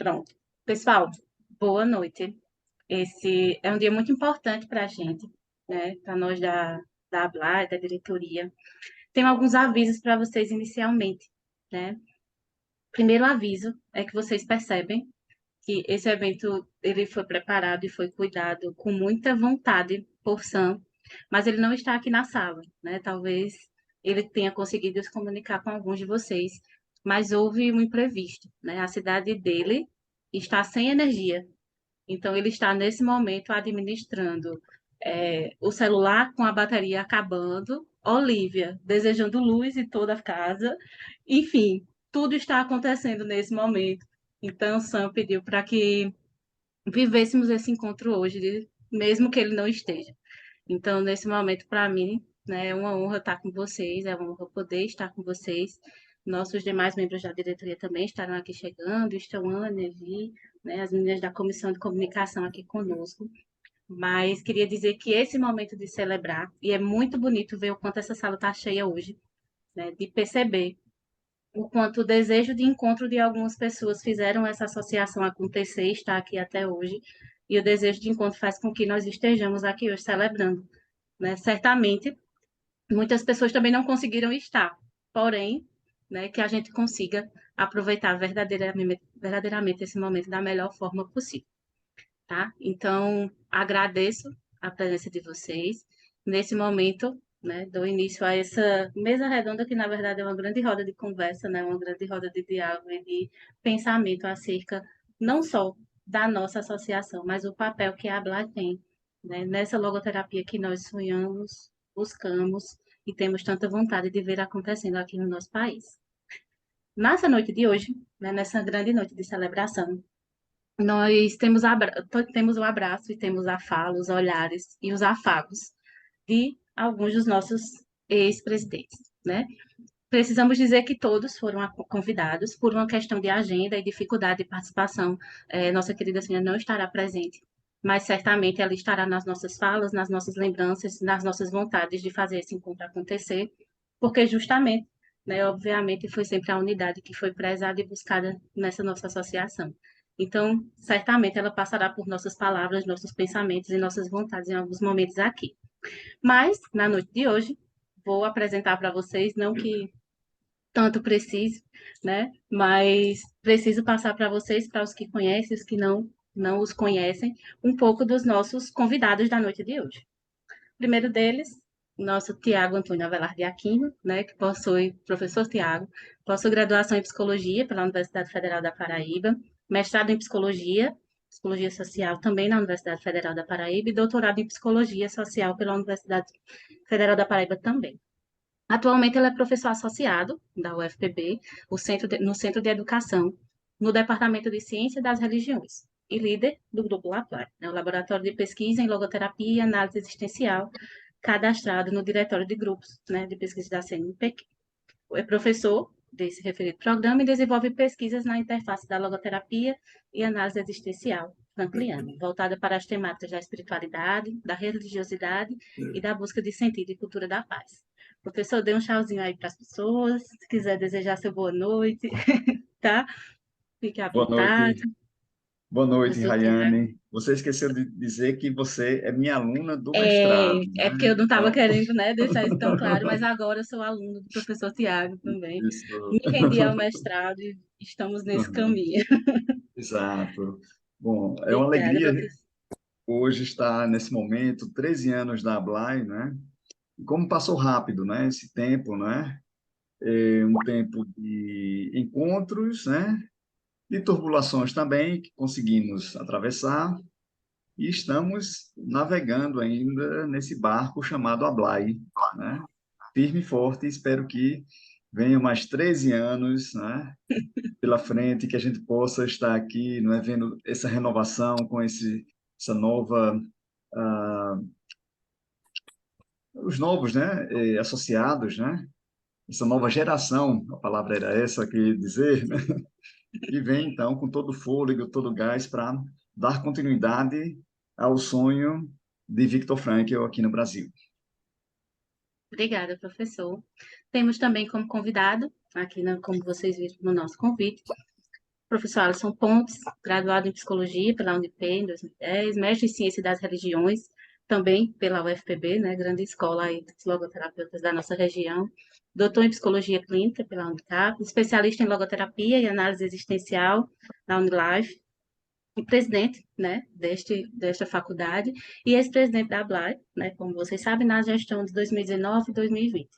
Pronto. Pessoal, boa noite. Esse é um dia muito importante para a gente, né? Para nós da ABLAR, da diretoria. Tenho alguns avisos para vocês inicialmente, né? Primeiro aviso é que vocês percebem que esse evento ele foi preparado e foi cuidado com muita vontade por Sam, mas ele não está aqui na sala, né? Talvez ele tenha conseguido se comunicar com alguns de vocês, mas houve um imprevisto, né? A cidade dele está sem energia, então ele está nesse momento administrando o celular com a bateria acabando, Olivia desejando luz em toda a casa, enfim, tudo está acontecendo nesse momento. Então, Sam pediu para que vivêssemos esse encontro hoje, mesmo que ele não esteja. Então, nesse momento, para mim, né, é uma honra estar com vocês, é uma honra poder estar com vocês. Nossos demais membros da diretoria também estarão aqui chegando, estão Ana, Nevi, né, as meninas da comissão de comunicação aqui conosco. Mas queria dizer que esse momento de celebrar, e é muito bonito ver o quanto essa sala está cheia hoje, né, de perceber o quanto o desejo de encontro de algumas pessoas fizeram essa associação acontecer e estar aqui até hoje. E o desejo de encontro faz com que nós estejamos aqui hoje celebrando, né? Certamente, muitas pessoas também não conseguiram estar, porém, né, que a gente consiga aproveitar verdadeiramente esse momento da melhor forma possível, tá? Então, agradeço a presença de vocês. Nesse momento, né, dou início a essa mesa redonda, que na verdade é uma grande roda de conversa, né, uma grande roda de diálogo e de pensamento acerca não só da nossa associação, mas o papel que a Abla tem, né, nessa logoterapia que nós sonhamos, buscamos e temos tanta vontade de ver acontecendo aqui no nosso país. Nessa noite de hoje, né, nessa grande noite de celebração, nós temos o abraço e temos a fala, os olhares e os afagos de alguns dos nossos ex-presidentes, né? Precisamos dizer que todos foram convidados por uma questão de agenda e dificuldade de participação. Nossa querida senhora não estará presente, mas certamente ela estará nas nossas falas, nas nossas lembranças, nas nossas vontades de fazer esse encontro acontecer, porque justamente, né, obviamente, foi sempre a unidade que foi prezada e buscada nessa nossa associação. Então, certamente ela passará por nossas palavras, nossos pensamentos e nossas vontades em alguns momentos aqui. Mas, na noite de hoje, vou apresentar para vocês, não que tanto precise, né? Mas preciso passar para vocês, para os que conhecem, os que não os conhecem, um pouco dos nossos convidados da noite de hoje. O primeiro deles, nosso Tiago Antônio Avelar de Aquino, né, que possui, professor Tiago, possui graduação em Psicologia pela Universidade Federal da Paraíba, mestrado em Psicologia, Psicologia Social também na Universidade Federal da Paraíba e doutorado em Psicologia Social pela Universidade Federal da Paraíba também. Atualmente, ele é professor associado da UFPB, no Centro de Educação, no Departamento de Ciência das Religiões, e líder do Grupo LAPLAR, né, o Laboratório de Pesquisa em Logoterapia e Análise Existencial, cadastrado no Diretório de Grupos, né, de Pesquisa da CNPq. É professor desse referido programa e desenvolve pesquisas na interface da logoterapia e análise existencial frankliana, voltada para as temáticas da espiritualidade, da religiosidade e da busca de sentido e cultura da paz. Professor, dê um tchauzinho aí para as pessoas, se quiser desejar seu boa noite, tá? Fique à Boa vontade. noite, boa noite, Professor Tiago. Rayane. Você esqueceu de dizer que você é minha aluna do mestrado, É porque né? eu não estava Então, querendo, né, deixar isso tão claro, mas agora eu sou aluno do professor Tiago também. isso. Me rendi ao mestrado e estamos nesse caminho. Exato. Bom, é uma Obrigada, alegria professor. hoje estar nesse momento, 13 anos da Ablai, né? E como passou rápido, né? Esse tempo, né? É um tempo de encontros, né? De turbulações também que conseguimos atravessar. E estamos navegando ainda nesse barco chamado Ablai, né? Firme e forte, espero que venham mais 13 anos, né, pela frente, que a gente possa estar aqui, não é, vendo essa renovação com essa nova, ah, os novos, né, associados, né, essa nova geração, a palavra era essa que eu ia dizer, né, e vem então com todo o fôlego, todo o gás para dar continuidade ao sonho de Viktor Frankl aqui no Brasil. Obrigada, professor. Temos também como convidado, aqui como vocês viram no nosso convite, Professor Alisson Pontes, graduado em Psicologia pela Unip em 2010, mestre em Ciência das Religiões, também pela UFPB, né, grande escola aí dos logoterapeutas da nossa região, doutor em Psicologia Clínica pela Unicap, especialista em logoterapia e análise existencial na Unilife, e presidente, né, desta faculdade, e ex-presidente da ABLAI, né, como vocês sabem, na gestão de 2019 e 2020.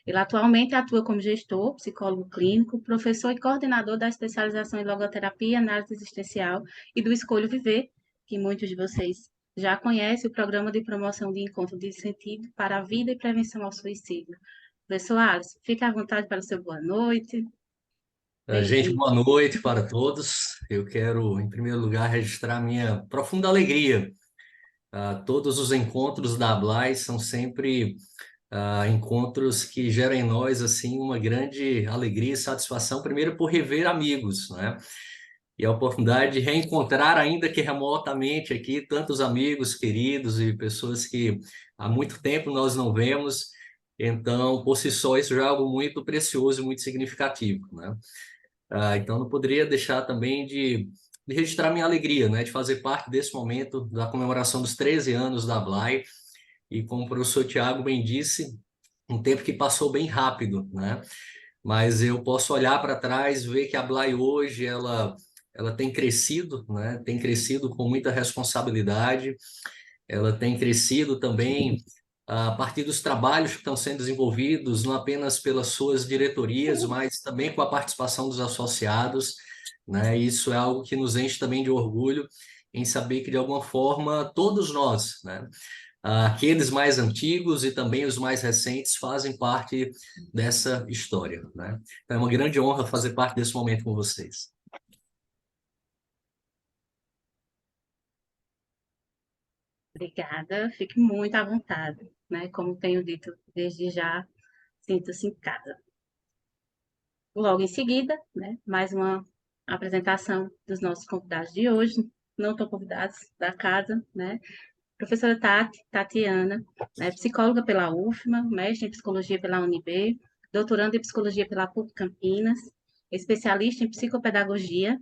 Ele atualmente atua como gestor, psicólogo clínico, professor e coordenador da especialização em logoterapia, análise existencial e do Escolho Viver, que muitos de vocês já conhecem, o programa de promoção de encontro de sentido para a vida e prevenção ao suicídio. Professor Alisson, fique à vontade para o seu boa noite. Gente, Bem-vindo. boa noite para todos. Eu quero, em primeiro lugar, registrar minha profunda alegria. Todos os encontros da Ablai são sempre encontros que geram em nós assim uma grande alegria e satisfação, primeiro por rever amigos, né? E a oportunidade de reencontrar, ainda que remotamente aqui, tantos amigos queridos e pessoas que há muito tempo nós não vemos. Então, por si só, isso já é algo muito precioso e muito significativo, né? Então, não poderia deixar também de registrar minha alegria, né, de fazer parte desse momento da comemoração dos 13 anos da Blay. E como o professor Tiago bem disse, um tempo que passou bem rápido, né? Mas eu posso olhar para trás, ver que a Blay hoje ela tem crescido, né? Tem crescido com muita responsabilidade. Ela tem crescido também a partir dos trabalhos que estão sendo desenvolvidos, não apenas pelas suas diretorias, mas também com a participação dos associados, né? Isso é algo que nos enche também de orgulho em saber que, de alguma forma, todos nós, né? Aqueles mais antigos e também os mais recentes fazem parte dessa história, né? Então, é uma grande honra fazer parte desse momento com vocês. Obrigada, fique muito à vontade, né? Como tenho dito desde já, sinta-se em casa. Logo em seguida, né, mais uma apresentação dos nossos convidados de hoje, não tão convidados da casa, né? Professora Tatiana, né, psicóloga pela UFMA, mestre em psicologia pela UNB, doutoranda em psicologia pela PUC Campinas, especialista em psicopedagogia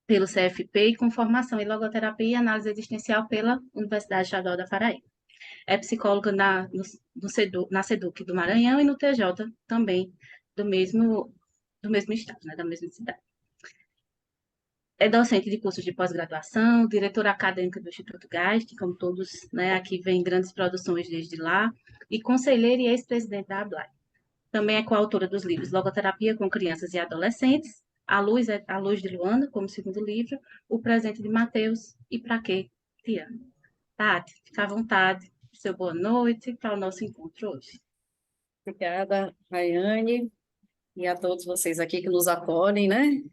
pelo CFP e com formação em logoterapia e análise existencial pela Universidade Estadual da Paraíba. É psicóloga na SEDUC do Maranhão e no TJ também, do mesmo estado, né, da mesma cidade. É docente de cursos de pós-graduação, diretora acadêmica do Instituto Geist, como todos, né, aqui vem grandes produções desde lá, e conselheira e ex-presidente da ABLAI. Também é coautora dos livros Logoterapia com Crianças e Adolescentes, A Luz de Luana, como segundo livro, O Presente de Mateus e Pra Quê Te Amo. Tati, fica à vontade, seu boa noite para o nosso encontro hoje. Obrigada, Rayane, e a todos vocês aqui que nos acolhem, né?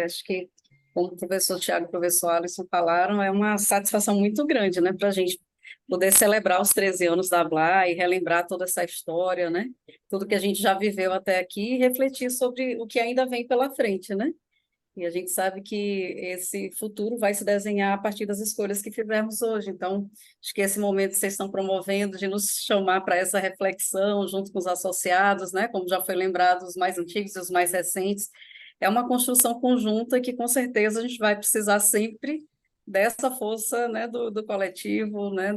Acho que, como o professor Tiago e o professor Alisson falaram, é uma satisfação muito grande, né, para a gente poder celebrar os 13 anos da Blá e relembrar toda essa história, né? Tudo que a gente já viveu até aqui e refletir sobre o que ainda vem pela frente, né? E a gente sabe que esse futuro vai se desenhar a partir das escolhas que fizemos hoje. Então, acho que esse momento que vocês estão promovendo de nos chamar para essa reflexão junto com os associados, né, como já foi lembrado, os mais antigos e os mais recentes, é uma construção conjunta que, com certeza, a gente vai precisar sempre dessa força, né, do coletivo, né,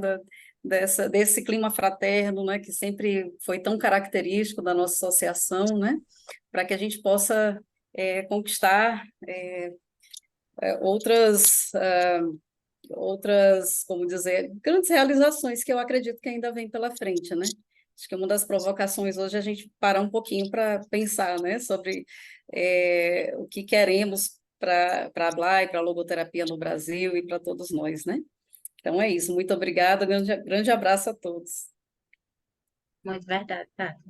desse clima fraterno, né, que sempre foi tão característico da nossa associação, né, para que a gente possa conquistar outras, como dizer, grandes realizações que eu acredito que ainda vem pela frente, né? Acho que uma das provocações hoje é a gente parar um pouquinho para pensar, né, sobre o que queremos para a BLAI, para a logoterapia no Brasil e para todos nós, né? Então é isso, muito obrigada, grande abraço a todos. Muito verdade, Tati.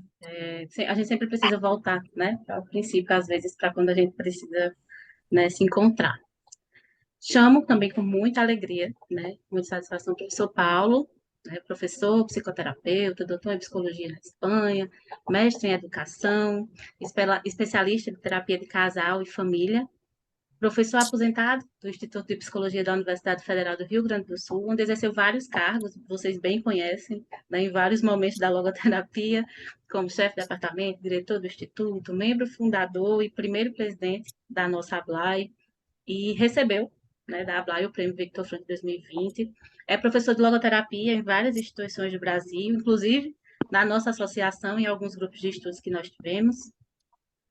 A gente sempre precisa voltar, né, ao princípio, às vezes, para quando a gente precisa, né, se encontrar. Chamo também com muita alegria, né, muita satisfação, o professor Paulo, né, professor, psicoterapeuta, doutor em psicologia na Espanha, mestre em educação, especialista de terapia de casal e família, Professor aposentado do Instituto de Psicologia da Universidade Federal do Rio Grande do Sul, onde exerceu vários cargos, vocês bem conhecem, né, em vários momentos da logoterapia, como chefe de departamento, diretor do Instituto, membro fundador e primeiro presidente da nossa ABLAI, e recebeu, né, da ABLAI o Prêmio Victor Frank 2020. É professor de logoterapia em várias instituições do Brasil, inclusive na nossa associação, em alguns grupos de estudos que nós tivemos,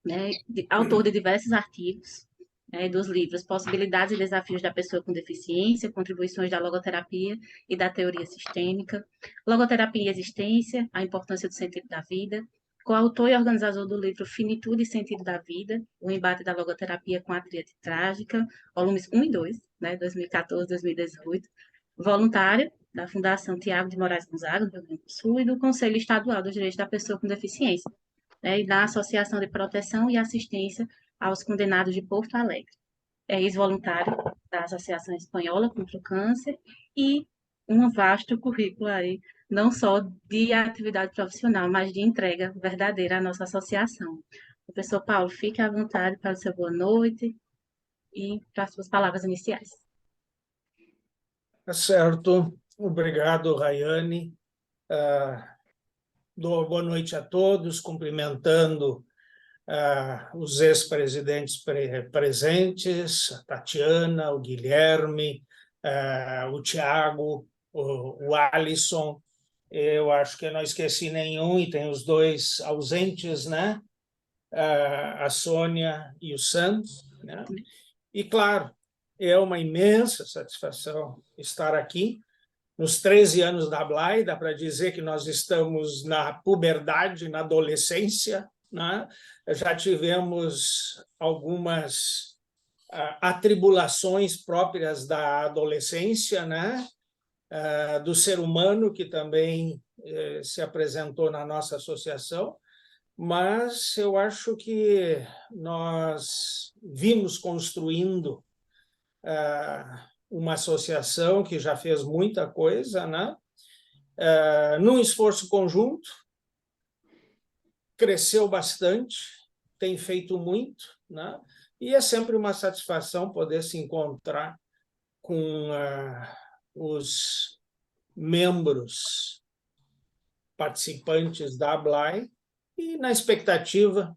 né, autor de diversos artigos, né, dos livros Possibilidades e Desafios da Pessoa com Deficiência, Contribuições da Logoterapia e da Teoria Sistêmica, Logoterapia e Existência, A Importância do Sentido da Vida, coautor e organizador do livro Finitude e Sentido da Vida, O Embate da Logoterapia com a Tríade Trágica, volumes 1 e 2, né, 2014 2018, voluntário da Fundação Tiago de Moraes Gonzaga, do Rio Grande do Sul, e do Conselho Estadual dos Direitos da Pessoa com Deficiência, né, e da Associação de Proteção e Assistência aos Condenados de Porto Alegre. É ex-voluntário da Associação Espanhola contra o Câncer e um vasto currículo aí, não só de atividade profissional, mas de entrega verdadeira à nossa associação. Professor Paulo, fique à vontade para o seu boa noite e para as suas palavras iniciais. Tá certo. Obrigado, Rayane. Boa noite a todos, cumprimentando os ex-presidentes presentes, a Tatiana, o Guilherme, o Tiago, o Alisson. Eu acho que eu não esqueci nenhum, e tem os dois ausentes, né? A Sônia e o Santos, né? E, claro, é uma imensa satisfação estar aqui. Nos 13 anos da ABLAI, dá para dizer que nós estamos na puberdade, na adolescência, né? Já tivemos algumas atribulações próprias da adolescência, né? Do ser humano, que também se apresentou na nossa associação, mas eu acho que nós vimos construindo uma associação que já fez muita coisa, né? Num esforço conjunto, cresceu bastante, tem feito muito, né? E é sempre uma satisfação poder se encontrar com os membros participantes da ABLAI e na expectativa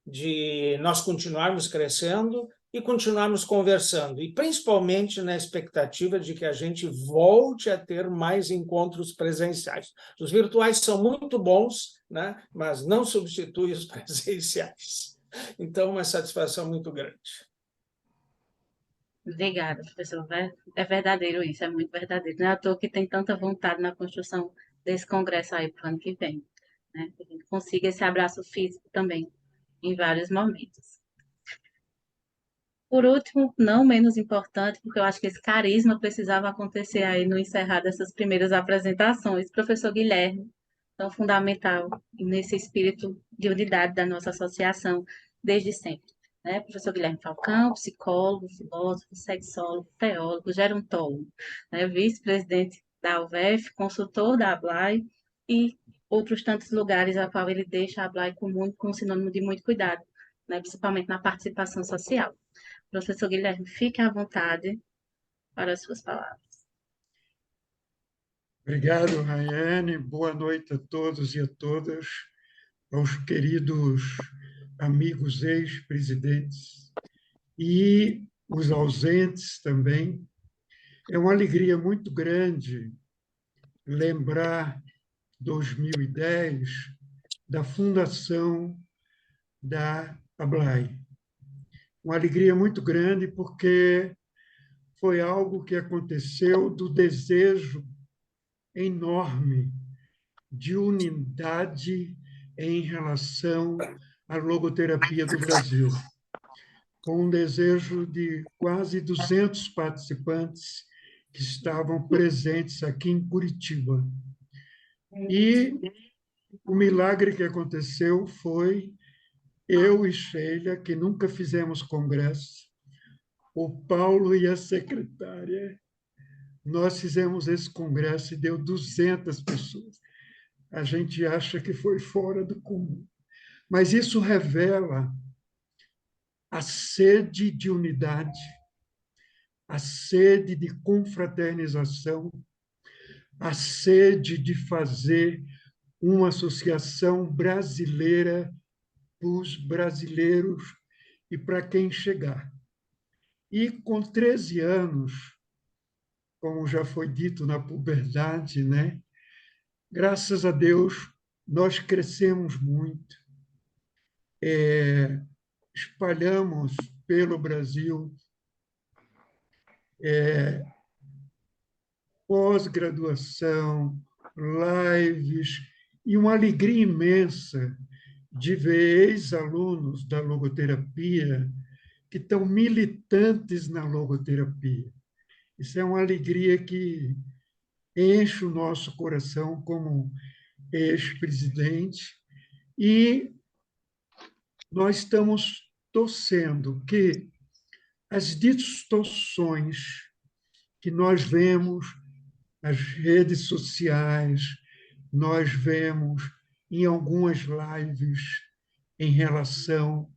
de nós continuarmos crescendo e continuarmos conversando, e principalmente na expectativa de que a gente volte a ter mais encontros presenciais. Os virtuais são muito bons, né? Mas não substituem os presenciais. Então, uma satisfação muito grande. Obrigada, professor. É verdadeiro isso, é muito verdadeiro. Não é à toa que tem tanta vontade na construção desse congresso aí para o ano que vem, né? Que a gente consiga esse abraço físico também, em vários momentos. Por último, não menos importante, porque eu acho que esse carisma precisava acontecer aí no encerrar dessas primeiras apresentações, professor Guilherme, tão fundamental nesse espírito de unidade da nossa associação desde sempre. Né? Professor Guilherme Falcão, psicólogo, filósofo, sexólogo, teólogo, gerontólogo, né? Vice-presidente da UVF, consultor da ABLAI e outros tantos lugares a qual ele deixa a ABLAI com sinônimo de muito cuidado, né? Principalmente na participação social. Professor Guilherme, fique à vontade para as suas palavras. Obrigado, Rayane. Boa noite a todos e a todas, aos queridos amigos ex-presidentes e os ausentes também. É uma alegria muito grande lembrar 2010 da fundação da ABLAI. Uma alegria muito grande porque foi algo que aconteceu do desejo enorme de unidade em relação à logoterapia do Brasil, com um desejo de quase 200 participantes que estavam presentes aqui em Curitiba. E o milagre que aconteceu foi eu e Sheila, que nunca fizemos congresso, o Paulo e a secretária, nós fizemos esse congresso e deu 200 pessoas. A gente acha que foi fora do comum. Mas isso revela a sede de unidade, a sede de confraternização, a sede de fazer uma associação brasileira para os brasileiros e para quem chegar. E com 13 anos, como já foi dito na puberdade, né? Graças a Deus, nós crescemos muito, espalhamos pelo Brasil pós-graduação, lives, e uma alegria imensa de ver ex-alunos da logoterapia que estão militantes na logoterapia. Isso é uma alegria que enche o nosso coração como ex-presidente, e nós estamos torcendo que as distorções que nós vemos nas redes sociais, nós vemos em algumas lives em relação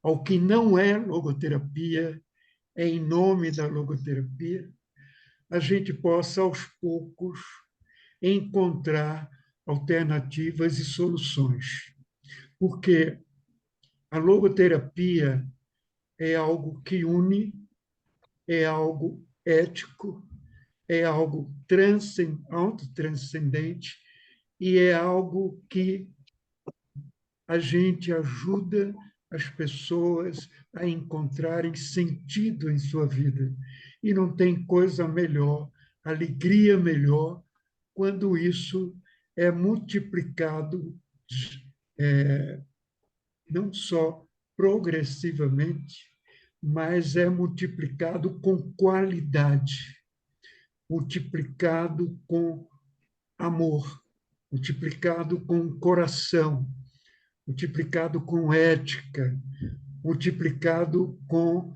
ao que não é logoterapia, é em nome da logoterapia, a gente possa, aos poucos, encontrar alternativas e soluções. Porque a logoterapia é algo que une, é algo ético, é algo autotranscendente e é algo que a gente ajuda as pessoas a encontrarem sentido em sua vida. E não tem coisa melhor, alegria melhor, quando isso é multiplicado não só progressivamente, mas é multiplicado com qualidade, multiplicado com amor, multiplicado com coração, multiplicado com ética, multiplicado com...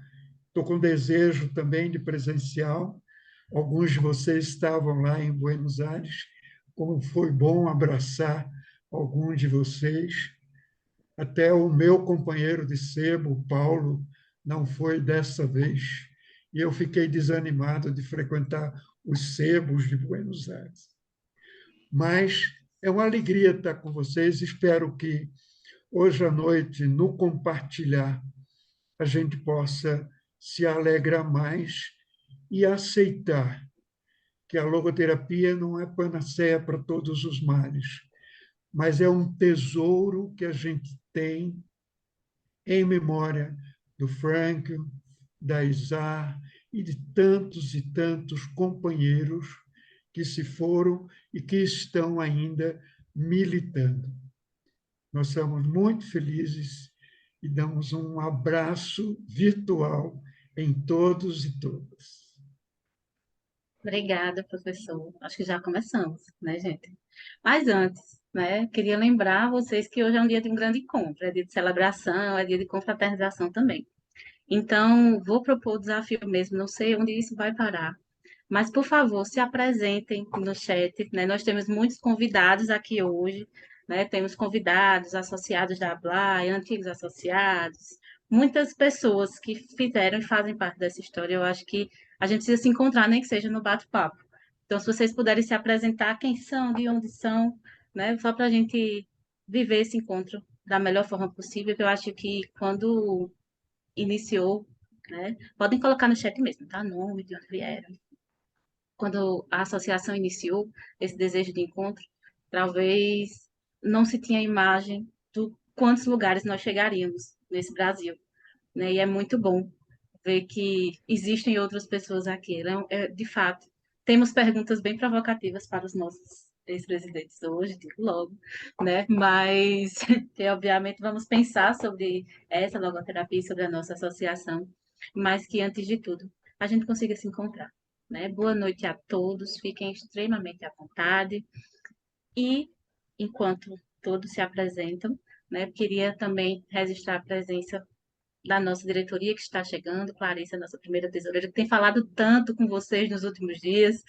Estou com desejo também de presencial. Alguns de vocês estavam lá em Buenos Aires, como foi bom abraçar alguns de vocês. Até o meu companheiro de sebo, o Paulo, não foi dessa vez, e eu fiquei desanimado de frequentar os sebos de Buenos Aires. Mas é uma alegria estar com vocês. Espero que hoje à noite, no compartilhar, a gente possa se alegrar mais e aceitar que a logoterapia não é panaceia para todos os males, mas é um tesouro que a gente tem em memória do Frank, da Isar e de tantos e tantos companheiros que se foram e que estão ainda militando. Nós somos muito felizes e damos um abraço virtual em todos e todas. Obrigada, professor. Acho que já começamos, né, gente? Mas antes, né, queria lembrar vocês que hoje é um dia de um grande encontro, é dia de celebração, é dia de confraternização também. Então, vou propor o desafio mesmo, não sei onde isso vai parar, mas, por favor, se apresentem no chat, né? Nós temos muitos convidados aqui hoje, né? Temos convidados associados da ABLAI, antigos associados, muitas pessoas que fizeram e fazem parte dessa história. Eu acho que a gente precisa se encontrar, nem que seja no bate-papo. Então, se vocês puderem se apresentar, quem são, de onde são, né? Só para a gente viver esse encontro da melhor forma possível, que eu acho que quando iniciou, né? Podem colocar no chat mesmo, tá? Nome, de onde vieram. Quando a associação iniciou esse desejo de encontro, talvez não se tinha imagem do quantos lugares nós chegaríamos nesse Brasil, né? E é muito bom ver que existem outras pessoas aqui. De fato, temos perguntas bem provocativas para os nossos ex-presidentes hoje, digo logo, né? Mas, que, obviamente, vamos pensar sobre essa logoterapia, sobre a nossa associação, mas que, antes de tudo, a gente consiga se encontrar, né? Boa noite a todos, fiquem extremamente à vontade. E, enquanto todos se apresentam, né, queria também registrar a presença da nossa diretoria que está chegando, Clarissa, nossa primeira tesoureira, que tem falado tanto com vocês nos últimos dias,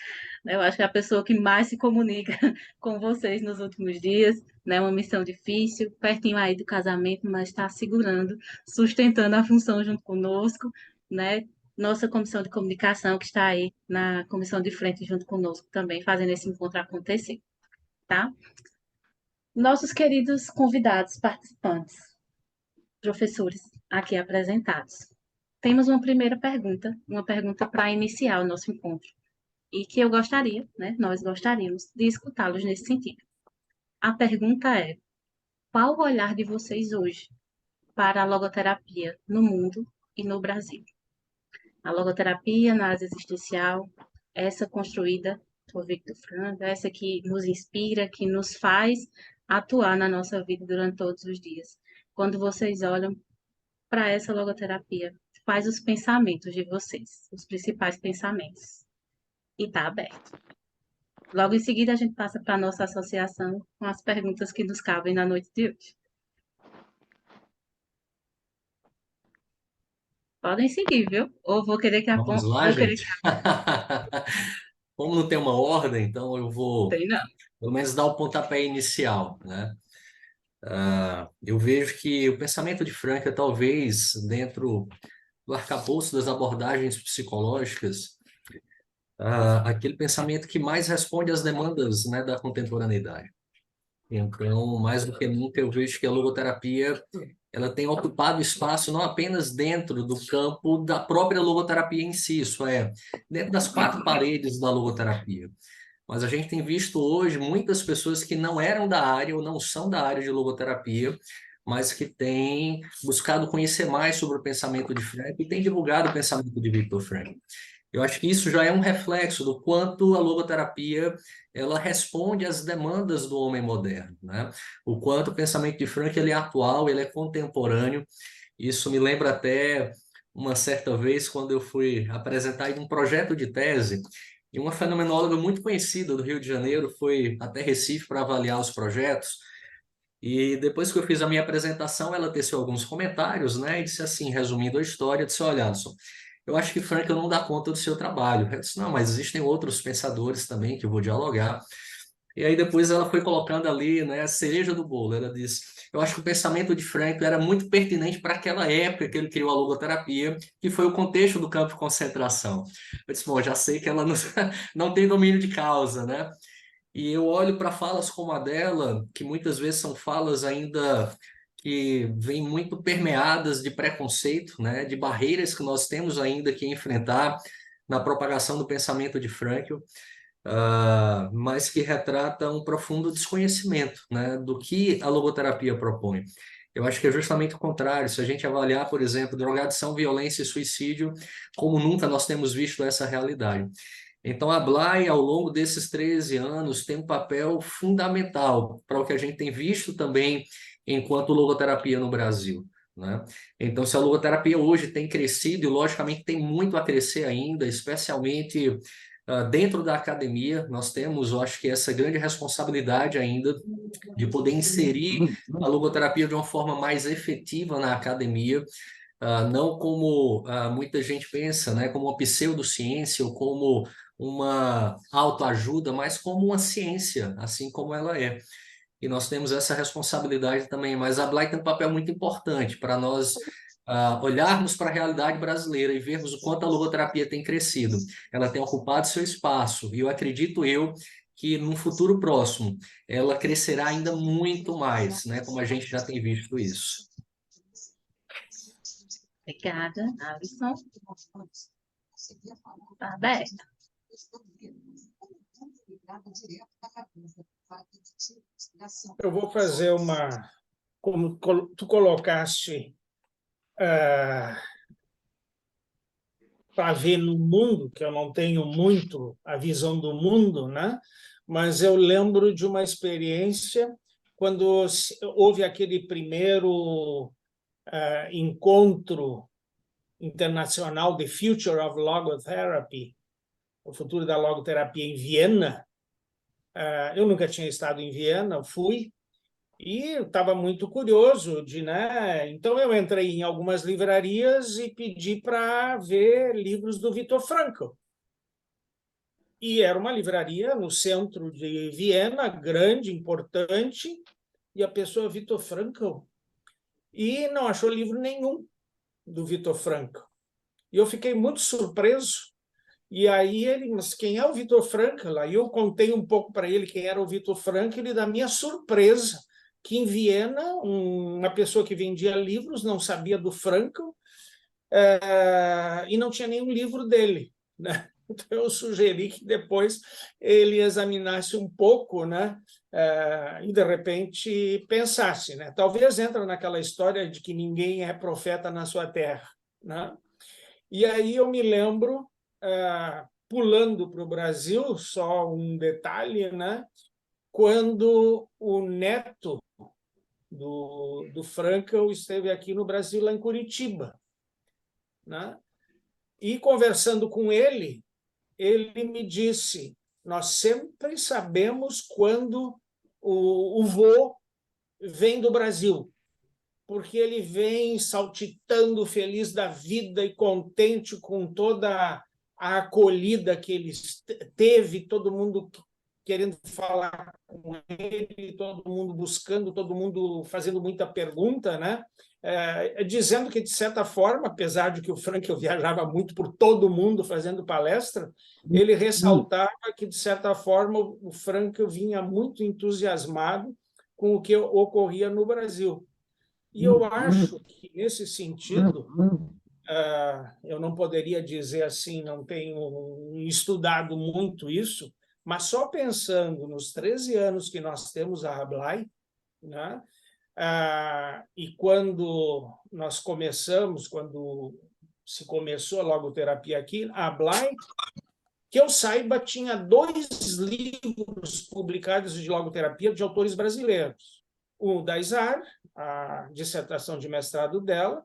né? Eu acho que é a pessoa que mais se comunica com vocês nos últimos dias, né? Uma missão difícil, pertinho aí do casamento, mas está segurando, sustentando a função junto conosco, né? Nossa comissão de comunicação, que está aí na comissão de frente junto conosco também, fazendo esse encontro acontecer, tá? Nossos queridos convidados, participantes, professores aqui apresentados. Temos uma primeira pergunta, uma pergunta para iniciar o nosso encontro, e que eu gostaria, né, nós gostaríamos de escutá-los nesse sentido. A pergunta é: qual o olhar de vocês hoje para a logoterapia no mundo e no Brasil? A logoterapia na área existencial, essa construída por Viktor Frankl, essa que nos inspira, que nos faz atuar na nossa vida durante todos os dias. Quando vocês olham para essa logoterapia, quais os pensamentos de vocês, os principais pensamentos? E está aberto. Logo em seguida, a gente passa para a nossa associação com as perguntas que nos cabem na noite de hoje. Podem seguir, viu? Ou vou querer que Vamos lá, vou querer gente. que Como não tem uma ordem, então eu vou, tem, não. pelo menos, dar o pontapé inicial, né? Eu vejo que o pensamento de Frankl, talvez, dentro do arcabouço das abordagens psicológicas, aquele pensamento que mais responde às demandas, né, da contemporaneidade. Então, mais do que nunca, eu vejo que a logoterapia ela tem ocupado espaço não apenas dentro do campo da própria logoterapia em si, isso é, dentro das quatro paredes da logoterapia. Mas a gente tem visto hoje muitas pessoas que não eram da área ou não são da área de logoterapia, mas que têm buscado conhecer mais sobre o pensamento de Frankl e têm divulgado o pensamento de Viktor Frankl. Eu acho que isso já é um reflexo do quanto a logoterapia ela responde às demandas do homem moderno, né? O quanto o pensamento de Frankl ele é atual, ele é contemporâneo. Isso me lembra até uma certa vez quando eu fui apresentar um projeto de tese e uma fenomenóloga muito conhecida do Rio de Janeiro foi até Recife para avaliar os projetos. E depois que eu fiz a minha apresentação, ela teceu alguns comentários, né? E disse assim, resumindo a história, disse, olha, Alisson, eu acho que Frankl não dá conta do seu trabalho. Eu disse, não, mas existem outros pensadores também que eu vou dialogar. E aí depois ela foi colocando ali, né, a cereja do bolo. Ela disse, eu acho que o pensamento de Frankl era muito pertinente para aquela época que ele criou a logoterapia, que foi o contexto do campo de concentração. Eu disse, bom, já sei que ela não, não tem domínio de causa, né? E eu olho para falas como a dela, que muitas vezes são falas ainda que vêm muito permeadas de preconceito, né, de barreiras que nós temos ainda que enfrentar na propagação do pensamento de Frankl, mas que retrata um profundo desconhecimento, né, do que a logoterapia propõe. Eu acho que é justamente o contrário. Se a gente avaliar, por exemplo, drogadição, violência e suicídio, como nunca nós temos visto essa realidade. Então, a Blay, ao longo desses 13 anos, tem um papel fundamental para o que a gente tem visto também enquanto logoterapia no Brasil, né? Então, se a logoterapia hoje tem crescido, e logicamente tem muito a crescer ainda, especialmente dentro da academia, nós temos, eu acho que essa grande responsabilidade ainda de poder inserir a logoterapia de uma forma mais efetiva na academia, não como muita gente pensa, né, como uma pseudociência ou como uma autoajuda, mas como uma ciência, assim como ela é. E nós temos essa responsabilidade também, mas a Blay tem um papel muito importante para nós olharmos para a realidade brasileira e vermos o quanto a logoterapia tem crescido. Ela tem ocupado seu espaço, e eu acredito que num futuro próximo ela crescerá ainda muito mais, né, como a gente já tem visto isso. Obrigada, Alisson. Está aberto. Eu vou fazer uma... Como tu colocaste para ver no mundo, que eu não tenho muito a visão do mundo, né? Mas eu lembro de uma experiência quando houve aquele primeiro encontro internacional The Future of Logotherapy, o futuro da logoterapia em Viena. Eu nunca tinha estado em Viena, fui, E eu estava muito curioso de, né? Então eu entrei em algumas livrarias e pedi para ver livros do Viktor Frankl. E era uma livraria no centro de Viena, grande, importante, e a pessoa Viktor Frankl, e não achou livro nenhum do Viktor Frankl. E eu fiquei muito surpreso. E aí ele, mas quem é o Viktor Frankl? Aí eu contei um pouco para ele quem era o Viktor Frankl, e da minha surpresa, que em Viena, uma pessoa que vendia livros não sabia do Frankl, e não tinha nenhum livro dele, né? Então eu sugeri que depois ele examinasse um pouco, né? E de repente pensasse, né? Talvez entra naquela história de que ninguém é profeta na sua terra, né? E aí eu me lembro, pulando para o Brasil, só um detalhe, né? Quando o neto do Frankl esteve aqui no Brasil, lá em Curitiba, né? E conversando com ele me disse: nós sempre sabemos quando o vô vem do Brasil, porque ele vem saltitando feliz da vida e contente com toda a acolhida que ele teve, todo mundo querendo falar com ele, todo mundo buscando, todo mundo fazendo muita pergunta, né? Dizendo que, de certa forma, apesar de que o Frankl viajava muito por todo mundo fazendo palestra, ele ressaltava que, de certa forma, o Frankl vinha muito entusiasmado com o que ocorria no Brasil. E eu acho que, nesse sentido, eu não poderia dizer assim, não tenho estudado muito isso, mas só pensando nos 13 anos que nós temos a Rablai, né? E quando nós começamos, quando se começou a logoterapia aqui, a Rablai, que eu saiba, tinha 2 livros publicados de logoterapia de autores brasileiros. Um da Izar, a dissertação de mestrado dela,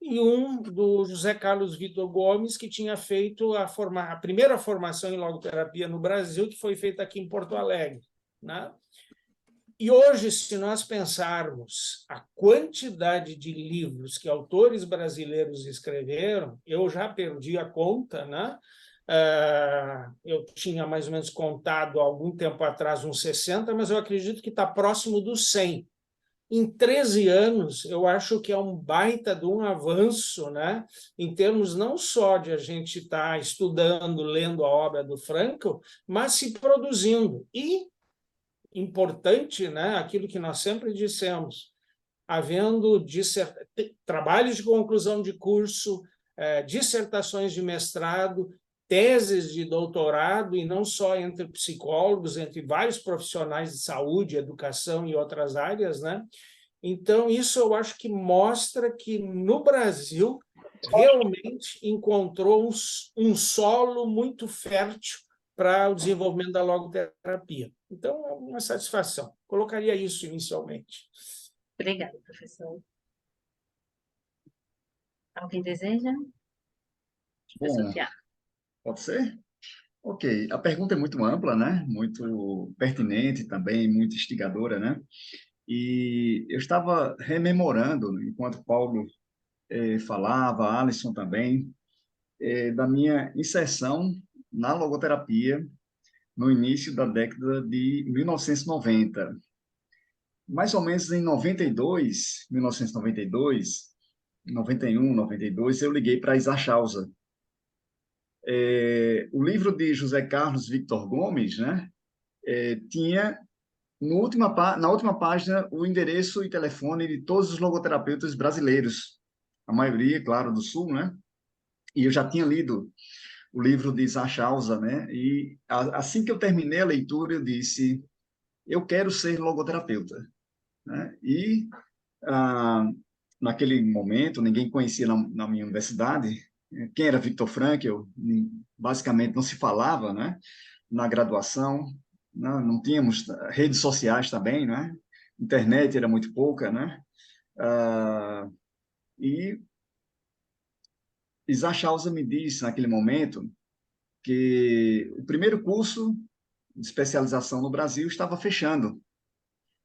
e um do José Carlos Vitor Gomes, que tinha feito a primeira formação em logoterapia no Brasil, que foi feita aqui em Porto Alegre, né? E hoje, se nós pensarmos a quantidade de livros que autores brasileiros escreveram, eu já perdi a conta, né? Eu tinha mais ou menos contado há algum tempo atrás uns 60, mas eu acredito que está próximo dos 100. Em 13 anos, eu acho que é um baita de um avanço, né? Em termos não só de a gente estar estudando, lendo a obra do Frankl, mas se produzindo. E, importante, né? Aquilo que nós sempre dissemos, havendo trabalhos de conclusão de curso, dissertações de mestrado, teses de doutorado, e não só entre psicólogos, entre vários profissionais de saúde, educação e outras áreas, né? Então, isso eu acho que mostra que no Brasil realmente encontrou um solo muito fértil para o desenvolvimento da logoterapia. Então, é uma satisfação. Colocaria isso inicialmente. Obrigada, professor. Alguém deseja? Professor Bom, Tiago. pode ser? Ok. A pergunta é muito ampla, né? Muito pertinente também, muito instigadora, né? E eu estava rememorando, enquanto Paulo falava, Alisson também, da minha inserção na logoterapia no início da década de 1990. Mais ou menos em 92, 1992, 91, 92, eu liguei para Isaac Chausa. O livro de José Carlos Victor Gomes, né, tinha na última página o endereço e telefone de todos os logoterapeutas brasileiros, a maioria, claro, do Sul, né? E eu já tinha lido o livro de Isaac Chausa, né? E assim que eu terminei a leitura, eu disse: eu quero ser logoterapeuta, né? E naquele momento ninguém conhecia na minha universidade quem era Viktor Frankl, basicamente não se falava, né? Na graduação, não tínhamos redes sociais também, né? Internet era muito pouca, né? E Isaac Chausa me disse naquele momento que o primeiro curso de especialização no Brasil estava fechando.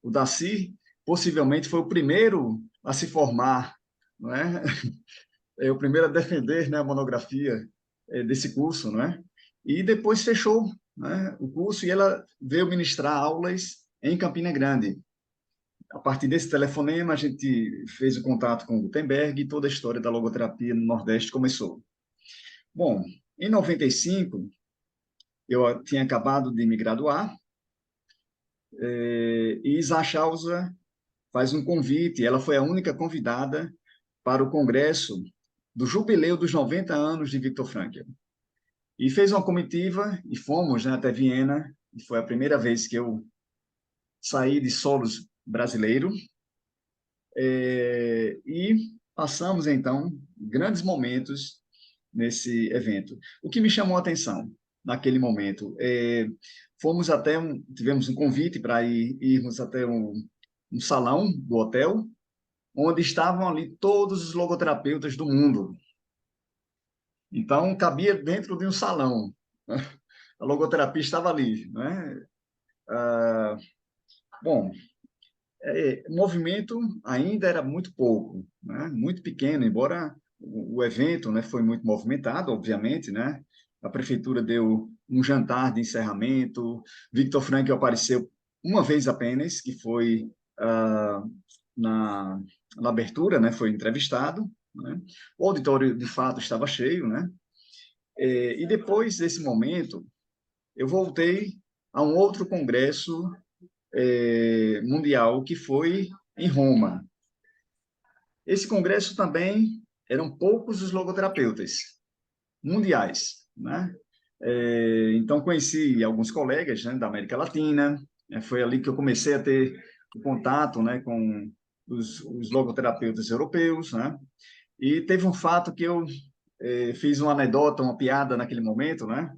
O Daci possivelmente foi o primeiro a se formar, não é? É o primeiro a defender, né, a monografia desse curso, não é? E depois fechou, né, o curso e ela veio ministrar aulas em Campina Grande. A partir desse telefonema, a gente fez o contato com o Gutenberg e toda a história da logoterapia no Nordeste começou. Bom, em 95, eu tinha acabado de me graduar, e Isa Schauser faz um convite, ela foi a única convidada para o congresso do jubileu dos 90 anos de Viktor Frankl. E fez uma comitiva e fomos, né, até Viena, e foi a primeira vez que eu saí de solos brasileiro, e passamos, então, grandes momentos nesse evento. O que me chamou a atenção naquele momento, tivemos um convite para irmos até um salão do hotel, onde estavam ali todos os logoterapeutas do mundo. Então, cabia dentro de um salão. A logoterapia estava ali, né? Bom, o movimento ainda era muito pouco, né? Muito pequeno, embora o evento, né, foi muito movimentado, obviamente, né? A prefeitura deu um jantar de encerramento, Viktor Frankl apareceu uma vez apenas, que foi na, na abertura, né? Foi entrevistado, né? O auditório, de fato, estava cheio, né? E depois desse momento, eu voltei a um outro congresso mundial que foi em Roma. Esse congresso também eram poucos os logoterapeutas mundiais, né? Então conheci alguns colegas, né, da América Latina. Foi ali que eu comecei a ter o contato, né, com os logoterapeutas europeus, né? E teve um fato que eu fiz uma anedota, uma piada naquele momento, né?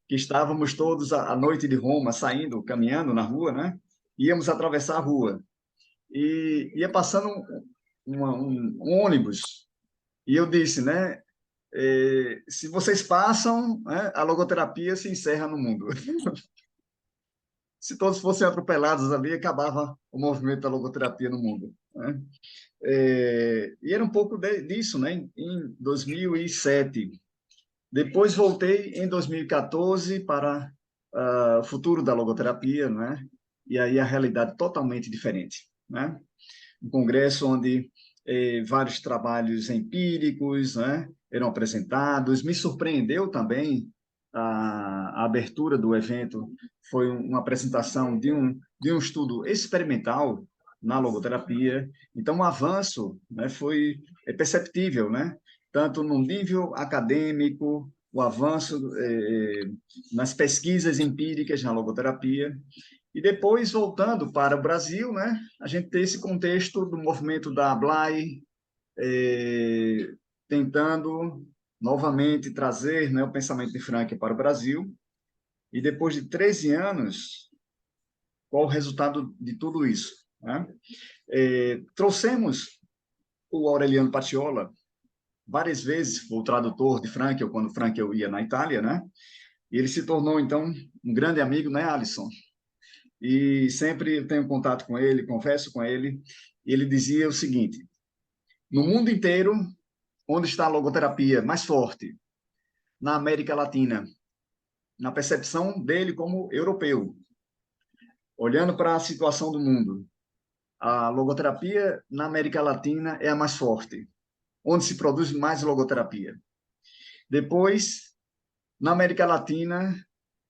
Que estávamos todos à noite de Roma saindo, caminhando na rua, né? Íamos atravessar a rua e ia passando um ônibus e eu disse, né? Se vocês passam, né, a logoterapia se encerra no mundo. Se todos fossem atropelados ali, acabava o movimento da logoterapia no mundo, né? E era um pouco disso, né? Em 2007. Depois voltei em 2014 para o futuro da logoterapia, né? E aí a realidade totalmente diferente, né? Um congresso onde vários trabalhos empíricos, né, eram apresentados. Me surpreendeu também a abertura do evento, foi uma apresentação de um estudo experimental na logoterapia. Então, o avanço, né, foi perceptível, né? Tanto no nível acadêmico, o avanço nas pesquisas empíricas na logoterapia, e depois, voltando para o Brasil, né, a gente tem esse contexto do movimento da ABLAI, tentando novamente trazer, né, o pensamento de Frankl para o Brasil. E depois de 13 anos, qual o resultado de tudo isso, né? Trouxemos o Aureliano Patiola várias vezes, o tradutor de Frankl, quando Frankl ia na Itália, né? E ele se tornou, então, um grande amigo, né, Alisson? E sempre eu tenho contato com ele, converso com ele, e ele dizia o seguinte: no mundo inteiro, onde está a logoterapia mais forte? Na América Latina, na percepção dele como europeu, olhando para a situação do mundo. A logoterapia na América Latina é a mais forte, onde se produz mais logoterapia. Depois, na América Latina,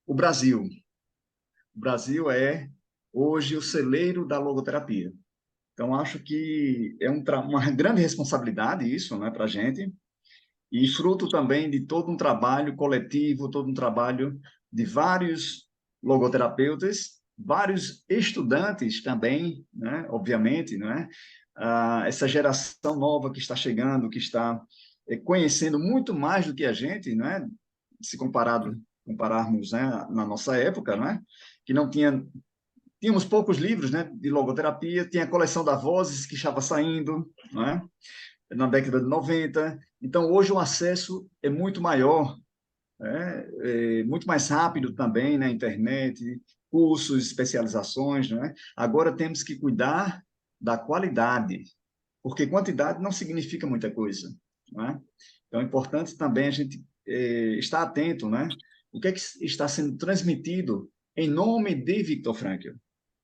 o Brasil. O Brasil é, hoje, o celeiro da logoterapia. Então, acho que é uma grande responsabilidade isso, né, para a gente, e fruto também de todo um trabalho coletivo, todo um trabalho de vários logoterapeutas, vários estudantes também, né, obviamente, né, essa geração nova que está chegando, que está conhecendo muito mais do que a gente, né, se compararmos, né, na nossa época, né, que não tínhamos poucos livros, né, de logoterapia, tinha a coleção da Vozes que estava saindo, né, na década de 90. Então, hoje o acesso é muito maior, muito mais rápido também na internet, cursos, especializações, né? Agora temos que cuidar da qualidade, porque quantidade não significa muita coisa, não é? Então, é importante também a gente estar atento, né? O que é que está sendo transmitido em nome de Viktor Frankl.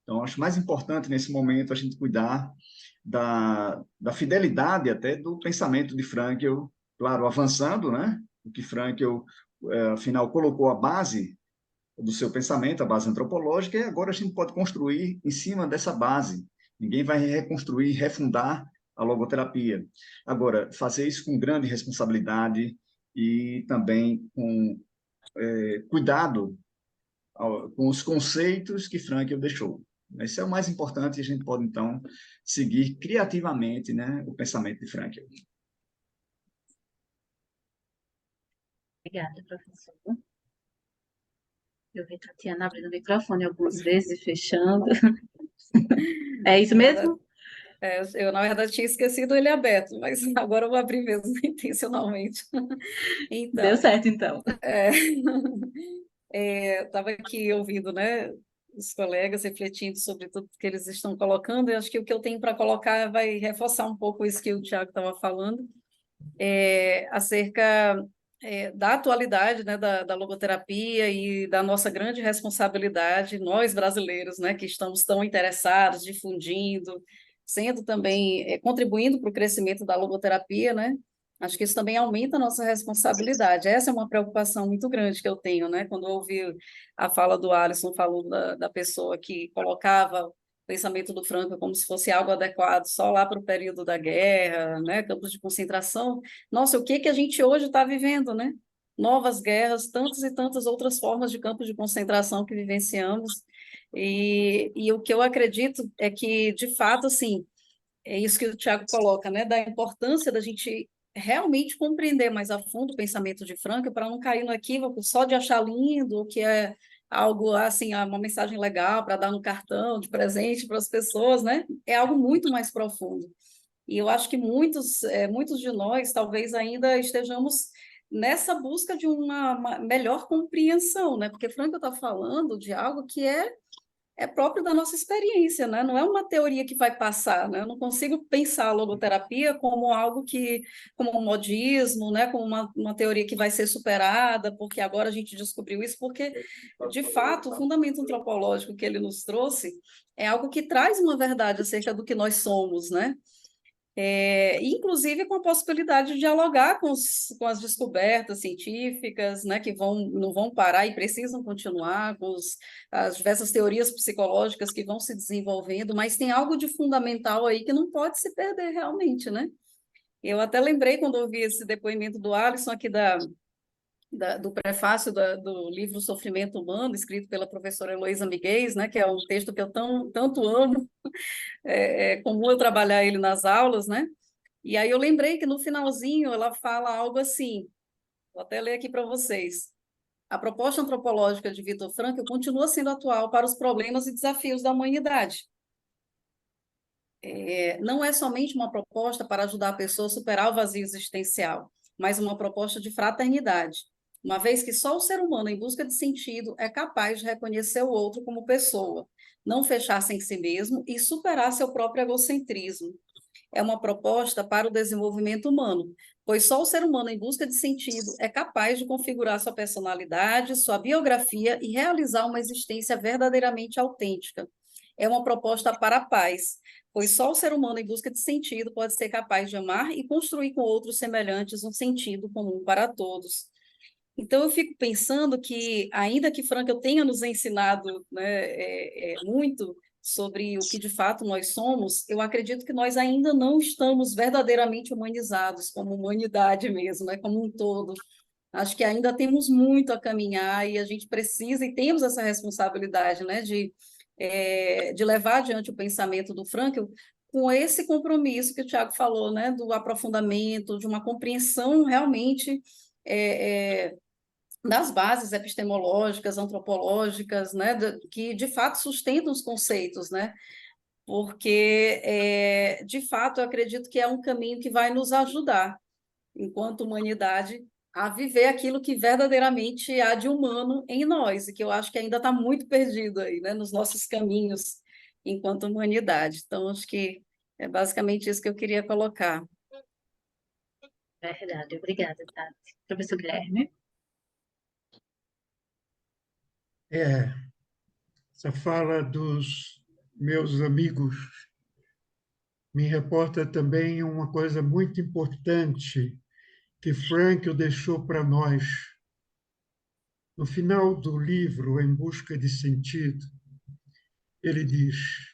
Então, acho mais importante nesse momento a gente cuidar da fidelidade até do pensamento de Frankl, claro, avançando, né? O que Frankl, afinal, colocou a base do seu pensamento, a base antropológica, e agora a gente pode construir em cima dessa base. Ninguém vai reconstruir, refundar a logoterapia. Agora, fazer isso com grande responsabilidade e também com cuidado com os conceitos que Frankl deixou. Esse é o mais importante e a gente pode, então, seguir criativamente, né, o pensamento de Frankl. Obrigada, professor. Eu vi Tatiana abrindo o microfone algumas vezes e fechando. É isso mesmo? Eu, na verdade, tinha esquecido ele aberto, mas agora eu vou abrir mesmo, intencionalmente. Deu Então, certo, então. estava aqui ouvindo, né, os colegas refletindo sobre tudo que eles estão colocando, e acho que o que eu tenho para colocar vai reforçar um pouco isso que o Tiago estava falando, acerca da atualidade, né, da logoterapia e da nossa grande responsabilidade, nós brasileiros, né, que estamos tão interessados, difundindo, sendo também, contribuindo para o crescimento da logoterapia, né? Acho que isso também aumenta a nossa responsabilidade. Essa é uma preocupação muito grande que eu tenho, né? Quando eu ouvi a fala do Alisson falando da pessoa que colocava pensamento do Franco como se fosse algo adequado só lá para o período da guerra, né, campos de concentração. Nossa, o que que a gente hoje está vivendo, né? Novas guerras, tantas e tantas outras formas de campos de concentração que vivenciamos. E o que eu acredito é que, de fato, assim, é isso que o Tiago coloca, né, da importância da gente realmente compreender mais a fundo o pensamento de Franco para não cair no equívoco só de achar lindo, o que é algo assim, uma mensagem legal para dar no cartão de presente para as pessoas, né? É algo muito mais profundo. E eu acho que muitos de nós talvez ainda estejamos nessa busca de uma melhor compreensão, né? Porque Franco está falando de algo que é próprio da nossa experiência, né? Não é uma teoria que vai passar, né? Eu não consigo pensar a logoterapia como algo como um modismo, né? Como uma teoria que vai ser superada, porque agora a gente descobriu isso, porque, de fato, o fundamento antropológico que ele nos trouxe é algo que traz uma verdade acerca do que nós somos, né? Inclusive com a possibilidade de dialogar com as descobertas científicas, né, que não vão parar e precisam continuar, com as diversas teorias psicológicas que vão se desenvolvendo, mas tem algo de fundamental aí que não pode se perder realmente, né? Eu até lembrei quando ouvi esse depoimento do Alisson aqui do prefácio do livro Sofrimento Humano, escrito pela professora Heloísa Miguel, né, que é um texto que eu tanto amo, é comum eu trabalhar ele nas aulas, né? E aí eu lembrei que no finalzinho ela fala algo assim, vou até ler aqui para vocês. A proposta antropológica de Viktor Frankl continua sendo atual para os problemas e desafios da humanidade. Não é somente uma proposta para ajudar a pessoa a superar o vazio existencial, mas uma proposta de fraternidade, uma vez que só o ser humano, em busca de sentido, é capaz de reconhecer o outro como pessoa, não fechar-se em si mesmo e superar seu próprio egocentrismo. É uma proposta para o desenvolvimento humano, pois só o ser humano em busca de sentido é capaz de configurar sua personalidade, sua biografia e realizar uma existência verdadeiramente autêntica. É uma proposta para a paz, pois só o ser humano em busca de sentido pode ser capaz de amar e construir com outros semelhantes um sentido comum para todos. Então, eu fico pensando que, ainda que Frankl tenha nos ensinado, né, muito sobre o que de fato nós somos, eu acredito que nós ainda não estamos verdadeiramente humanizados, como humanidade mesmo, né, como um todo. Acho que ainda temos muito a caminhar e a gente precisa e temos essa responsabilidade, né, de levar adiante o pensamento do Frankl com esse compromisso que o Tiago falou, né, do aprofundamento, de uma compreensão realmente das bases epistemológicas, antropológicas, né, que de fato sustentam os conceitos, né, porque de fato eu acredito que é um caminho que vai nos ajudar, enquanto humanidade, a viver aquilo que verdadeiramente há de humano em nós, e que eu acho que ainda está muito perdido aí, né, nos nossos caminhos enquanto humanidade. Então, acho que É basicamente isso que eu queria colocar. Verdade, obrigada, Tati. Professor Guilherme? É, essa fala dos meus amigos me reporta também uma coisa muito importante que Frankl deixou para nós. No final do livro, Em Busca de Sentido, ele diz: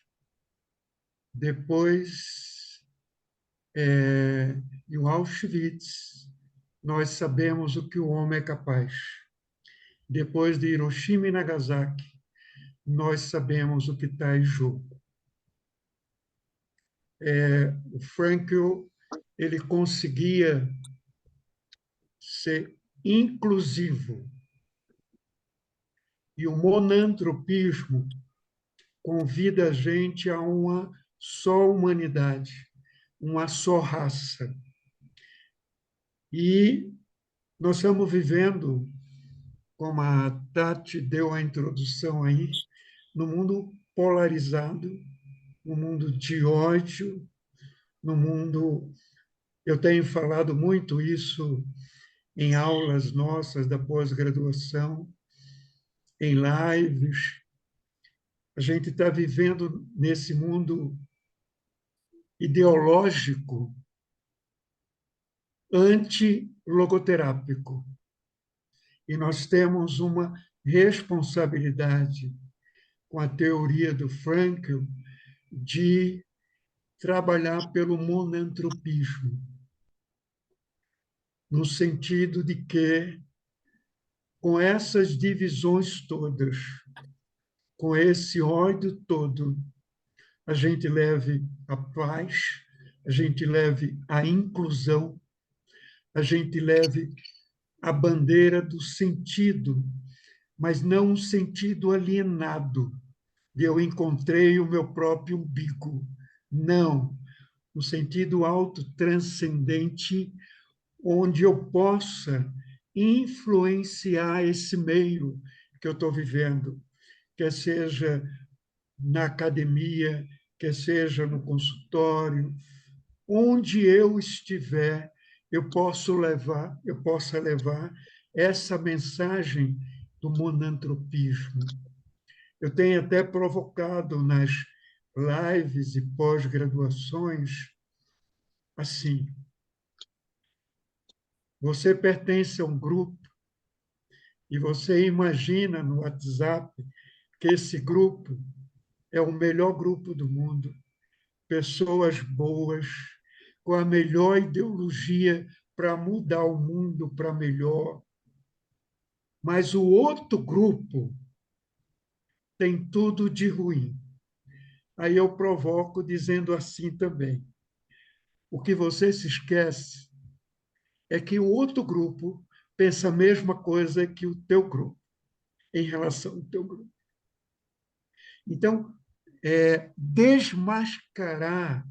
depois de Auschwitz, nós sabemos o que o homem é capaz. Depois de Hiroshima e Nagasaki, nós sabemos o que está em jogo. O Frankl, ele conseguia ser inclusivo. E o monantropismo convida a gente a uma só humanidade, uma só raça. E nós estamos vivendo, como a Tati deu a introdução aí, no mundo polarizado, no mundo de ódio, no mundo. Eu tenho falado muito isso em aulas nossas da pós-graduação, em lives. A gente está vivendo nesse mundo ideológico anti-logoterápico. E nós temos uma responsabilidade com a teoria do Frankl de trabalhar pelo monantropismo, no sentido de que, com essas divisões todas, com esse ódio todo, a gente leve a paz, a gente leve a inclusão, a gente leve a bandeira do sentido, mas não um sentido alienado, de eu encontrei o meu próprio umbigo. Não, no sentido autotranscendente, onde eu possa influenciar esse meio que eu estou vivendo, quer seja na academia, quer seja no consultório, onde eu estiver, eu possa levar essa mensagem do monantropismo. Eu tenho até provocado nas lives e pós-graduações assim: você pertence a um grupo e você imagina no WhatsApp que esse grupo é o melhor grupo do mundo, pessoas boas, com a melhor ideologia para mudar o mundo para melhor. Mas o outro grupo tem tudo de ruim. Aí eu provoco dizendo assim também: o que você se esquece é que o outro grupo pensa a mesma coisa que o teu grupo, em relação ao teu grupo. Então, desmascarar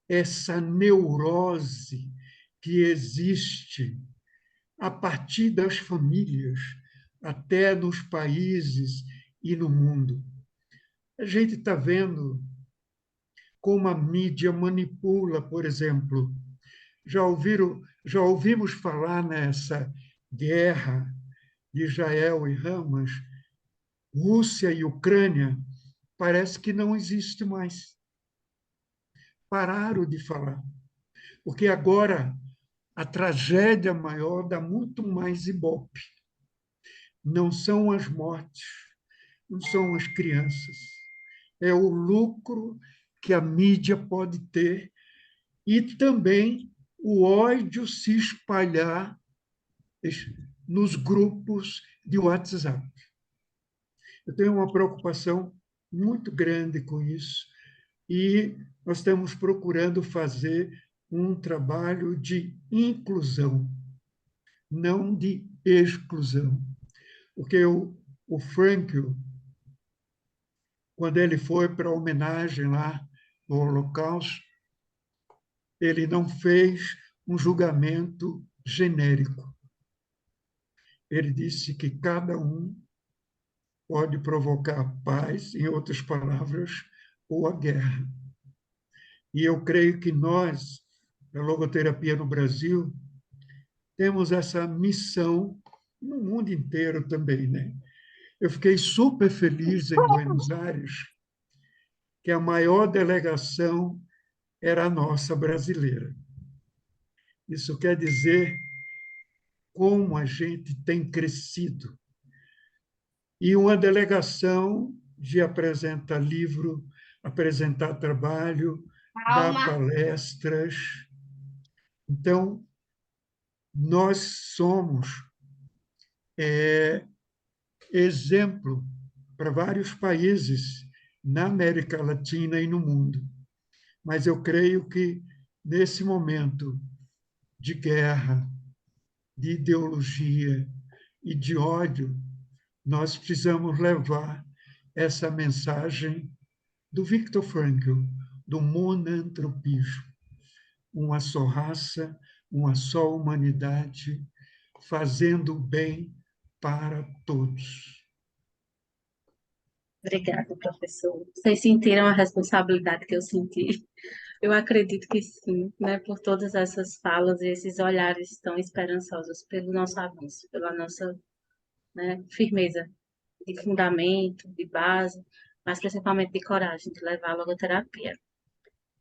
essa neurose que existe a partir das famílias, até nos países e no mundo. A gente está vendo como a mídia manipula, por exemplo. Já ouvimos falar nessa guerra de Israel e Hamas, Rússia e Ucrânia? Parece que não existe mais. Pararam de falar, porque agora a tragédia maior dá muito mais ibope. Não são as mortes, não são as crianças. É o lucro que a mídia pode ter e também o ódio se espalhar nos grupos de WhatsApp. Eu tenho uma preocupação muito grande com isso e nós estamos procurando fazer um trabalho de inclusão, não de exclusão. Porque o Frankl, quando ele foi para a homenagem lá no Holocausto, ele não fez um julgamento genérico. Ele disse que cada um pode provocar a paz, em outras palavras, ou a guerra. E eu creio que nós, a logoterapia no Brasil, temos essa missão no mundo inteiro também, né? Eu fiquei super feliz em Buenos Aires, que a maior delegação era a nossa brasileira. Isso quer dizer como a gente tem crescido. E uma delegação de apresentar livro, apresentar trabalho, dar palestras. Então, nós somos exemplo para vários países na América Latina e no mundo. Mas eu creio que, nesse momento de guerra, de ideologia e de ódio, nós precisamos levar essa mensagem do Viktor Frankl, do monantropismo, uma só raça, uma só humanidade, fazendo bem para todos. Obrigada, professor. Vocês sentiram a responsabilidade que eu senti? Eu acredito que sim, né? Por todas essas falas e esses olhares tão esperançosos pelo nosso avanço, pela nossa, né, firmeza de fundamento, de base, mas principalmente de coragem de levar a logoterapia.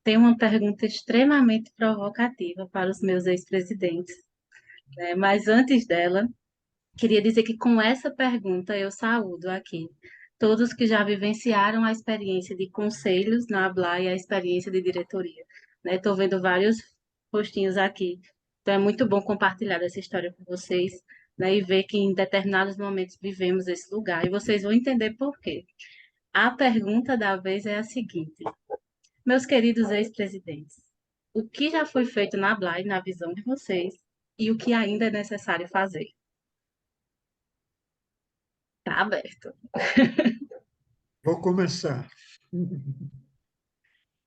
Tem uma pergunta extremamente provocativa para os meus ex-presidentes, né? Mas antes dela, queria dizer que com essa pergunta eu saúdo aqui todos que já vivenciaram a experiência de conselhos na ABLA e a experiência de diretoria, né? Estou vendo vários postinhos aqui, então é muito bom compartilhar essa história com vocês, né? E ver que em determinados momentos vivemos esse lugar, e vocês vão entender por quê. A pergunta da vez é a seguinte: meus queridos ex-presidentes, o que já foi feito na ABLA na visão de vocês e o que ainda é necessário fazer? Está aberto. Vou começar. Eu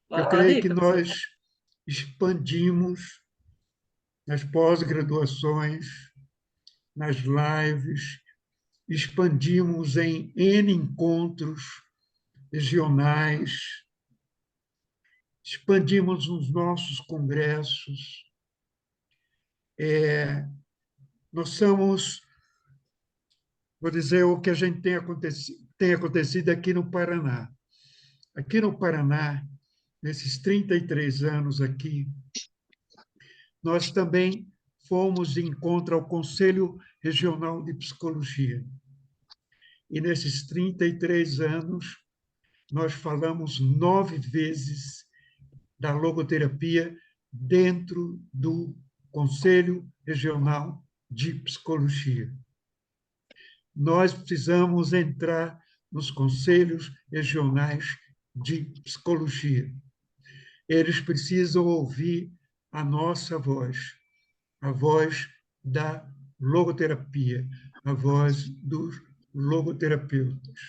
Pode creio ir, que professor. nós expandimos nas pós-graduações, nas lives, expandimos em N encontros regionais, expandimos os nossos congressos. Nós somos, vou dizer, o que a gente tem acontecido aqui no Paraná. Aqui no Paraná, nesses 33 anos aqui, nós também fomos de encontro ao Conselho Regional de Psicologia. E nesses 33 anos, nós falamos 9 vezes da logoterapia dentro do Conselho Regional de Psicologia. Nós precisamos entrar nos conselhos regionais de psicologia. Eles precisam ouvir a nossa voz, a voz da logoterapia, a voz dos logoterapeutas.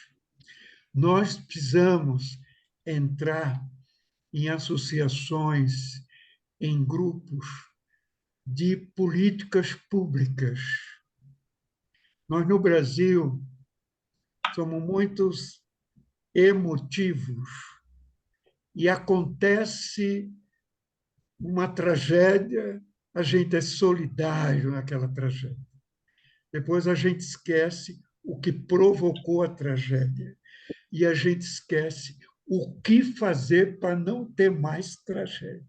Nós precisamos entrar em associações, em grupos de políticas públicas. Nós, no Brasil, somos muitos emotivos e acontece uma tragédia, a gente é solidário naquela tragédia. Depois a gente esquece o que provocou a tragédia e a gente esquece o que fazer para não ter mais tragédia.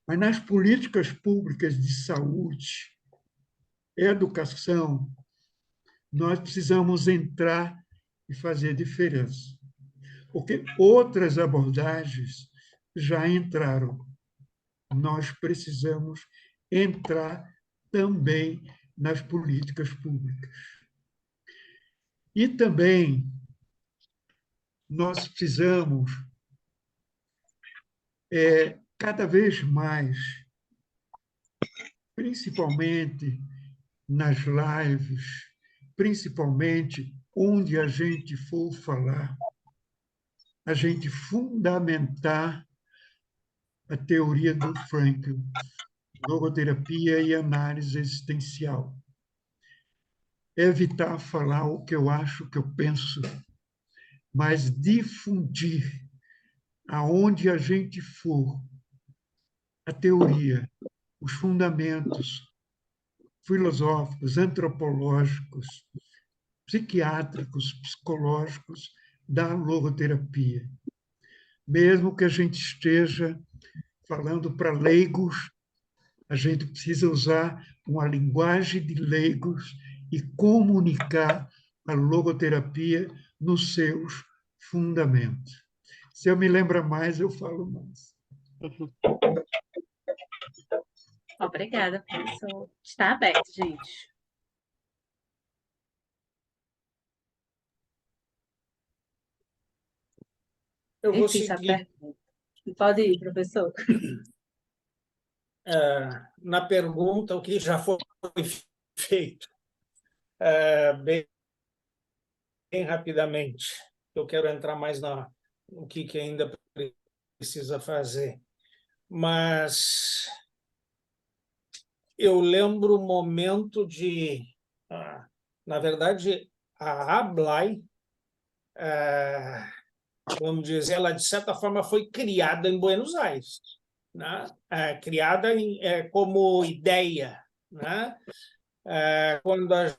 Mas nas políticas públicas de saúde, educação, nós precisamos entrar e fazer diferença. Porque outras abordagens já entraram. Nós precisamos entrar também nas políticas públicas. E também nós precisamos, cada vez mais, principalmente nas lives, principalmente onde a gente for falar, a gente fundamentar a teoria do Frankl, logoterapia e análise existencial. Evitar falar o que eu acho, o que eu penso, mas difundir aonde a gente for, a teoria, os fundamentos filosóficos, antropológicos, psiquiátricos, psicológicos da logoterapia. Mesmo que a gente esteja falando para leigos, a gente precisa usar uma linguagem de leigos e comunicar a logoterapia nos seus fundamentos. Se eu me lembro mais, eu falo mais. Obrigada, professor. Está aberto, gente. Eu vou Difícil a seguir pergunta. Pode ir, professor. na pergunta o que já foi feito, bem rapidamente. Eu quero entrar mais no que ainda precisa fazer. Mas eu lembro o momento na verdade, a ABLAI, vamos dizer, ela, de certa forma, foi criada em Buenos Aires, né? Criada como ideia, né? Quando a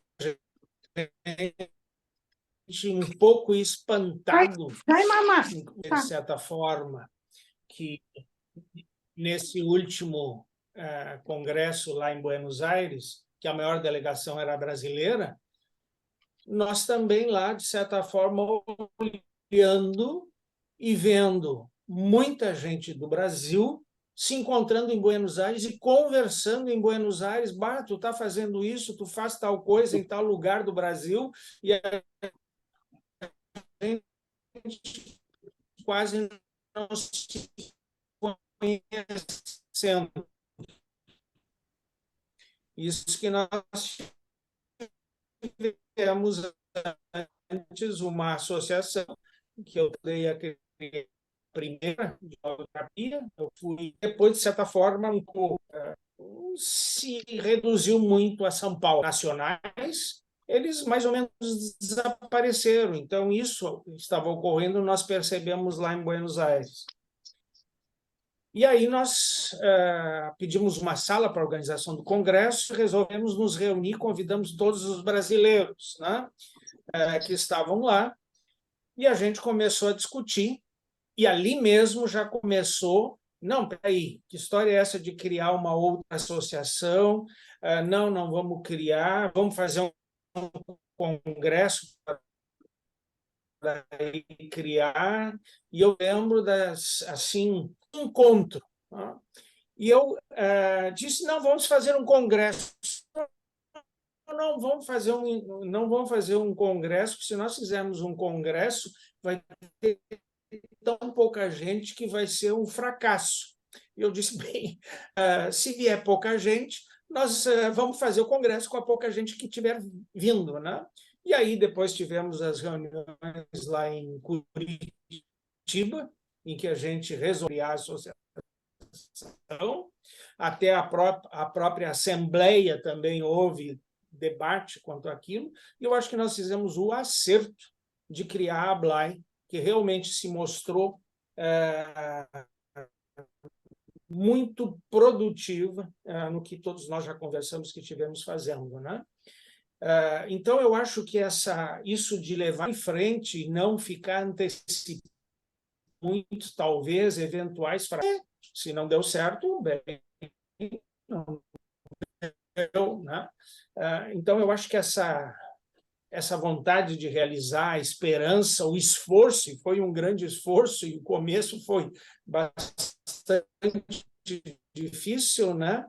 gente, um pouco espantado, de certa forma, que nesse último congresso lá em Buenos Aires, que a maior delegação era brasileira, nós também lá, de certa forma, olhando e vendo muita gente do Brasil se encontrando em Buenos Aires e conversando em Buenos Aires. Bah, tu está fazendo isso, tu faz tal coisa em tal lugar do Brasil, e a gente quase não se conhecendo. Isso que nós tivemos antes uma associação que eu dei a primeira de terapia. Eu fui, depois, de certa forma, um pouco, se reduziu muito a São Paulo. Nacionais, eles mais ou menos desapareceram. Então, isso estava ocorrendo, nós percebemos lá em Buenos Aires. E aí nós pedimos uma sala para a organização do congresso, resolvemos nos reunir, convidamos todos os brasileiros, né, que estavam lá, e a gente começou a discutir, e ali mesmo já começou, não, peraí, que história é essa de criar uma outra associação? Não vamos criar, vamos fazer um congresso para criar, e eu lembro assim, encontro. Tá? E eu disse, não, vamos fazer um congresso. Não vamos fazer um congresso, porque se nós fizermos um congresso, vai ter tão pouca gente que vai ser um fracasso. E eu disse, bem, se vier pouca gente, nós vamos fazer o congresso com a pouca gente que tiver vindo, né? E aí depois tivemos as reuniões lá em Curitiba, em que a gente resolveu a associação, até a própria Assembleia também houve debate quanto àquilo, e eu acho que nós fizemos o acerto de criar a ABLAI, que realmente se mostrou muito produtiva no que todos nós já conversamos que tivemos fazendo, né? Então, eu acho que isso de levar em frente e não ficar antecipando muito, talvez, eventuais fracassos. Se não deu certo, bem, não deu, né? Então, eu acho que essa vontade de realizar, a esperança, o esforço, e foi um grande esforço, e o começo foi bastante difícil, né?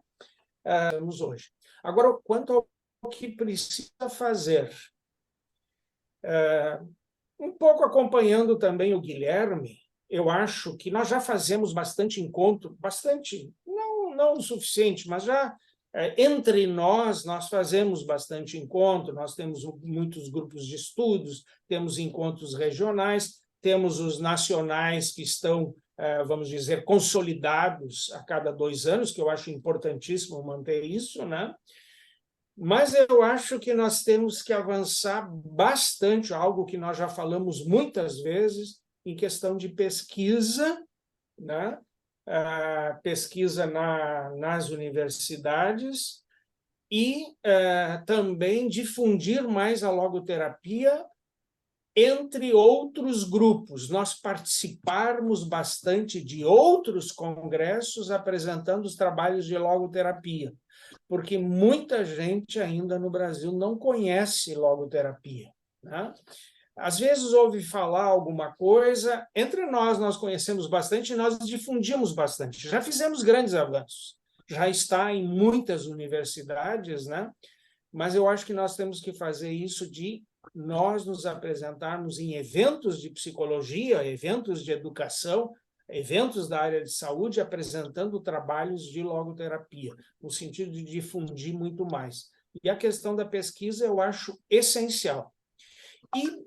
Estamos hoje. Agora, quanto ao que precisa fazer, um pouco acompanhando também o Guilherme, eu acho que nós já fazemos bastante encontro, não o suficiente, mas já entre nós fazemos bastante encontro, nós temos muitos grupos de estudos, temos encontros regionais, temos os nacionais que estão, vamos dizer, consolidados a cada 2 anos, que eu acho importantíssimo manter isso, né? Mas eu acho que nós temos que avançar bastante, algo que nós já falamos muitas vezes, em questão de pesquisa né? Pesquisa nas universidades e também difundir mais a logoterapia entre outros grupos, nós participarmos bastante de outros congressos apresentando os trabalhos de logoterapia, porque muita gente ainda no Brasil não conhece logoterapia, né? Às vezes ouve falar alguma coisa, entre nós conhecemos bastante e nós difundimos bastante. Já fizemos grandes avanços, já está em muitas universidades, né? Mas eu acho que nós temos que fazer isso de nós nos apresentarmos em eventos de psicologia, eventos de educação, eventos da área de saúde, apresentando trabalhos de logoterapia, no sentido de difundir muito mais. E a questão da pesquisa eu acho essencial. E,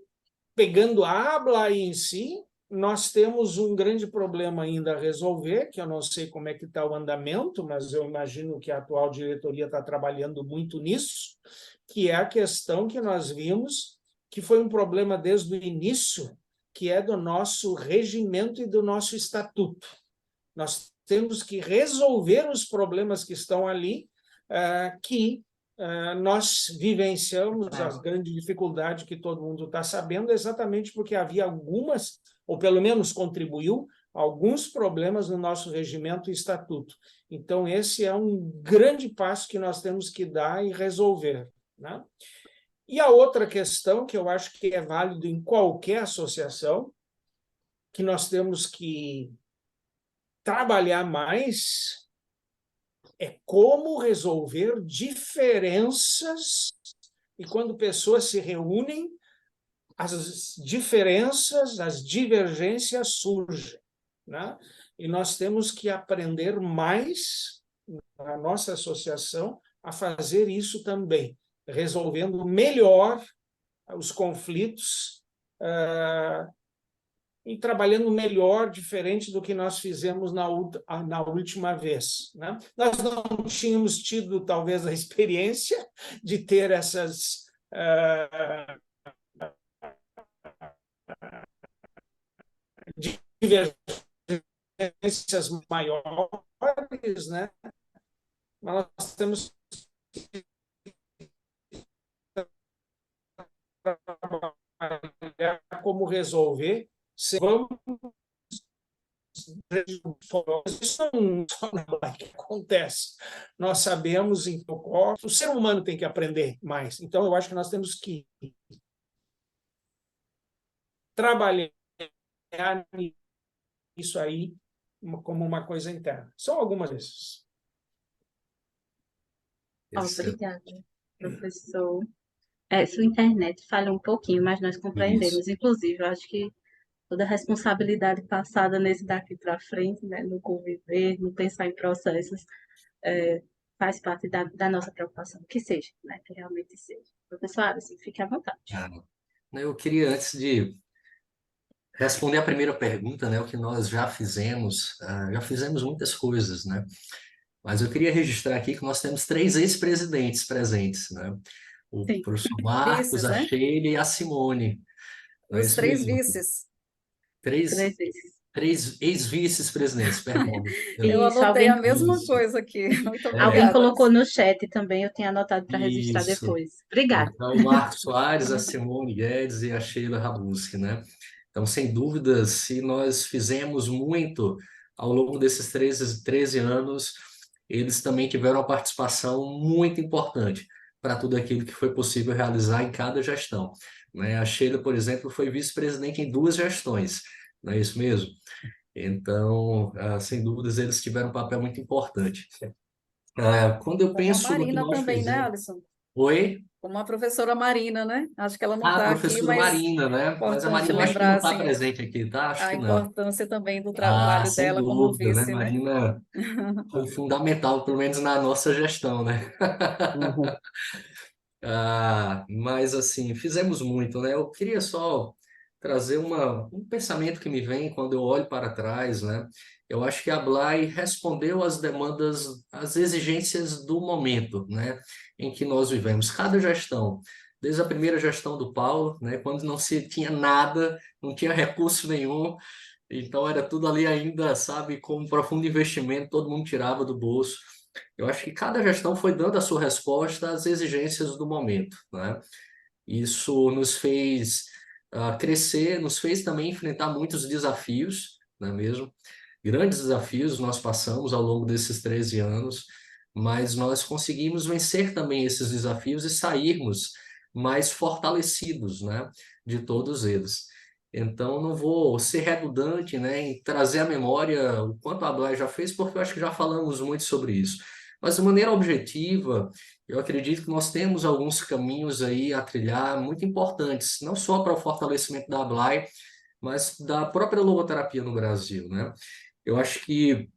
pegando a ABLAI em si, nós temos um grande problema ainda a resolver, que eu não sei como é que está o andamento, mas eu imagino que a atual diretoria está trabalhando muito nisso, que é a questão que nós vimos, que foi um problema desde o início, que é do nosso regimento e do nosso estatuto. Nós temos que resolver os problemas que estão ali, que nós vivenciamos a grande dificuldade que todo mundo está sabendo, exatamente porque havia algumas, ou pelo menos contribuiu, alguns problemas no nosso regimento e estatuto. Então, esse é um grande passo que nós temos que dar e resolver, né? E a outra questão, que eu acho que é válido em qualquer associação, que nós temos que trabalhar mais, é como resolver diferenças, e quando pessoas se reúnem, as diferenças, as divergências surgem, né? E nós temos que aprender mais, na nossa associação, a fazer isso também, resolvendo melhor os conflitos e trabalhando melhor, diferente do que nós fizemos na última vez, né? Nós não tínhamos tido, talvez, a experiência de ter essas divergências maiores, né? Mas nós temos que trabalhar como resolver. Vamos, isso não é que acontece. Nós sabemos em o ser humano tem que aprender mais. Então, eu acho que nós temos que trabalhar isso aí como uma coisa interna. São algumas vezes. Obrigada, professor. Sua internet falha um pouquinho, mas nós compreendemos. Isso. Inclusive, eu acho que toda a responsabilidade passada nesse daqui para frente, né, no conviver, no pensar em processos, faz parte da nossa preocupação. Que seja, né, que realmente seja. Professor Alisson, fique à vontade. Eu queria, antes de responder a primeira pergunta, né, o que nós já fizemos muitas coisas, né? Mas eu queria registrar aqui que nós temos 3 ex-presidentes presentes, né? O Sim. professor Marcos, Vices, a né? Sheila e a Simone. Não é Os isso 3 mesmo? vices. 3 3 vezes. ex-vice-presidentes, perdão. Eu Isso, anotei a alguém, mesma Isso. coisa aqui. Muito alguém obrigada. colocou no chat também, eu tenho anotado para registrar Isso. depois. Obrigada. Então, o Marcos Soares, a Simone Guedes e a Sheila Rabuski, né? Então, sem dúvida, se nós fizemos muito ao longo desses 13 anos, eles também tiveram uma participação muito importante para tudo aquilo que foi possível realizar em cada gestão, né? A Sheila, por exemplo, foi vice-presidente em 2 gestões, não é isso mesmo? Então, sem dúvidas, eles tiveram um papel muito importante. Quando eu Como a penso no que Marina nós também, né, fizemos... Alisson? Oi? Como a professora Marina, né? Acho que ela não A está aqui, professora mas Marina, é né? Mas a importante Marina eu acho que lembrar não está assim, presente aqui, tá? Acho a que não. importância também do trabalho Sem dela como dúvida, né? vice, né? Marina foi fundamental, pelo menos na nossa gestão, né? Uhum. Mas, assim, fizemos muito, né? Eu queria só trazer um pensamento que me vem quando eu olho para trás, né? Eu acho que a Blay respondeu às demandas, às exigências do momento, né? Em que nós vivemos. Cada gestão, desde a primeira gestão do Paulo, né? Quando não se tinha nada, não tinha recurso nenhum, Então era tudo ali ainda, sabe, com um profundo investimento, todo mundo tirava do bolso. Eu acho que cada gestão foi dando a sua resposta às exigências do momento, né? Isso nos fez crescer, nos fez também enfrentar muitos desafios, não é mesmo? Grandes desafios nós passamos ao longo desses 13 anos, mas nós conseguimos vencer também esses desafios e sairmos mais fortalecidos, né, de todos eles. Então, não vou ser redundante, né, em trazer à memória o quanto a Blay já fez, porque eu acho que já falamos muito sobre isso. Mas, de maneira objetiva, eu acredito que nós temos alguns caminhos aí a trilhar muito importantes, não só para o fortalecimento da Blay, mas da própria logoterapia no Brasil, né? Eu acho que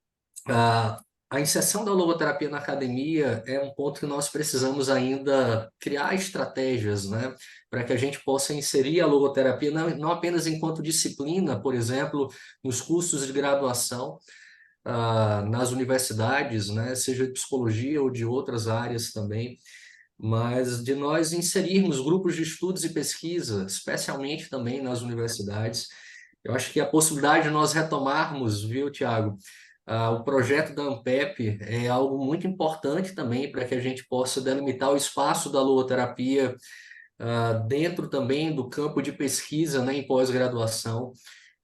a inserção da logoterapia na academia é um ponto que nós precisamos ainda criar estratégias, né, para que a gente possa inserir a logoterapia não apenas enquanto disciplina, por exemplo, nos cursos de graduação, nas universidades, né, seja de psicologia ou de outras áreas também, mas de nós inserirmos grupos de estudos e pesquisa, especialmente também nas universidades. Eu acho que a possibilidade de nós retomarmos, viu, Tiago, o projeto da Ampep é algo muito importante também para que a gente possa delimitar o espaço da logoterapia dentro também do campo de pesquisa, né, em pós-graduação.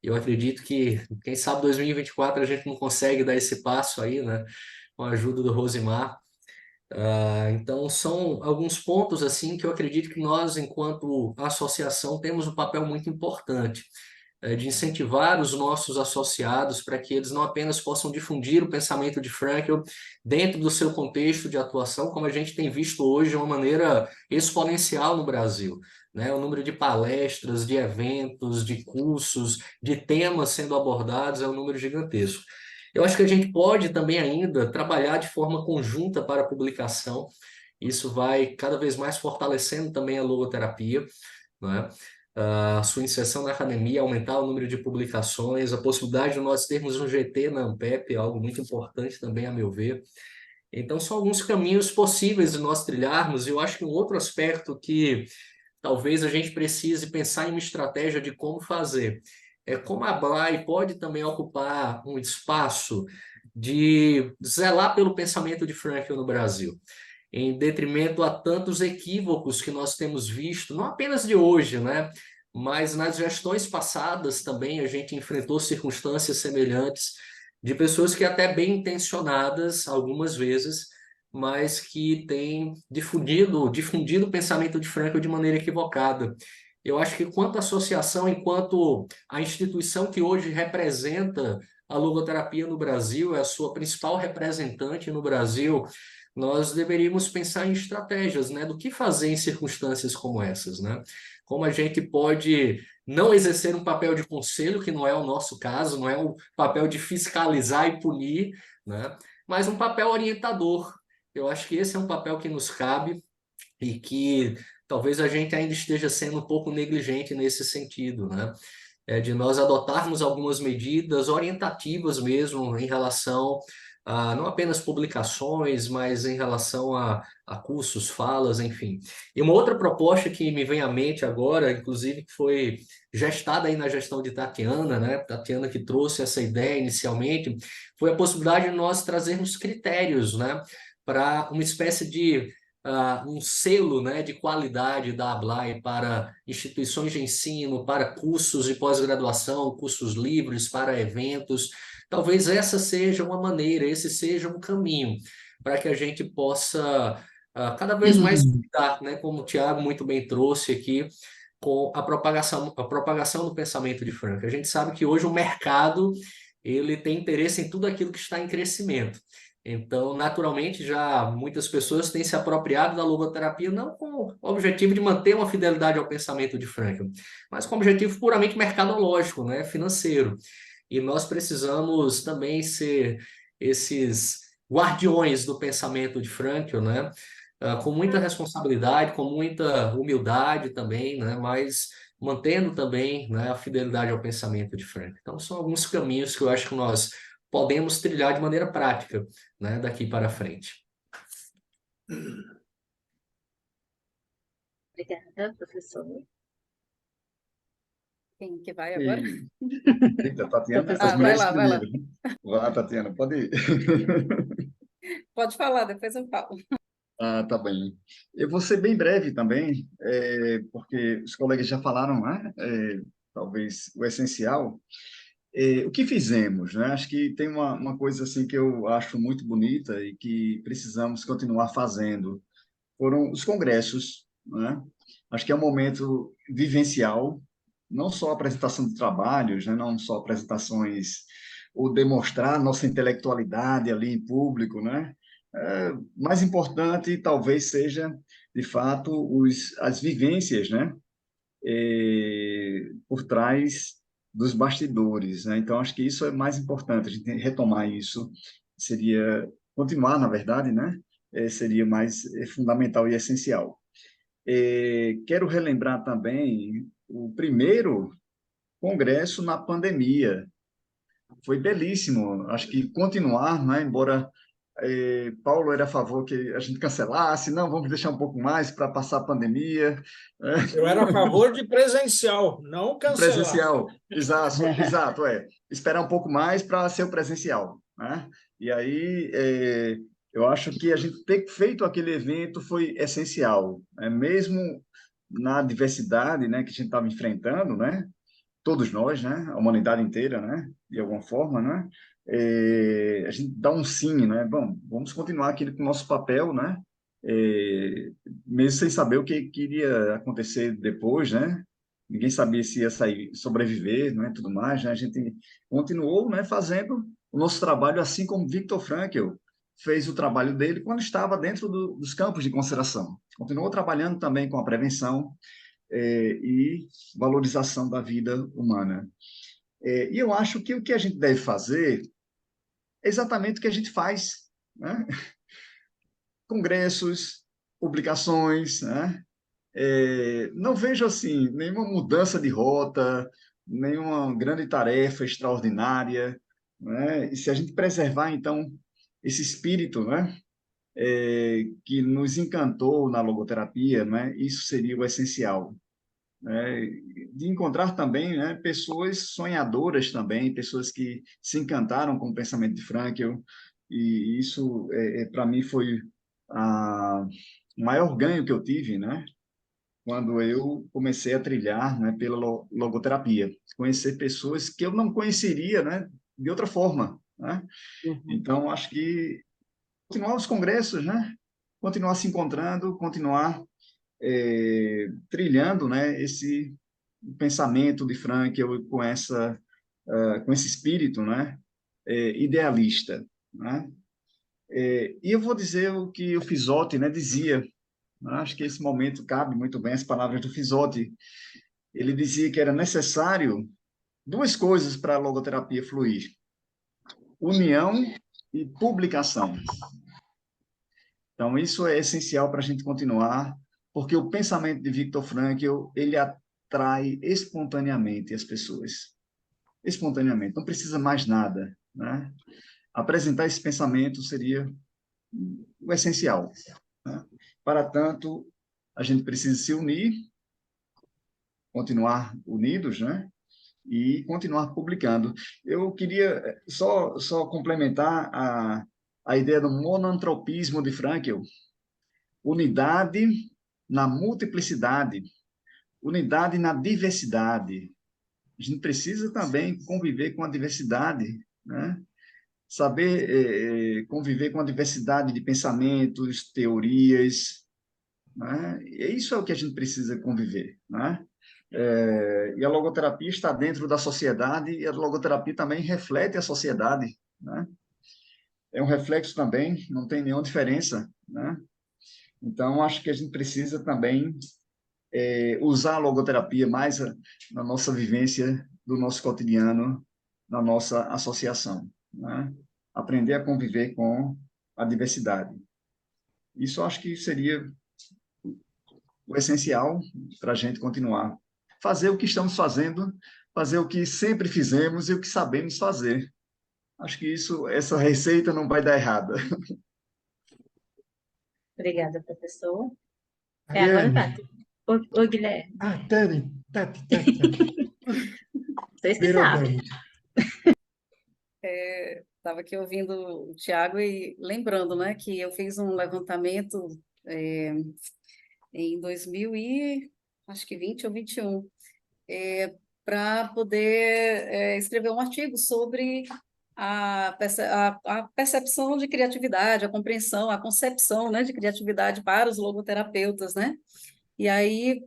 Eu acredito que, quem sabe, 2024 a gente não consegue dar esse passo aí, né, com a ajuda do Rosimar. Então, são alguns pontos assim que eu acredito que nós, enquanto associação, temos um papel muito importante de incentivar os nossos associados para que eles não apenas possam difundir o pensamento de Frankl dentro do seu contexto de atuação, como a gente tem visto hoje de uma maneira exponencial no Brasil, né? O número de palestras, de eventos, de cursos, de temas sendo abordados é um número gigantesco. Eu acho que a gente pode também ainda trabalhar de forma conjunta para a publicação. Isso vai cada vez mais fortalecendo também a logoterapia, né? A sua inserção na academia, aumentar o número de publicações, a possibilidade de nós termos um GT na Ampep é algo muito importante também, a meu ver. Então, são alguns caminhos possíveis de nós trilharmos, e eu acho que um outro aspecto que talvez a gente precise pensar em uma estratégia de como fazer é como a Blay pode também ocupar um espaço de zelar pelo pensamento de Frankl no Brasil, em detrimento a tantos equívocos que nós temos visto, não apenas de hoje, né? Mas nas gestões passadas também a gente enfrentou circunstâncias semelhantes de pessoas que até bem intencionadas, algumas vezes, mas que têm difundido o pensamento de Frankl de maneira equivocada. Eu acho que enquanto associação, enquanto a instituição que hoje representa a logoterapia no Brasil, é a sua principal representante no Brasil, nós deveríamos pensar em estratégias, né, do que fazer em circunstâncias como essas, né? Como a gente pode não exercer um papel de conselho, que não é o nosso caso, não é o papel de fiscalizar e punir, né? Mas um papel orientador. Eu acho que esse é um papel que nos cabe e que talvez a gente ainda esteja sendo um pouco negligente nesse sentido, né? De nós adotarmos algumas medidas orientativas mesmo em relação a não apenas publicações, mas em relação a cursos, falas, enfim. E uma outra proposta que me vem à mente agora, inclusive que foi gestada aí na gestão de Tatiana, né? Tatiana que trouxe essa ideia inicialmente, foi a possibilidade de nós trazermos critérios, né? Para uma espécie de um selo, né, de qualidade da ABLAI para instituições de ensino, para cursos de pós-graduação, cursos livres, para eventos. Talvez essa seja uma maneira, esse seja um caminho para que a gente possa cada vez mais cuidar, né, como o Tiago muito bem trouxe aqui, com a propagação do pensamento de Frankl. A gente sabe que hoje o mercado ele tem interesse em tudo aquilo que está em crescimento. Então, naturalmente, já muitas pessoas têm se apropriado da logoterapia não com o objetivo de manter uma fidelidade ao pensamento de Frankl, mas com o objetivo puramente mercadológico, né, financeiro. E nós precisamos também ser esses guardiões do pensamento de Frankl, né, com muita responsabilidade, com muita humildade também, né, mas mantendo também, né, a fidelidade ao pensamento de Frankl. Então, são alguns caminhos que eu acho que nós podemos trilhar de maneira prática, né, daqui para frente. Obrigada, professor. Quem que vai agora? Eita, Tatiana, as Professor Vai mulheres lá, vai lá. primeiro. Vai lá, Tatiana, pode ir. Pode falar, depois eu falo. Ah, tá bem. Eu vou ser bem breve também, porque os colegas já falaram, né? Talvez o essencial. O que fizemos, né? Acho que tem uma coisa assim que eu acho muito bonita e que precisamos continuar fazendo. Foram os congressos, né? Acho que é um momento vivencial, não só apresentação de trabalhos, né? Não só apresentações ou demonstrar nossa intelectualidade ali em público, né? Mais importante talvez seja, de fato, as vivências, né? Por trás dos bastidores, né? Então, acho que isso é mais importante, a gente retomar isso, seria continuar, na verdade, né? Seria mais fundamental e essencial. Quero relembrar também o primeiro congresso na pandemia. Foi belíssimo. Acho que continuar, né? Embora Paulo era a favor que a gente cancelasse, não, vamos deixar um pouco mais para passar a pandemia. Eu era a favor de presencial, não cancelar. Presencial, exato, exato, esperar um pouco mais para ser o presencial, né? E aí, eu acho que a gente ter feito aquele evento foi essencial, né? Mesmo na diversidade, né, que a gente estava enfrentando, né? Todos nós, né? A humanidade inteira, né? De alguma forma, né? A gente dá um sim, né? Bom, vamos continuar aqui com o nosso papel, né? Mesmo sem saber o que iria acontecer depois, né? Ninguém sabia se ia sair, sobreviver, né? Tudo mais, né? A gente continuou, né? Fazendo o nosso trabalho, assim como Viktor Frankl fez o trabalho dele quando estava dentro dos campos de concentração. Continuou trabalhando também com a prevenção, e valorização da vida humana. E eu acho que o que a gente deve fazer é exatamente o que a gente faz, né? Congressos, publicações, né? Não vejo assim nenhuma mudança de rota, nenhuma grande tarefa extraordinária, né? E se a gente preservar então esse espírito, né? Que nos encantou na logoterapia, né? Isso seria o essencial, né? De encontrar também, né, pessoas sonhadoras também, pessoas que se encantaram com o pensamento de Frankl, e isso, para mim, foi o maior ganho que eu tive, né, quando eu comecei a trilhar, né, pela logoterapia, conhecer pessoas que eu não conheceria, né, de outra forma, né? Então, acho que continuar os congressos, né, continuar se encontrando, continuar trilhando, né, esse pensamento de Frankl com esse espírito, né, idealista, né? E eu vou dizer o que o Fisotti, né, dizia. Acho que esse momento cabe muito bem as palavras do Fisotti. Ele dizia que era necessário duas coisas para a logoterapia fluir: união e publicação. Então, isso é essencial para a gente continuar, porque o pensamento de Viktor Frankl, ele atrai espontaneamente as pessoas. Espontaneamente, não precisa mais nada, né? Apresentar esse pensamento seria o essencial, né? Para tanto, a gente precisa se unir, continuar unidos, né? E continuar publicando. Eu queria só complementar a ideia do monantropismo de Frankl: unidade na multiplicidade, unidade na diversidade. A gente precisa também conviver com a diversidade, né? Saber conviver com a diversidade de pensamentos, teorias, né? E isso é o que a gente precisa conviver, né? E a logoterapia está dentro da sociedade, e a logoterapia também reflete a sociedade, né? É um reflexo também, não tem nenhuma diferença, né? Então, acho que a gente precisa também usar a logoterapia mais na nossa vivência do nosso cotidiano, na nossa associação, né? Aprender a conviver com a diversidade. Isso acho que seria o essencial para a gente continuar. Fazer o que estamos fazendo, fazer o que sempre fizemos e o que sabemos fazer. Acho que essa receita não vai dar errada. Obrigada, professor. Agora, Ariane, Tati. Oi, Guilherme. Tati. Vocês que sabem. Primeiramente. Estava aqui ouvindo o Tiago e lembrando, né, que eu fiz um levantamento em 2000 e acho que 20 ou 21, para poder escrever um artigo sobre a percepção de criatividade, a compreensão, a concepção, né, de criatividade para os logoterapeutas, né? E aí,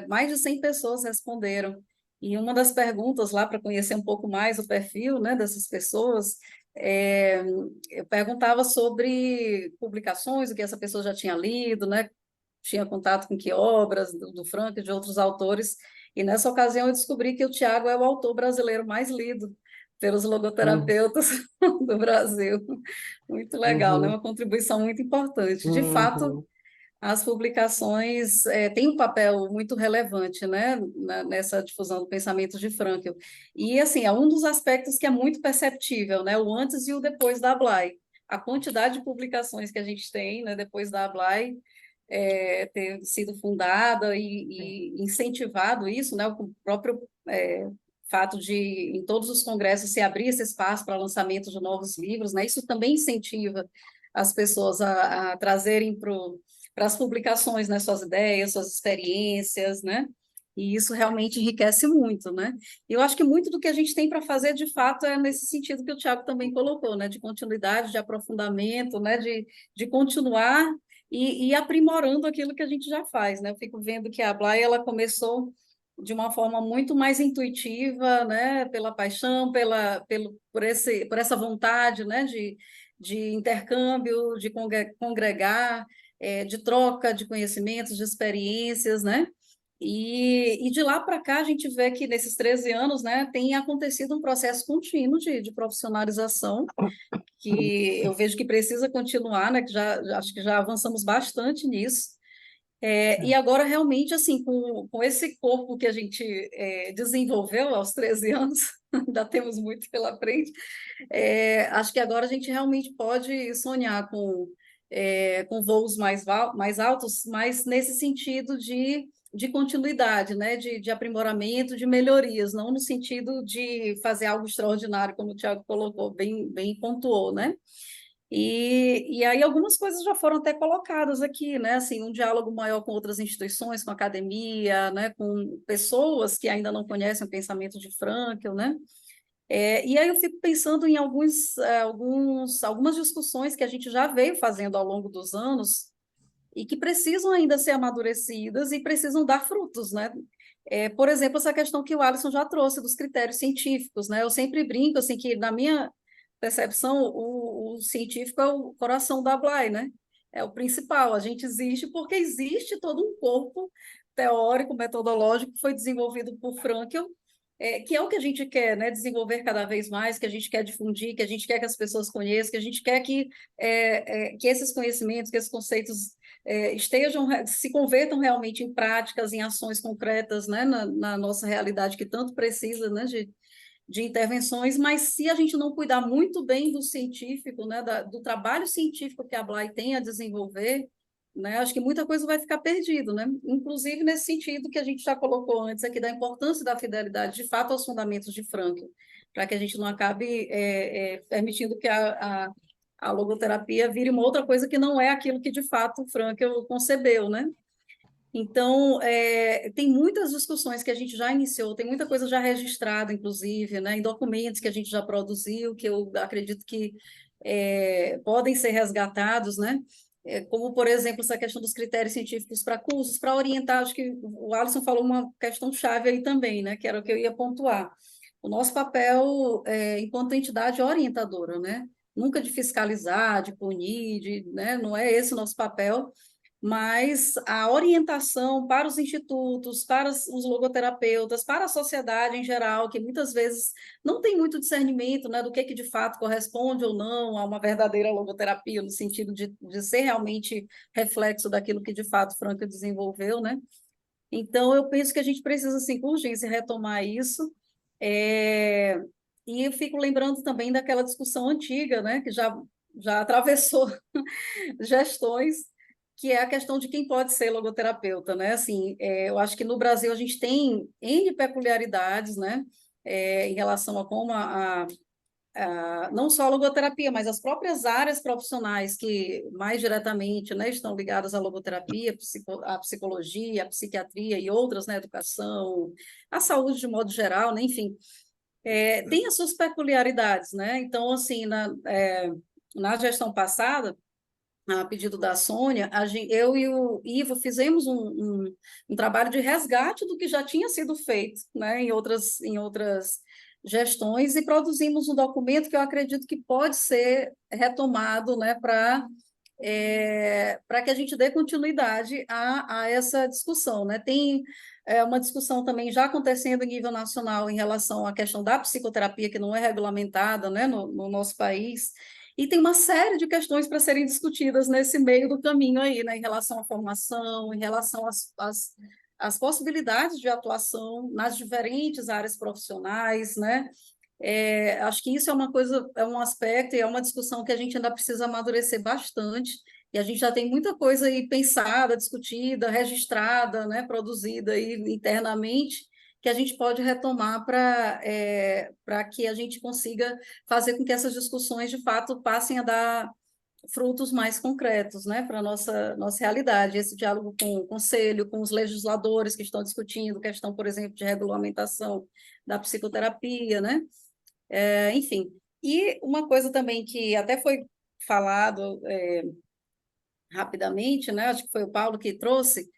mais de 100 pessoas responderam. E uma das perguntas lá, para conhecer um pouco mais o perfil, né, dessas pessoas, eu perguntava sobre publicações, o que essa pessoa já tinha lido, né, tinha contato com que obras do Frank e de outros autores. E nessa ocasião eu descobri que o Tiago é o autor brasileiro mais lido pelos logoterapeutas do Brasil. Muito legal, né? Uhum, Uma contribuição muito importante. De fato, uhum. as publicações têm um papel muito relevante, né, nessa difusão do pensamento de Frankl. E, assim, é um dos aspectos que é muito perceptível, né, o antes e o depois da Blay. A quantidade de publicações que a gente tem, né, depois da Blay ter sido fundada e incentivado isso, né, o próprio fato de, em todos os congressos, se abrir esse espaço para lançamento de novos livros, né, isso também incentiva as pessoas a trazerem para as publicações, né, suas ideias, suas experiências, né? E isso realmente enriquece muito, né? E eu acho que muito do que a gente tem para fazer, de fato, é nesse sentido que o Tiago também colocou, né? De continuidade, de aprofundamento, né? De continuar e aprimorando aquilo que a gente já faz, né? Eu fico vendo que a Blay, ela começou de uma forma muito mais intuitiva, né? Pela paixão, por essa vontade, né? De intercâmbio, de congregar, de troca de conhecimentos, de experiências, né? E de lá para cá a gente vê que nesses 13 anos, né, tem acontecido um processo contínuo de profissionalização, que eu vejo que precisa continuar, né, que acho que já avançamos bastante nisso. E agora, realmente, assim, com esse corpo que a gente desenvolveu aos 13 anos, ainda temos muito pela frente, acho que agora a gente realmente pode sonhar com voos mais altos, mas nesse sentido de continuidade, né? De aprimoramento, de melhorias, não no sentido de fazer algo extraordinário, como o Tiago colocou, bem pontuou, né? E aí algumas coisas já foram até colocadas aqui, né? Assim, um diálogo maior com outras instituições, com a academia, né? Com pessoas que ainda não conhecem o pensamento de Frankl, né? E aí eu fico pensando em algumas discussões que a gente já veio fazendo ao longo dos anos e que precisam ainda ser amadurecidas e precisam dar frutos, né? Por exemplo, essa questão que o Alisson já trouxe dos critérios científicos, né? Eu sempre brinco assim que na minha percepção o científico é o coração da Blay, né? É o principal. A gente existe porque existe todo um corpo teórico, metodológico que foi desenvolvido por Frankl, que é o que a gente quer, né? Desenvolver cada vez mais, que a gente quer difundir, que a gente quer que as pessoas conheçam, que a gente quer que esses conhecimentos, que esses conceitos se convertam realmente em práticas, em ações concretas, né? Na nossa realidade que tanto precisa, né? De intervenções, mas se a gente não cuidar muito bem do científico, né? Do trabalho científico que a Blay tem a desenvolver, né? Acho que muita coisa vai ficar perdido, né? Inclusive nesse sentido que a gente já colocou antes aqui da importância da fidelidade, de fato, aos fundamentos de Frankl, para que a gente não acabe permitindo que a logoterapia vire uma outra coisa que não é aquilo que de fato o Frankl concebeu, né? Então, tem muitas discussões que a gente já iniciou, tem muita coisa já registrada, inclusive, né, em documentos que a gente já produziu, que eu acredito que podem ser resgatados, né? Como, por exemplo, essa questão dos critérios científicos para cursos, para orientar, acho que o Alisson falou uma questão chave aí também, né, que era o que eu ia pontuar. O nosso papel enquanto entidade orientadora, né? Nunca de fiscalizar, de punir, né? Não é esse o nosso papel, mas a orientação para os institutos, para os logoterapeutas, para a sociedade em geral, que muitas vezes não tem muito discernimento, né, do que de fato corresponde ou não a uma verdadeira logoterapia, no sentido de ser realmente reflexo daquilo que de fato Frankl desenvolveu, né? Então, eu penso que a gente precisa, assim, com urgência, retomar isso. E eu fico lembrando também daquela discussão antiga, né, que já atravessou gestões, que é a questão de quem pode ser logoterapeuta, né? Assim, eu acho que no Brasil a gente tem N peculiaridades, né? Em relação a como não só a logoterapia, mas as próprias áreas profissionais que mais diretamente, né, estão ligadas à logoterapia, à psicologia, à psiquiatria e outras, né, educação, à saúde de modo geral, né, enfim, tem as suas peculiaridades, né? Então, assim, na gestão passada, a pedido da Sônia, eu e o Ivo fizemos um trabalho de resgate do que já tinha sido feito, né, em outras gestões, e produzimos um documento que eu acredito que pode ser retomado, né, para que a gente dê continuidade a essa discussão, né? Tem uma discussão também já acontecendo em nível nacional em relação à questão da psicoterapia, que não é regulamentada, né, no nosso país, e tem uma série de questões para serem discutidas nesse meio do caminho aí, né, em relação à formação, em relação às possibilidades de atuação nas diferentes áreas profissionais, né? Acho que isso é uma coisa, é um aspecto e é uma discussão que a gente ainda precisa amadurecer bastante, e a gente já tem muita coisa aí pensada, discutida, registrada, né, produzida aí internamente, que a gente pode retomar para que a gente consiga fazer com que essas discussões, de fato, passem a dar frutos mais concretos, né, para a nossa realidade. Esse diálogo com o conselho, com os legisladores que estão discutindo questão, por exemplo, de regulamentação da psicoterapia, né? Enfim. E uma coisa também que até foi falado rapidamente, né, acho que foi o Paulo que trouxe,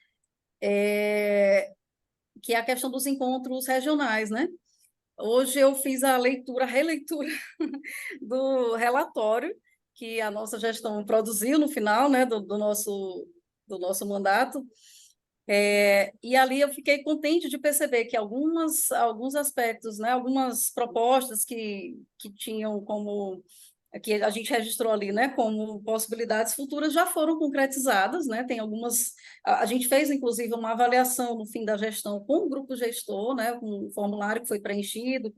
que é a questão dos encontros regionais, né? Hoje eu fiz a releitura do relatório que a nossa gestão produziu no final, né, do nosso mandato, e ali eu fiquei contente de perceber que alguns aspectos, né, algumas propostas que tinham como que a gente registrou ali, né, como possibilidades futuras já foram concretizadas, né? Tem algumas. A gente fez inclusive uma avaliação no fim da gestão com o grupo gestor, né, com um formulário que foi preenchido,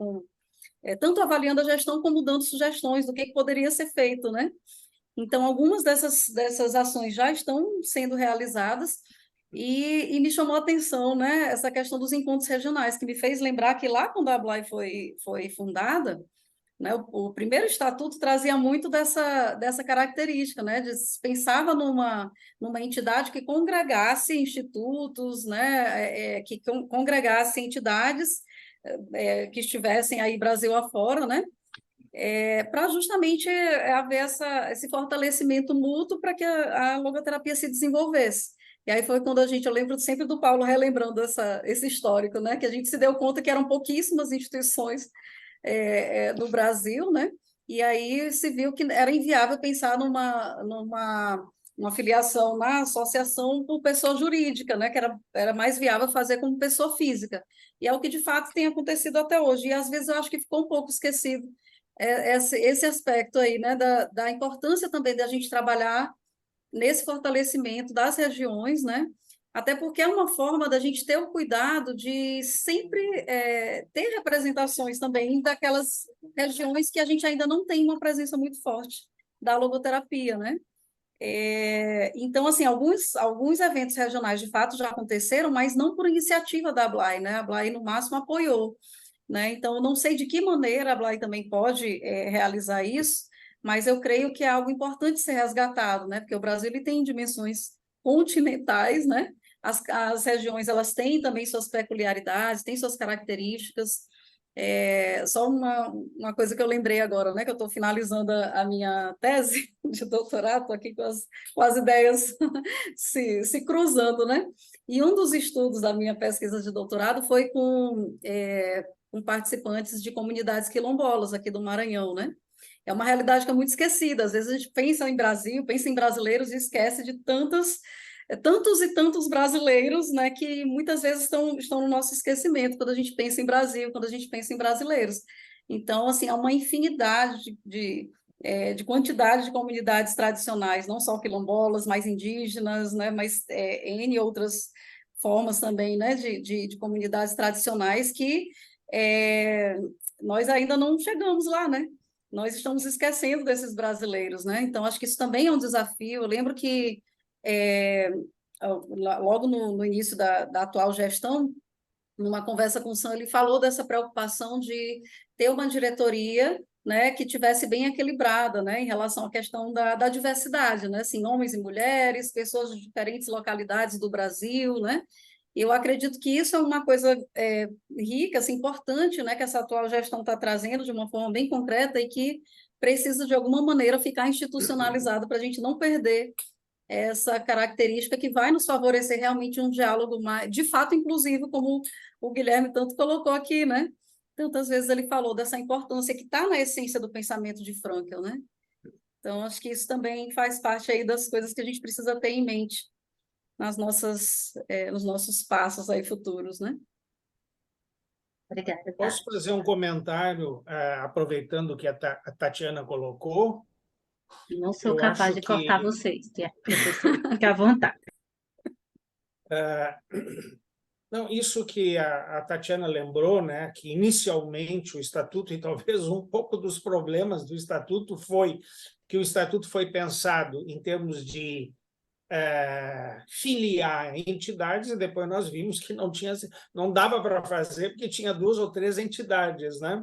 tanto avaliando a gestão como dando sugestões do que poderia ser feito, né? Então, algumas dessas ações já estão sendo realizadas, e me chamou a atenção, né, essa questão dos encontros regionais, que me fez lembrar que lá quando a Blay foi fundada, né, o primeiro estatuto trazia muito dessa característica, né, pensava numa entidade que congregasse institutos, né, que congregasse entidades que estivessem aí Brasil afora, né, para justamente haver esse fortalecimento mútuo para que a logoterapia se desenvolvesse. E aí foi quando eu lembro sempre do Paulo relembrando esse histórico, né, que a gente se deu conta que eram pouquíssimas instituições no Brasil, né, e aí se viu que era inviável pensar numa filiação na associação por pessoa jurídica, né, que era mais viável fazer como pessoa física. E é o que de fato tem acontecido até hoje. E às vezes eu acho que ficou um pouco esquecido esse aspecto aí, né, da importância também da gente trabalhar nesse fortalecimento das regiões, né, até porque é uma forma da gente ter o cuidado de sempre ter representações também daquelas regiões que a gente ainda não tem uma presença muito forte da logoterapia, né? Então, assim, alguns eventos regionais de fato já aconteceram, mas não por iniciativa da Blay, né? A Blay, no máximo, apoiou, né? Então, eu não sei de que maneira a Blay também pode realizar isso, mas eu creio que é algo importante ser resgatado, né? Porque o Brasil ele tem dimensões continentais, né? As regiões elas têm também suas peculiaridades, têm suas características. Só uma coisa que eu lembrei agora, né? Que eu estou finalizando a minha tese de doutorado, estou aqui com as ideias se cruzando, né? E um dos estudos da minha pesquisa de doutorado foi com participantes de comunidades quilombolas aqui do Maranhão, né? É uma realidade que é muito esquecida. Às vezes a gente pensa em Brasil, pensa em brasileiros e esquece de tantos e tantos brasileiros, né, que muitas vezes estão no nosso esquecimento quando a gente pensa em Brasil, quando a gente pensa em brasileiros. Então, assim, há uma infinidade de quantidade de comunidades tradicionais, não só quilombolas, mais indígenas, né, mas N outras formas também, né, de comunidades tradicionais que nós ainda não chegamos lá, né? Nós estamos esquecendo desses brasileiros, né? Então, acho que isso também é um desafio. Eu lembro que logo no início da atual gestão, numa conversa com o Sam, ele falou dessa preocupação de ter uma diretoria, né, que tivesse bem equilibrada, né, em relação à questão da diversidade, né, assim, homens e mulheres, pessoas de diferentes localidades do Brasil, né. Eu acredito que isso é uma coisa rica, assim, importante, né, que essa atual gestão está trazendo de uma forma bem concreta e que precisa, de alguma maneira, ficar institucionalizado para a gente não perder essa característica que vai nos favorecer realmente um diálogo mais, de fato, inclusivo, como o Guilherme tanto colocou aqui, né? Tantas vezes ele falou dessa importância que está na essência do pensamento de Frankl, né? Então, acho que isso também faz parte aí das coisas que a gente precisa ter em mente nos nossos passos aí futuros, né? Obrigada, Posso Tati. fazer um comentário, aproveitando o que a Tatiana colocou? Não sou Eu capaz acho de que cortar vocês, professor. Fique à vontade. não, isso que a Tatiana lembrou, né, que inicialmente o Estatuto, e talvez um pouco dos problemas do Estatuto, foi que o Estatuto foi pensado em termos de filiar entidades, e depois nós vimos que não dava para fazer, porque tinha 2 ou 3 entidades, né?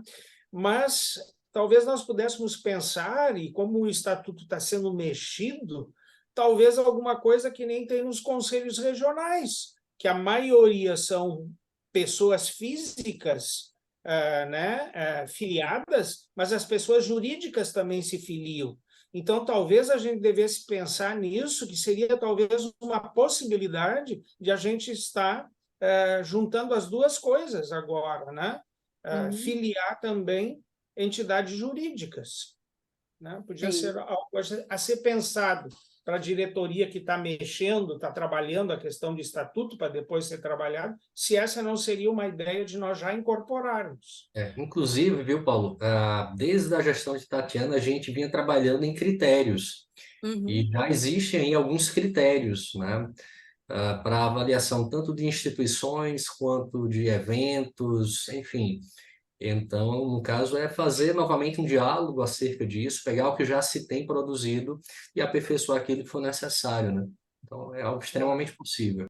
Mas talvez nós pudéssemos pensar, e como o Estatuto está sendo mexido, talvez alguma coisa que nem tem nos conselhos regionais, que a maioria são pessoas físicas, né, filiadas, mas as pessoas jurídicas também se filiam. Então, talvez a gente devesse pensar nisso, que seria talvez uma possibilidade de a gente estar juntando as duas coisas agora, né? Filiar também entidades jurídicas, né? Podia Sim. ser algo a ser pensado para a diretoria que está mexendo, está trabalhando a questão de estatuto para depois ser trabalhado, se essa não seria uma ideia de nós já incorporarmos. Inclusive, viu, Paulo, desde a gestão de Tatiana, a gente vinha trabalhando em critérios, e já existem aí alguns critérios, né, para avaliação tanto de instituições quanto de eventos, enfim. Então, no caso, é fazer novamente um diálogo acerca disso, pegar o que já se tem produzido e aperfeiçoar aquilo que for necessário, né? Então, é algo extremamente possível.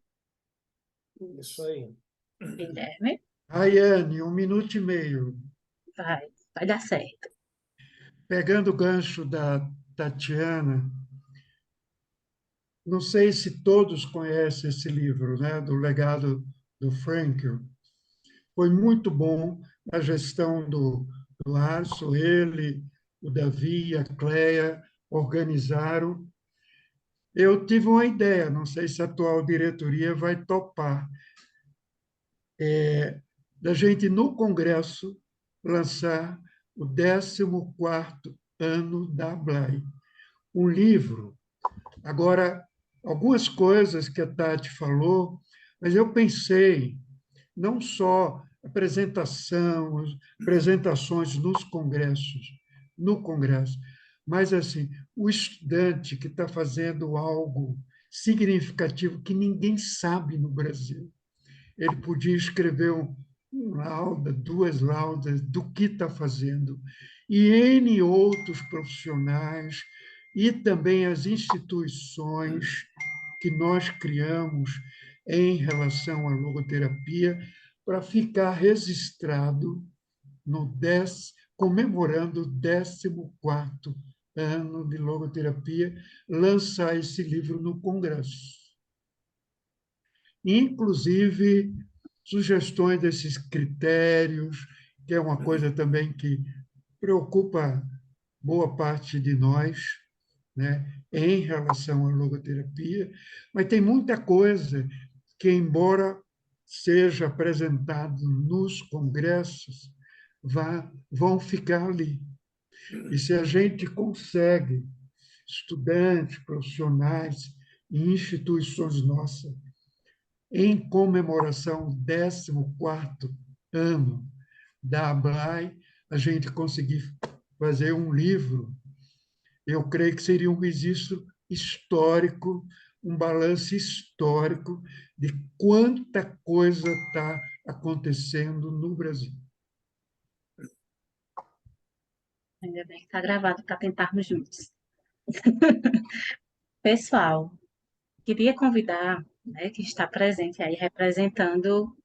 Isso aí. Guilherme, Raiane, 1 minuto e meio. vai dar certo. Pegando o gancho da Tatiana, não sei se todos conhecem esse livro, né, do legado do Frankl. Foi muito bom a gestão do Arço, ele, o Davi, a Cleia organizaram. Eu tive uma ideia, não sei se a atual diretoria vai topar, da gente, no Congresso, lançar o 14º ano da ABLAI. Um livro. Agora, algumas coisas que a Tati falou, mas eu pensei não só apresentações nos congressos, no congresso, mas assim, o estudante que está fazendo algo significativo que ninguém sabe no Brasil. Ele podia escrever uma lauda, 2 laudas do que está fazendo. E N outros profissionais e também as instituições que nós criamos em relação à logoterapia para ficar registrado comemorando o 14º ano de logoterapia, lançar esse livro no Congresso. Inclusive, sugestões desses critérios, que é uma coisa também que preocupa boa parte de nós, né, em relação à logoterapia, mas tem muita coisa que, embora seja apresentado nos congressos, vão ficar ali. E se a gente consegue, estudantes, profissionais e instituições nossas, em comemoração ao 14º ano da ABLAI, a gente conseguir fazer um livro, eu creio que seria um registro histórico, um balanço histórico de quanta coisa está acontecendo no Brasil. Ainda bem que está gravado para tentarmos juntos. Pessoal, queria convidar, né, que está presente aí representando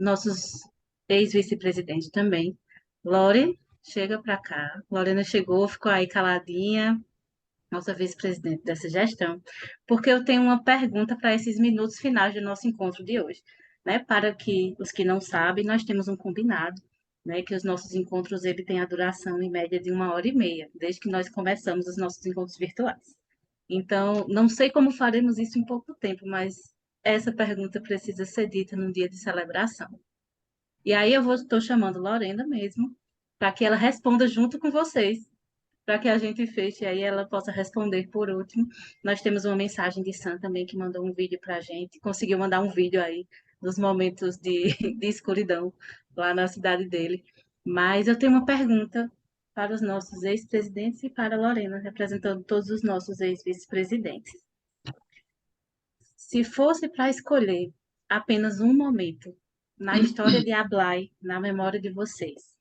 nossos ex-vice-presidentes também. Lore, chega para cá. Lorena chegou, ficou aí caladinha, nossa vice-presidente dessa gestão, porque eu tenho uma pergunta para esses minutos finais do nosso encontro de hoje, né? Para que os que não sabem, nós temos um combinado, né? Que os nossos encontros ele tem a duração em média de 1h30, desde que nós começamos os nossos encontros virtuais. Então, não sei como faremos isso em pouco tempo, mas essa pergunta precisa ser dita num dia de celebração. E aí estou chamando Lorena mesmo, para que ela responda junto com vocês, para que a gente feche aí ela possa responder por último. Nós temos uma mensagem de Sam também que mandou um vídeo para a gente, conseguiu mandar um vídeo aí dos momentos de escuridão lá na cidade dele. Mas eu tenho uma pergunta para os nossos ex-presidentes e para a Lorena, representando todos os nossos ex-vice-presidentes. Se fosse para escolher apenas um momento na história de Ablai, na memória de vocês,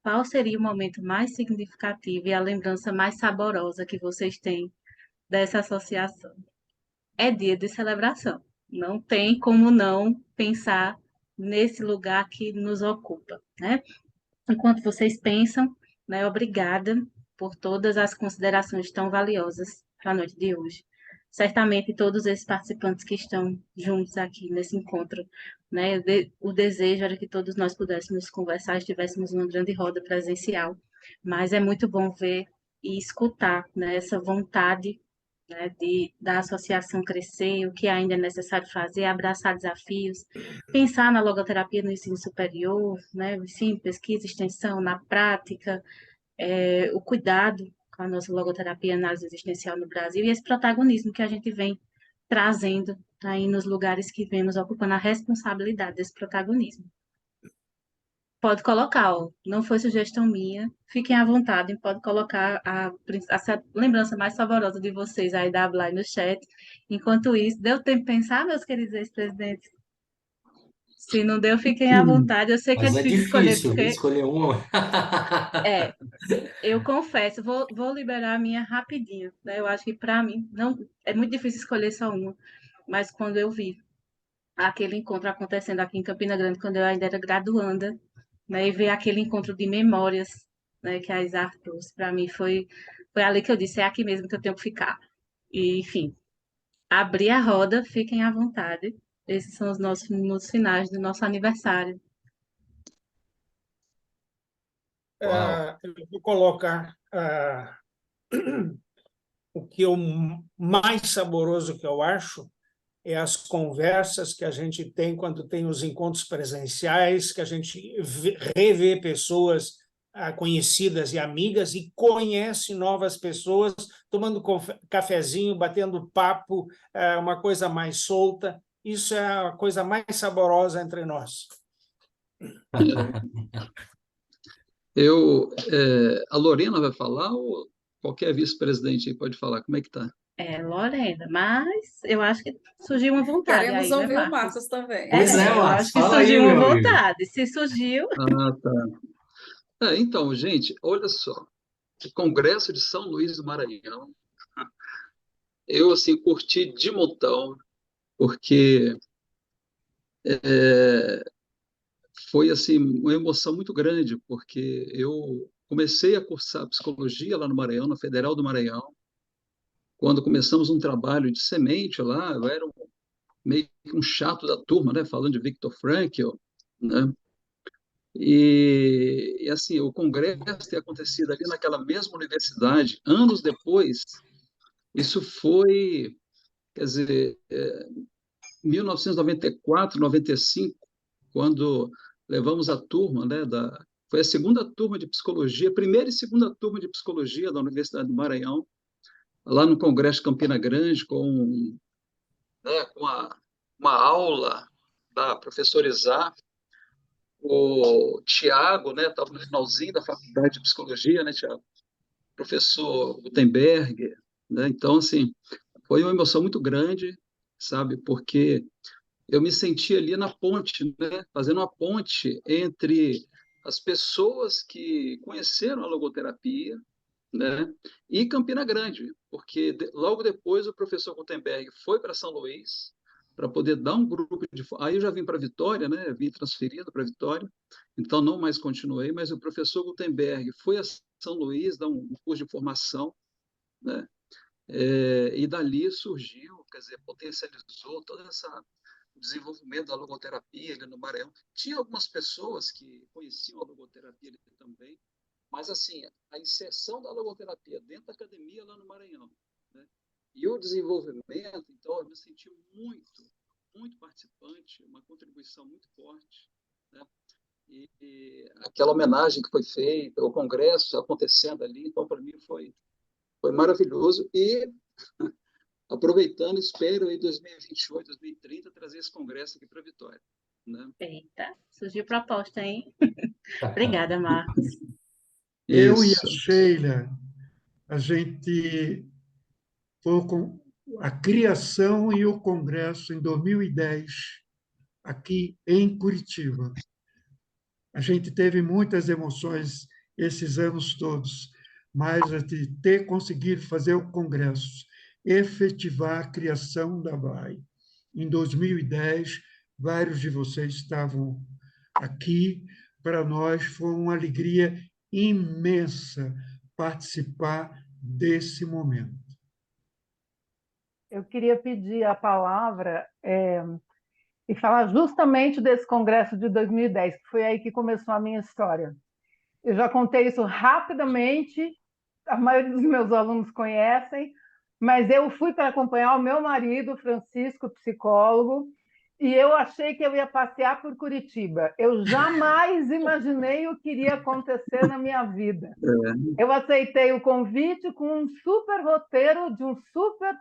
qual seria o momento mais significativo e a lembrança mais saborosa que vocês têm dessa associação? É dia de celebração. Não tem como não pensar nesse lugar que nos ocupa, né? Enquanto vocês pensam, né, obrigada por todas as considerações tão valiosas para a noite de hoje. Certamente todos esses participantes que estão juntos aqui nesse encontro, né, o desejo era que todos nós pudéssemos conversar, estivéssemos numa grande roda presencial, mas é muito bom ver e escutar, né, essa vontade, né, da associação crescer, o que ainda é necessário fazer, abraçar desafios, pensar na logoterapia no ensino superior, né, ensino, pesquisa, extensão, na prática, o cuidado com a nossa logoterapia análise existencial no Brasil e esse protagonismo que a gente vem trazendo aí nos lugares que vemos ocupando a responsabilidade desse protagonismo. Pode colocar, ó, não foi sugestão minha, fiquem à vontade, pode colocar a lembrança mais saborosa de vocês aí da Blay no chat. Enquanto isso, deu tempo de pensar, meus queridos ex-presidentes? Se não deu, fiquem à vontade. Eu sei que é Mas é difícil escolher, difícil, viu? porque Escolher uma. é, eu confesso, vou liberar a minha rapidinho, né? Eu acho que para mim não é muito difícil escolher só uma, mas quando eu vi aquele encontro acontecendo aqui em Campina Grande, quando eu ainda era graduanda, né, e ver aquele encontro de memórias, né, que a Isar trouxe, para mim foi ali que eu disse, é aqui mesmo que eu tenho que ficar. E, enfim, abri a roda, fiquem à vontade. Esses são os nossos minutos finais do nosso aniversário. Uau. Eu vou colocar o que eu mais saboroso que eu acho é as conversas que a gente tem quando tem os encontros presenciais, que a gente revê pessoas conhecidas e amigas e conhece novas pessoas, tomando cafezinho, batendo papo, uma coisa mais solta. Isso é a coisa mais saborosa entre nós. A Lorena vai falar ou qualquer vice-presidente aí pode falar? Como é que tá? Lorena, mas eu acho que surgiu uma vontade Queremos aí, né, ouvir o Marcos? Marcos também. Pois é, Eu Marcos, acho que fala aí, surgiu uma meu amigo. vontade. Se surgiu, Ah, tá. Então, gente, olha só. O Congresso de São Luís do Maranhão, eu, assim, curti de montão, porque foi, assim, uma emoção muito grande, porque eu comecei a cursar psicologia lá no Maranhão, na Federal do Maranhão, quando começamos um trabalho de semente lá, eu era meio que um chato da turma, né, falando de Viktor Frankl, né, assim, o congresso ter acontecido ali naquela mesma universidade, anos depois, isso foi, quer dizer, 1994, 95, quando levamos a turma, né, foi a segunda turma de psicologia, primeira e segunda turma de psicologia da Universidade do Maranhão, lá no Congresso de Campina Grande, com uma aula da professora Isar, o Tiago, né, estava no finalzinho da faculdade de psicologia, né, Tiago? Professor Gutenberg, né? Então, assim, foi uma emoção muito grande, sabe? Porque eu me senti ali na ponte, né? Fazendo uma ponte entre as pessoas que conheceram a logoterapia, né? E Campina Grande, porque logo depois o professor Gutenberg foi para São Luís para poder dar um grupo de... Aí eu já vim para Vitória, né? Vim transferido para Vitória, então não mais continuei, mas o professor Gutenberg foi a São Luís dar um curso de formação, né? E dali surgiu, quer dizer, potencializou todo o desenvolvimento da logoterapia ali no Maranhão. Tinha algumas pessoas que conheciam a logoterapia ali também, mas, assim, a inserção da logoterapia dentro da academia lá no Maranhão, né? E o desenvolvimento, então, eu me senti muito participante, uma contribuição muito forte, né? E aquela homenagem que foi feita, o congresso acontecendo ali, então, para mim, foi maravilhoso. E, aproveitando, espero em 2028, 2030, trazer esse congresso aqui para Vitória, né? Eita, surgiu proposta, hein? Obrigada, Marcos. Eu e a Isso. Sheila, a gente foi com a criação e o congresso em 2010, aqui em Curitiba. A gente teve muitas emoções esses anos todos, mas de ter conseguido fazer o congresso, efetivar a criação da BAE. Em 2010, vários de vocês estavam aqui. Para nós foi uma alegria imensa participar desse momento. Eu queria pedir a palavra e falar justamente desse congresso de 2010, que foi aí que começou a minha história. Eu já contei isso rapidamente, a maioria dos meus alunos conhecem, mas eu fui para acompanhar o meu marido, Francisco, psicólogo, e eu achei que eu ia passear por Curitiba. Eu jamais imaginei o que iria acontecer na minha vida. Eu aceitei o convite com um super roteiro de um super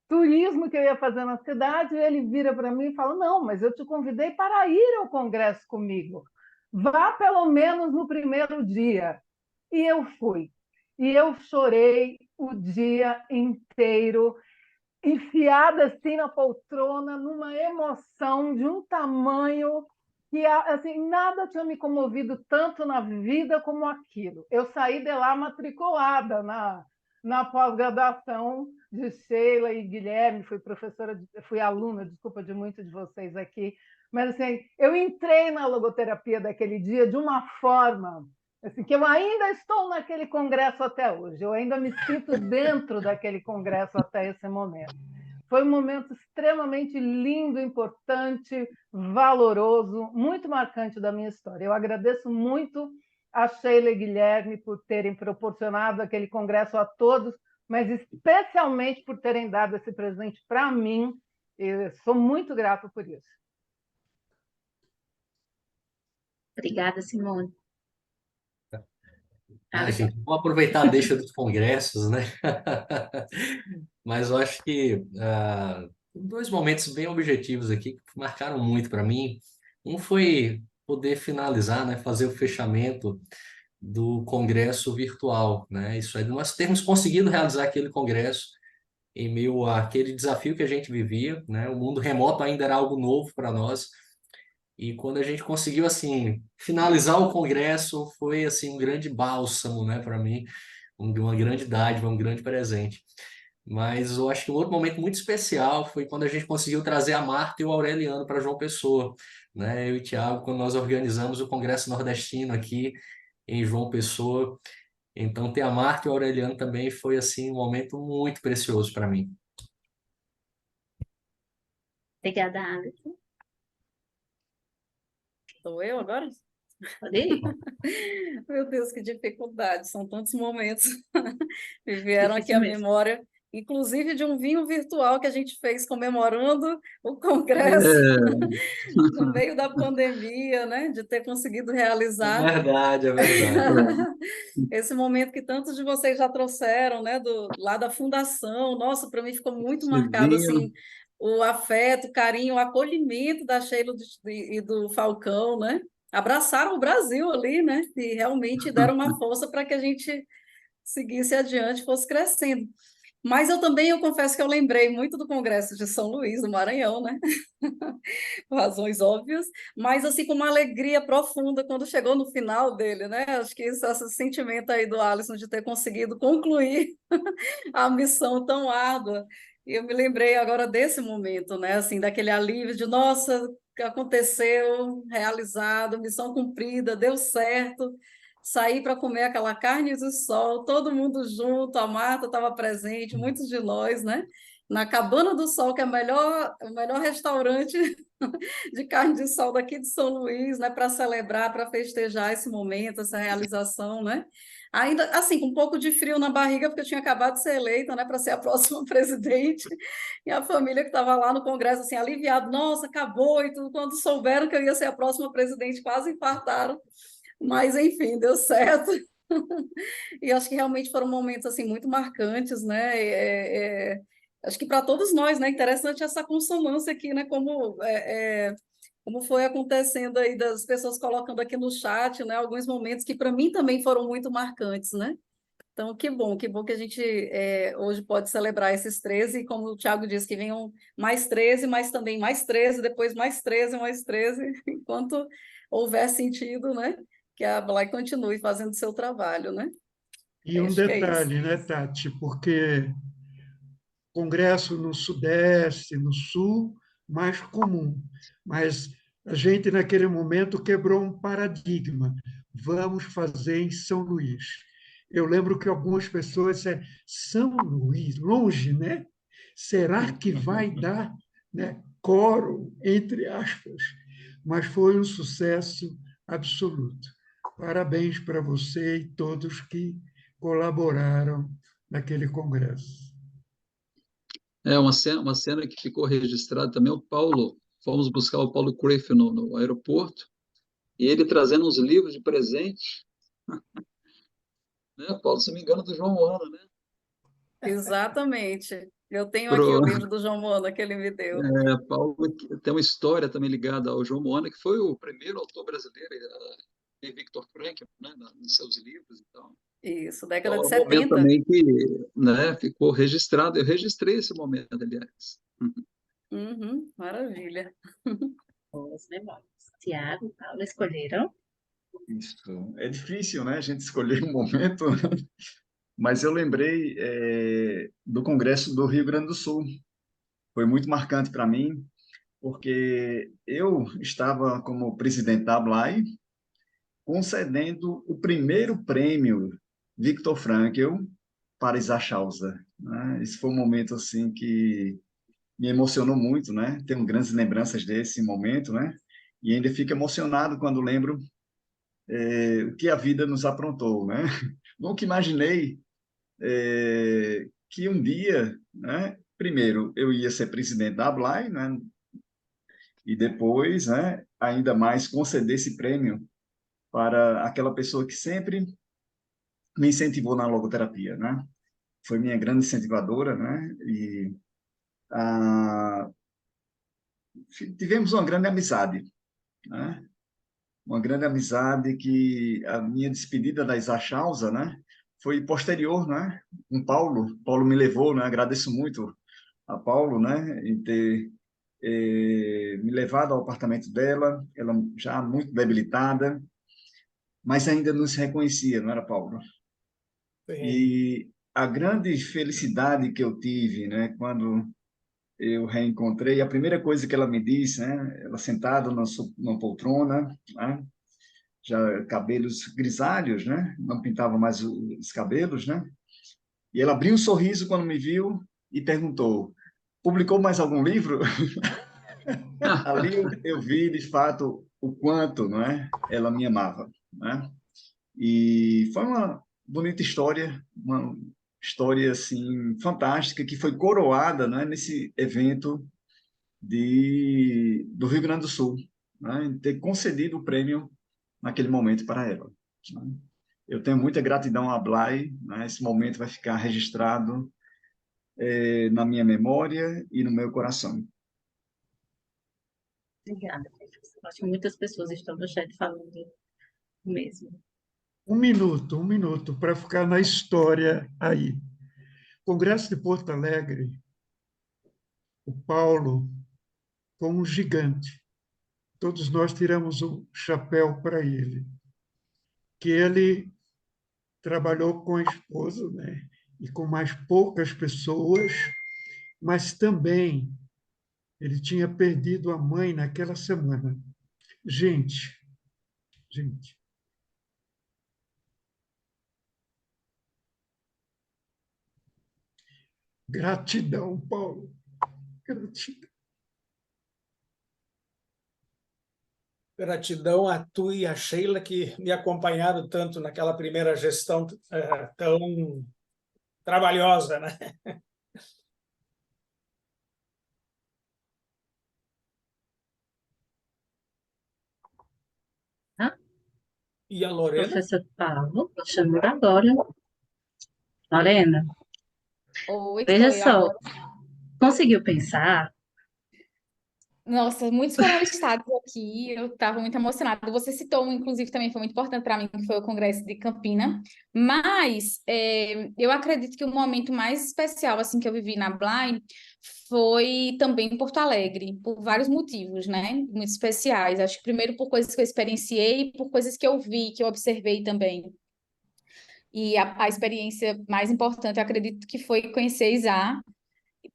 turismo que eu ia fazer na cidade, e ele vira para mim e fala: não, mas eu te convidei para ir ao congresso comigo. Vá pelo menos no primeiro dia. E eu fui. E eu chorei o dia inteiro, enfiada assim na poltrona, numa emoção de um tamanho que assim, nada tinha me comovido tanto na vida como aquilo. Eu saí de lá matriculada na pós-graduação de Sheila e Guilherme, fui aluna, desculpa, de muitos de vocês aqui, mas assim, eu entrei na logoterapia daquele dia de uma forma assim, que eu ainda estou naquele congresso até hoje, eu ainda me sinto dentro daquele congresso até esse momento. Foi um momento extremamente lindo, importante, valoroso, muito marcante da minha história. Eu agradeço muito a Sheila e Guilherme por terem proporcionado aquele congresso a todos, mas especialmente por terem dado esse presente para mim. Eu sou muito grata por isso. Obrigada, Simone. Gente, vou aproveitar a deixa dos congressos, né? Mas eu acho que dois momentos bem objetivos aqui que marcaram muito para mim. Um foi poder finalizar, né, fazer o fechamento do congresso virtual, né? Isso aí, nós termos conseguido realizar aquele congresso em meio àquele desafio que a gente vivia, né? O mundo remoto ainda era algo novo para nós. E quando a gente conseguiu assim finalizar o congresso, foi assim um grande bálsamo, né, para mim, uma grande dádiva, um grande presente. Mas eu acho que um outro momento muito especial foi quando a gente conseguiu trazer a Marta e o Aureliano para João Pessoa, né? Eu e o Thiago, quando nós organizamos o Congresso Nordestino aqui em João Pessoa. Então, ter a Marta e o Aureliano também foi assim um momento muito precioso para mim. Obrigada, Alisson. Sou eu agora? Pode ir. Meu Deus, que dificuldade, são tantos momentos. Me vieram aqui Difícil a mesmo. memória, inclusive de um vinho virtual que a gente fez comemorando o congresso no meio da pandemia, né? De ter conseguido realizar. É verdade. Esse momento que tantos de vocês já trouxeram, né? Lá da fundação. Nossa, para mim ficou muito marcado assim, o afeto, o carinho, o acolhimento da Sheila e do Falcão, né? Abraçaram o Brasil ali, né? E realmente deram uma força para que a gente seguisse adiante, fosse crescendo. Mas eu confesso que eu lembrei muito do Congresso de São Luís, do Maranhão, né? Por razões óbvias, mas assim com uma alegria profunda quando chegou no final dele, né? Acho que esse sentimento aí do Alisson de ter conseguido concluir a missão tão árdua. E eu me lembrei agora desse momento, né? Assim, daquele alívio de, nossa, que aconteceu, realizado, missão cumprida, deu certo. Saí para comer aquela carne do sol, todo mundo junto, a Marta estava presente, muitos de nós, né? Na Cabana do Sol, que é o melhor restaurante de carne de sol daqui de São Luís, né? Para celebrar, para festejar esse momento, essa realização, né? Ainda assim, com um pouco de frio na barriga, porque eu tinha acabado de ser eleita, né, para ser a próxima presidente, e a família que estava lá no Congresso, assim, aliviado, nossa, acabou, e tudo, quando souberam que eu ia ser a próxima presidente, quase infartaram, mas enfim, deu certo. E acho que realmente foram momentos assim muito marcantes, né? Acho que para todos nós, né? Interessante essa consonância aqui, né? Como foi acontecendo aí das pessoas colocando aqui no chat, né? Alguns momentos que para mim também foram muito marcantes, né? Então, que bom que a gente hoje pode celebrar esses 13, e como o Tiago disse, que venham mais 13, mas também mais 13, depois mais 13, enquanto houver sentido, né? Que a Blay continue fazendo seu trabalho, né? E um Acho que é isso. detalhe, né, Tati? Porque congresso no Sudeste, no Sul, mais comum. Mas a gente, naquele momento, quebrou um paradigma. Vamos fazer em São Luís. Eu lembro que algumas pessoas disseram, São Luís, longe, né? Será que vai dar, né, coro, entre aspas? Mas foi um sucesso absoluto. Parabéns para você e todos que colaboraram naquele congresso. É uma cena que ficou registrada também, o Paulo, fomos buscar o Paulo Cruyff no aeroporto, e ele trazendo uns livros de presente, né, Paulo, se não me engano, do João Ana, né? Exatamente. Eu tenho aqui o Pro, livro do João Moana que ele me deu. Paulo tem uma história também ligada ao João Moana, que foi o primeiro autor brasileiro a ter Victor Frankl, né, nos seus livros e tal. Isso, Então, década é de um momento 70. também que, né, ficou registrado. Eu registrei esse momento, aliás. Uhum, maravilha. Boas memórias. Tiago, Paulo, escolheram? Isso. É difícil, né, a gente escolher um momento, mas eu lembrei do Congresso do Rio Grande do Sul. Foi muito marcante para mim, porque eu estava como presidente da ABLAI, concedendo o primeiro prêmio Viktor Frankl para Isaac Chausa, né? Esse foi um momento assim que me emocionou muito, né? Tenho grandes lembranças desse momento, né? E ainda fico emocionado quando lembro o que a vida nos aprontou, né? Nunca imaginei que um dia, né? Primeiro, eu ia ser presidente da ABLAI, né? E depois, né? Ainda mais conceder esse prêmio para aquela pessoa que sempre me incentivou na logoterapia, né? Foi minha grande incentivadora, né? E ah, tivemos uma grande amizade, né? Uma grande amizade que a minha despedida da Isachausa, né? Foi posterior, né? Com Paulo. Paulo me levou, né? Agradeço muito a Paulo, né? Em ter me levado ao apartamento dela, ela já muito debilitada, mas ainda não se reconhecia, não era, Paulo? Sim. E a grande felicidade que eu tive, né, quando eu reencontrei, a primeira coisa que ela me disse, né, ela sentada numa poltrona, né, já cabelos grisalhos, né, não pintava mais os cabelos, né, e ela abriu um sorriso quando me viu e perguntou: publicou mais algum livro? Ali eu vi, de fato, o quanto, não é, ela me amava, né? E foi uma bonita história, uma história assim fantástica que foi coroada, né, nesse evento do Rio Grande do Sul, né, em ter concedido o prêmio naquele momento para ela, né. Eu tenho muita gratidão à Blay, né, esse momento vai ficar registrado na minha memória e no meu coração. Obrigada. Acho que muitas pessoas estão no chat falando o mesmo. Um minuto, para ficar na história aí. Congresso de Porto Alegre, o Paulo foi um gigante. Todos nós tiramos o chapéu para ele, que ele trabalhou com a esposa, né? E com mais poucas pessoas, mas também ele tinha perdido a mãe naquela semana. Gente, gente. Gratidão, Paulo. Gratidão. Gratidão a tu e a Sheila que me acompanharam tanto naquela primeira gestão tão trabalhosa, né? Tá? E a Lorena? Professor Paulo, vou chamar agora. Lorena, Oi, veja sou eu só, agora. conseguiu pensar? Nossa, muitos foram listados aqui, eu estava muito emocionada. Você citou um, inclusive, também foi muito importante para mim, que foi o Congresso de Campina. Mas eu acredito que o momento mais especial assim que eu vivi na Blind foi também em Porto Alegre, por vários motivos, né? Muito especiais. Acho que primeiro por coisas que eu experienciei e por coisas que eu vi, que eu observei também. E a experiência mais importante, eu acredito que foi conhecer Isa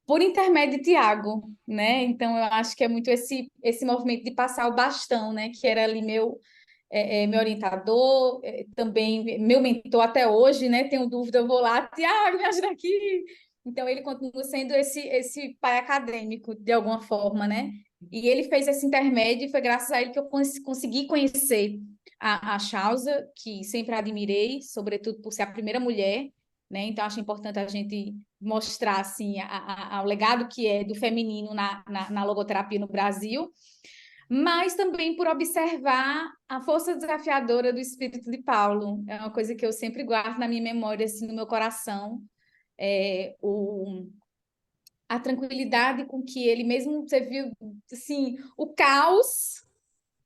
por intermédio de Tiago, né? Então eu acho que é muito esse movimento de passar o bastão, né? Que era ali meu orientador, também meu mentor até hoje, né? Tenho dúvida, eu vou lá, Tiago, me ajuda aqui. Então ele continua sendo esse pai acadêmico de alguma forma, né? E ele fez esse intermédio e foi graças a ele que eu consegui conhecer a Chausa, que sempre admirei, sobretudo por ser a primeira mulher, né? Então acho importante a gente mostrar assim o legado que é do feminino na logoterapia no Brasil, mas também por observar a força desafiadora do espírito de Paulo. É uma coisa que eu sempre guardo na minha memória, assim, no meu coração. A tranquilidade com que ele, mesmo você viu assim, o caos,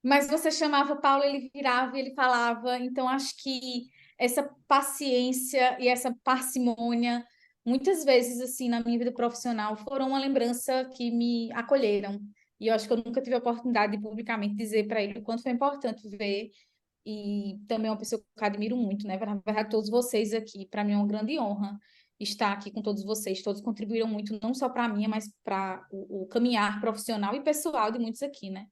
mas você chamava Paulo, ele virava e ele falava. Então, acho que essa paciência e essa parcimônia, muitas vezes, assim, na minha vida profissional, foram uma lembrança que me acolheram. E eu acho que eu nunca tive a oportunidade de publicamente dizer para ele o quanto foi importante ver. E também é uma pessoa que eu admiro muito, né? Na verdade, todos vocês aqui, para mim é uma grande honra estar aqui com todos vocês. Todos contribuíram muito, não só para mim, mas para o caminhar profissional e pessoal de muitos aqui, né?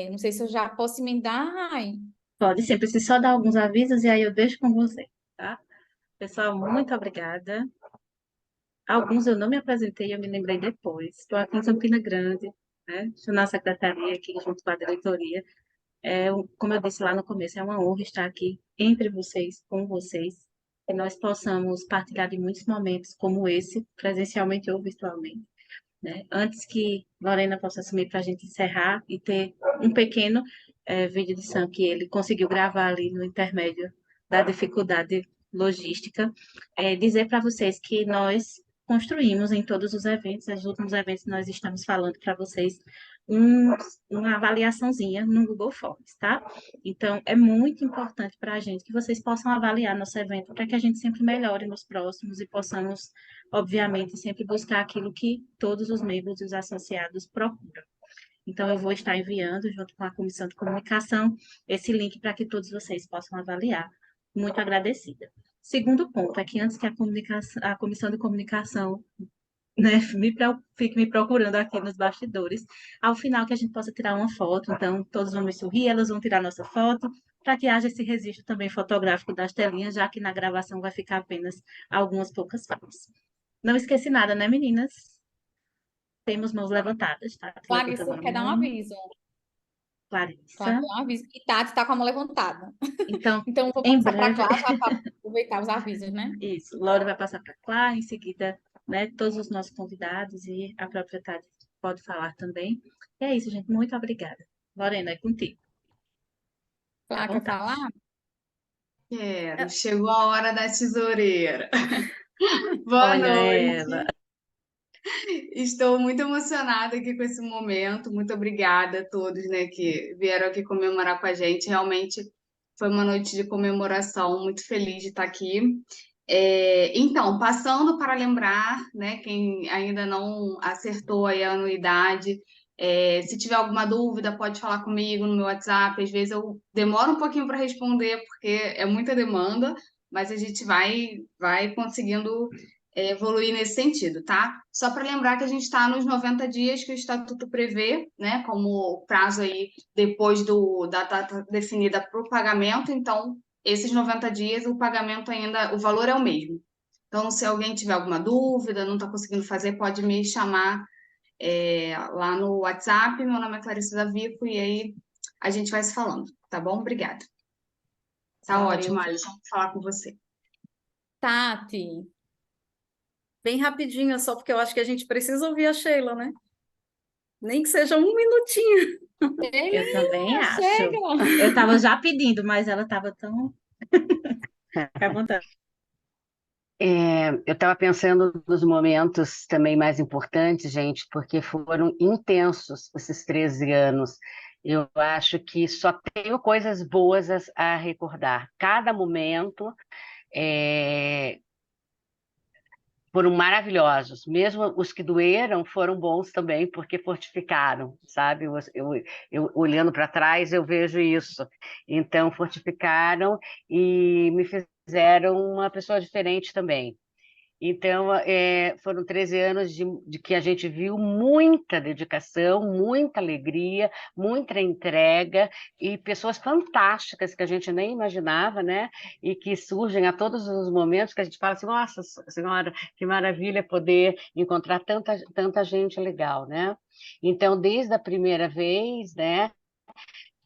Não sei se eu já posso emendar. Ai, Pode ser, preciso só dar alguns avisos e aí eu deixo com você, tá? Pessoal, muito obrigada. Alguns eu não me apresentei, eu me lembrei depois. Estou aqui em Campina Grande, né? Estou na secretaria aqui junto com a diretoria. Como eu disse lá no começo, é uma honra estar aqui entre vocês, com vocês, que nós possamos partilhar de muitos momentos como esse, presencialmente ou virtualmente, né? Antes que Lorena possa assumir para a gente encerrar e ter um pequeno vídeo de som que ele conseguiu gravar ali no intermédio da dificuldade logística, dizer para vocês que nós construímos em todos os eventos, nos últimos eventos nós estamos falando para vocês uma avaliaçãozinha no Google Forms, tá? Então, é muito importante para a gente que vocês possam avaliar nosso evento para que a gente sempre melhore nos próximos e possamos, obviamente, sempre buscar aquilo que todos os membros e os associados procuram. Então, eu vou estar enviando, junto com a Comissão de Comunicação, esse link para que todos vocês possam avaliar. Muito agradecida. Segundo ponto é que antes que a Comissão de Comunicação, né, fique me procurando aqui nos bastidores, ao final que a gente possa tirar uma foto, então todos vão me sorrir, elas vão tirar nossa foto, para que haja esse registro também fotográfico das telinhas, já que na gravação vai ficar apenas algumas poucas fotos. Não esqueci nada, né, meninas? Temos mãos levantadas, tá? Clarissa quer dar um aviso. Clarissa. Quer dar um aviso. E Tati está com a mão levantada. Então, Então, vou em passar para a breve... Clara para aproveitar os avisos, né? Isso, Laura vai passar para a Clara, em seguida, né, todos os nossos convidados e a própria Tati pode falar também. E é isso, gente. Muito obrigada. Lorena, é contigo. Clara, quer falar? Quero. Chegou a hora da tesoureira. Boa Olha noite. ela. Estou muito emocionada aqui com esse momento. Muito obrigada a todos, né, que vieram aqui comemorar com a gente. Realmente foi uma noite de comemoração. Muito feliz de estar aqui. Então, passando para lembrar, né, quem ainda não acertou aí a anuidade, se tiver alguma dúvida, pode falar comigo no meu WhatsApp. Às vezes eu demoro um pouquinho para responder, porque é muita demanda, mas a gente vai conseguindo evoluir nesse sentido, tá? Só para lembrar que a gente está nos 90 dias que o Estatuto prevê, né, como prazo aí depois da data definida para o pagamento. Então, esses 90 dias, o pagamento ainda, o valor é o mesmo. Então, se alguém tiver alguma dúvida, não está conseguindo fazer, pode me chamar lá no WhatsApp. Meu nome é Clarissa Davico e aí a gente vai se falando, tá bom? Obrigada. Tá Valeu, ótimo, Alisson, falar com você. Tati, bem rapidinho, só porque eu acho que a gente precisa ouvir a Sheila, né? Nem que seja um minutinho. Eu também acho. chega! Eu estava já pedindo, mas ela estava tão. Fica à vontade. Eu estava pensando nos momentos também mais importantes, gente, porque foram intensos esses 13 anos. Eu acho que só tenho coisas boas a recordar. Cada momento foram maravilhosos. Mesmo os que doeram foram bons também, porque fortificaram, sabe? Eu olhando para trás, eu vejo isso. Então, fortificaram e me fizeram uma pessoa diferente também. Então, foram 13 anos de que a gente viu muita dedicação, muita alegria, muita entrega e pessoas fantásticas que a gente nem imaginava, né? E que surgem a todos os momentos que a gente fala assim, nossa senhora, que maravilha poder encontrar tanta gente legal, né? Então, desde a primeira vez, né?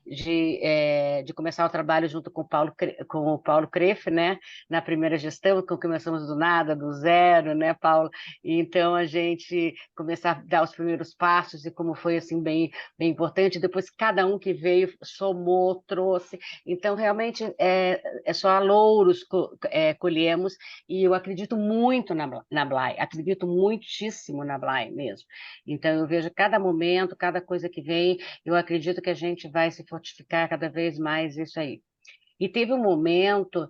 De começar o trabalho junto com o Paulo Kreff, né, na primeira gestão, que começamos do nada, do zero, né, Paulo? E então a gente começar a dar os primeiros passos e como foi assim bem importante. Depois cada um que veio somou, trouxe. Então realmente é só louros colhemos e eu acredito muito na Blay, acredito muitíssimo na Blay mesmo. Então eu vejo cada momento, cada coisa que vem, eu acredito que a gente vai se fortificar cada vez mais isso aí. E teve um momento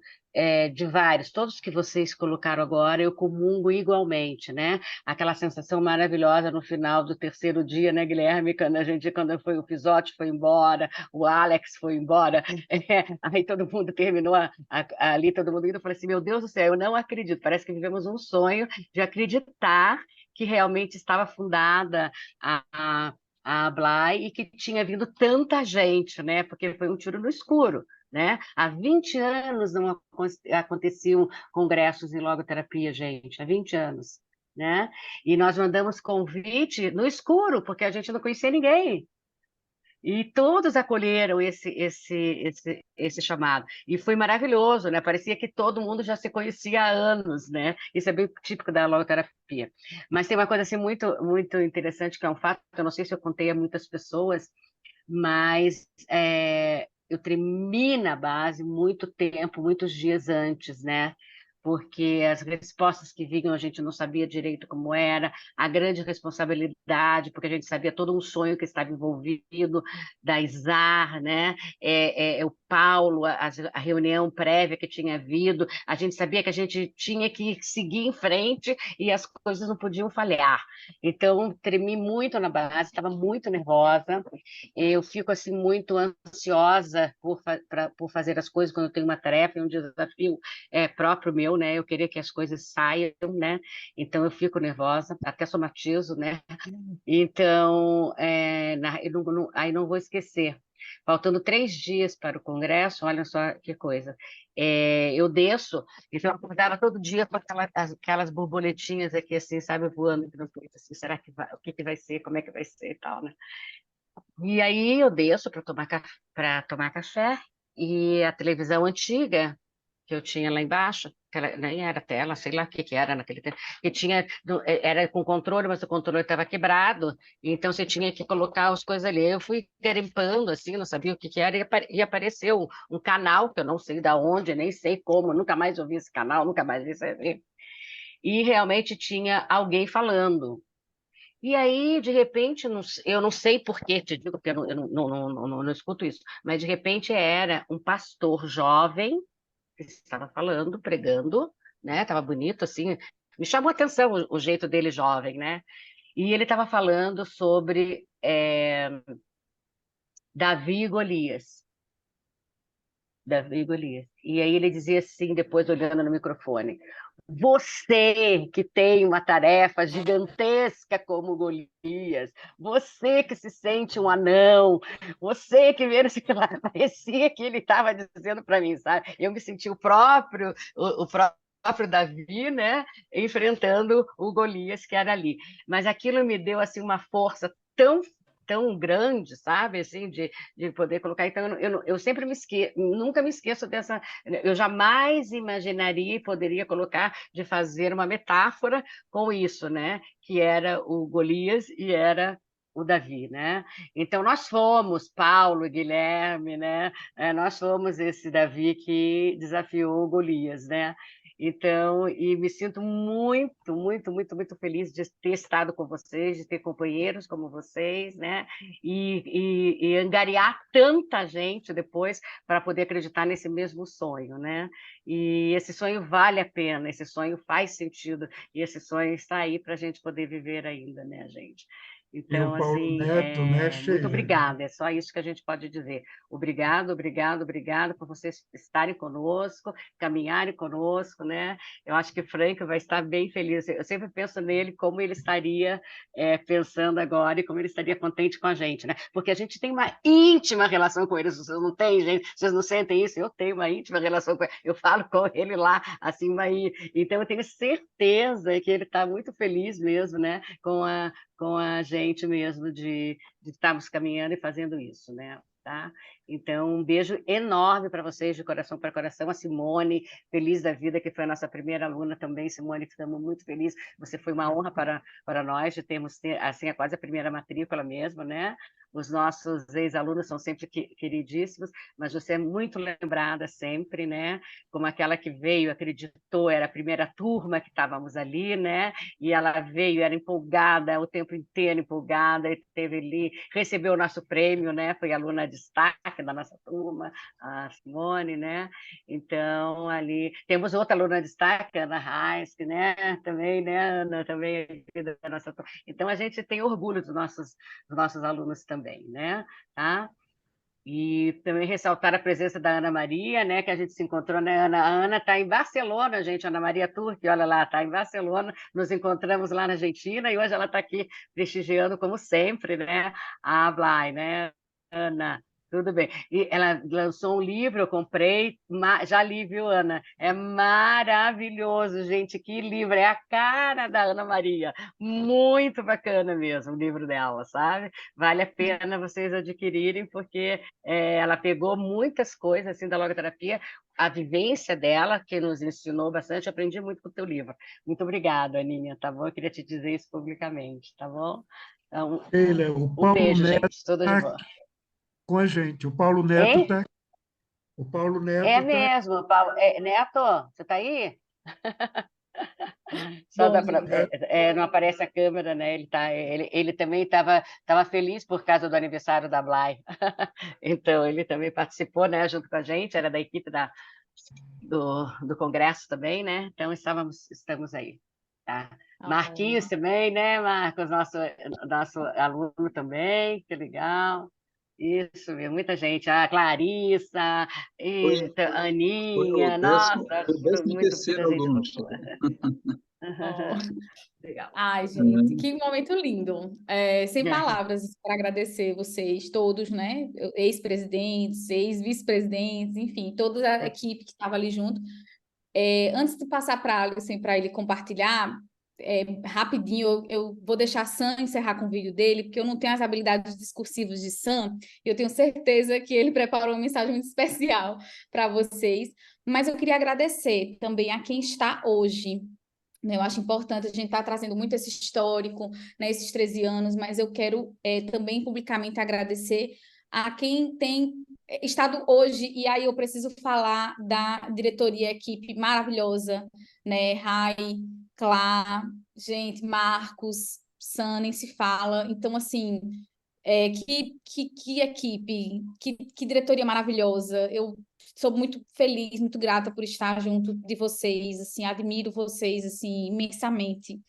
de vários, todos que vocês colocaram agora, eu comungo igualmente, né? Aquela sensação maravilhosa no final do terceiro dia, né, Guilherme? Quando foi o Pisotti foi embora, o Alex foi embora, aí todo mundo terminou ali, todo mundo indo, eu falei assim, meu Deus do céu, eu não acredito, parece que vivemos um sonho de acreditar que realmente estava fundada a Blay e que tinha vindo tanta gente, né? Porque foi um tiro no escuro, né? Há 20 anos não aconteciam congressos em logoterapia, gente, há 20 anos, né? E nós mandamos convite no escuro, porque a gente não conhecia ninguém. E todos acolheram esse chamado. E foi maravilhoso, né? Parecia que todo mundo já se conhecia há anos, né? Isso é bem típico da logoterapia. Mas tem uma coisa assim muito interessante, que é um fato, eu não sei se eu contei a muitas pessoas, mas eu tremi na base muito tempo, muitos dias antes, né? Porque as respostas que vinham a gente não sabia direito como era, a grande responsabilidade, porque a gente sabia todo um sonho que estava envolvido, da ISAR, né? O Paulo, a reunião prévia que tinha havido, a gente sabia que a gente tinha que seguir em frente e as coisas não podiam falhar. Então, tremi muito na base, estava muito nervosa, eu fico assim muito ansiosa por fazer as coisas quando eu tenho uma tarefa, um desafio próprio meu, né? Eu queria que as coisas saiam, né? Então eu fico nervosa, até somatizo, né? Então, aí não vou esquecer. Faltando 3 dias para o Congresso, olha só que coisa. Eu desço, então eu acordava todo dia com aquelas borboletinhas aqui, assim, sabe, voando aqui no peito, assim, será que vai, o que que vai ser, como é que vai ser e tal, né? E aí eu desço para tomar café e a televisão antiga que eu tinha lá embaixo, que nem era tela, sei lá o que que era naquele tempo, que tinha, era com controle, mas o controle estava quebrado, então você tinha que colocar as coisas ali. Eu fui garimpando, assim, não sabia o que que era, e apareceu um canal, que eu não sei de onde, nem sei como, nunca mais ouvi esse canal, nunca mais vi isso aí. E realmente tinha alguém falando. E aí, de repente, eu não sei por quê, te digo porque eu não escuto isso, mas de repente era um pastor jovem que estava falando, pregando, né? Tava bonito, assim. Me chamou a atenção o jeito dele jovem, né? E ele estava falando sobre Davi e Golias. Davi e Golias. E aí ele dizia assim, depois olhando no microfone: você que tem uma tarefa gigantesca como Golias, você que se sente um anão, você que vê, parecia que ele estava dizendo para mim, sabe? Eu me senti o próprio Davi, né, enfrentando o Golias que era ali. Mas aquilo me deu assim uma força tão grande, sabe, assim, de poder colocar. Então, eu sempre nunca me esqueço dessa. Eu jamais imaginaria e poderia colocar de fazer uma metáfora com isso, né? Que era o Golias e era o Davi, né? Então, nós fomos Paulo e Guilherme, né? Nós fomos esse Davi que desafiou o Golias, né? Então, e me sinto muito, muito, muito, muito feliz de ter estado com vocês, de ter companheiros como vocês, né? E angariar tanta gente depois para poder acreditar nesse mesmo sonho, né? E esse sonho vale a pena, esse sonho faz sentido, e esse sonho está aí para a gente poder viver ainda, né, gente? E Então, o Paulo assim, Neto, né, muito Sheila? obrigada, é só isso que a gente pode dizer. Obrigado, obrigado, obrigado por vocês estarem conosco, caminharem conosco, né? Eu acho que o Frank vai estar bem feliz. Eu sempre penso nele, como ele estaria pensando agora e como ele estaria contente com a gente, né? Porque a gente tem uma íntima relação com ele. Vocês não têm, gente? Vocês não sentem isso? Eu tenho uma íntima relação com ele. Eu falo com ele lá, assim, então eu tenho certeza que ele está muito feliz mesmo, né? Com a gente mesmo de estarmos caminhando e fazendo isso, né? Tá? Então, um beijo enorme para vocês, de coração para coração. A Simone, feliz da vida, que foi a nossa primeira aluna também. Simone, ficamos muito felizes. Você foi uma honra para nós de termos, assim, é quase a primeira matrícula mesmo, né? Os nossos ex-alunos são sempre queridíssimos, mas você é muito lembrada sempre, né? Como aquela que veio, acreditou, era a primeira turma que estávamos ali, né? E ela veio, era empolgada, o tempo inteiro empolgada, e teve ali, recebeu o nosso prêmio, né? Foi aluna de destaque da nossa turma, a Simone, né? Então, ali, temos outra aluna de destaque, a Ana Reis, né? Também, né, Ana? Também da nossa turma. Então, a gente tem orgulho dos nossos alunos também, né? Tá? E também ressaltar a presença da Ana Maria, né, que a gente se encontrou, né, Ana? A Ana está em Barcelona, gente, Ana Maria Turque, olha lá, está em Barcelona, nos encontramos lá na Argentina e hoje ela está aqui prestigiando, como sempre, né, a Blay, né, Ana? Tudo bem. E ela lançou um livro, eu comprei, já li, viu, Ana? É maravilhoso, gente, que livro, é a cara da Ana Maria, muito bacana mesmo o livro dela, sabe? Vale a pena vocês adquirirem, porque ela pegou muitas coisas assim da logoterapia, a vivência dela, que nos ensinou bastante, aprendi muito com o teu livro. Muito obrigada, Aninha, tá bom? Eu queria te dizer isso publicamente, tá bom? Então, Sheila, o um Paulo beijo, Neto gente, tudo de está bom. com a gente. O Paulo Neto Hein? está. O Paulo É Neto está. mesmo, Paulo. Neto, você está aí? Só Bom, dá pra, gente. não aparece a câmera, né? Ele também estava feliz por causa do aniversário da Blay. Então, ele também participou, né, junto com a gente, era da equipe do congresso também, né? Então, estamos aí. Tá? Marquinhos também, né, Marcos? Nosso aluno também, que legal. Isso, viu? Muita gente. A Clarissa, a Foi, foi Aninha, nossa, o décimo muita terceiro gente aluno. boa. Oh. Legal. Ai, gente, que momento lindo. Sem palavras para agradecer vocês todos, né? Ex-presidentes, ex-vice-presidentes, enfim, toda a equipe que estava ali junto. Antes de passar para Alisson, para ele compartilhar, rapidinho, eu vou deixar a Sam encerrar com o vídeo dele, porque eu não tenho as habilidades discursivas de Sam, e eu tenho certeza que ele preparou uma mensagem muito especial para vocês. Mas eu queria agradecer também a quem está hoje. Eu acho importante, a gente estar trazendo muito esse histórico, né, esses 13 anos, mas eu quero também publicamente agradecer a quem tem estado hoje, e aí eu preciso falar da diretoria, equipe maravilhosa, né, Rai, Clá, gente, Marcos, Sam, nem se fala, então, assim, que equipe, que diretoria maravilhosa, eu sou muito feliz, muito grata por estar junto de vocês, assim, admiro vocês, assim, imensamente,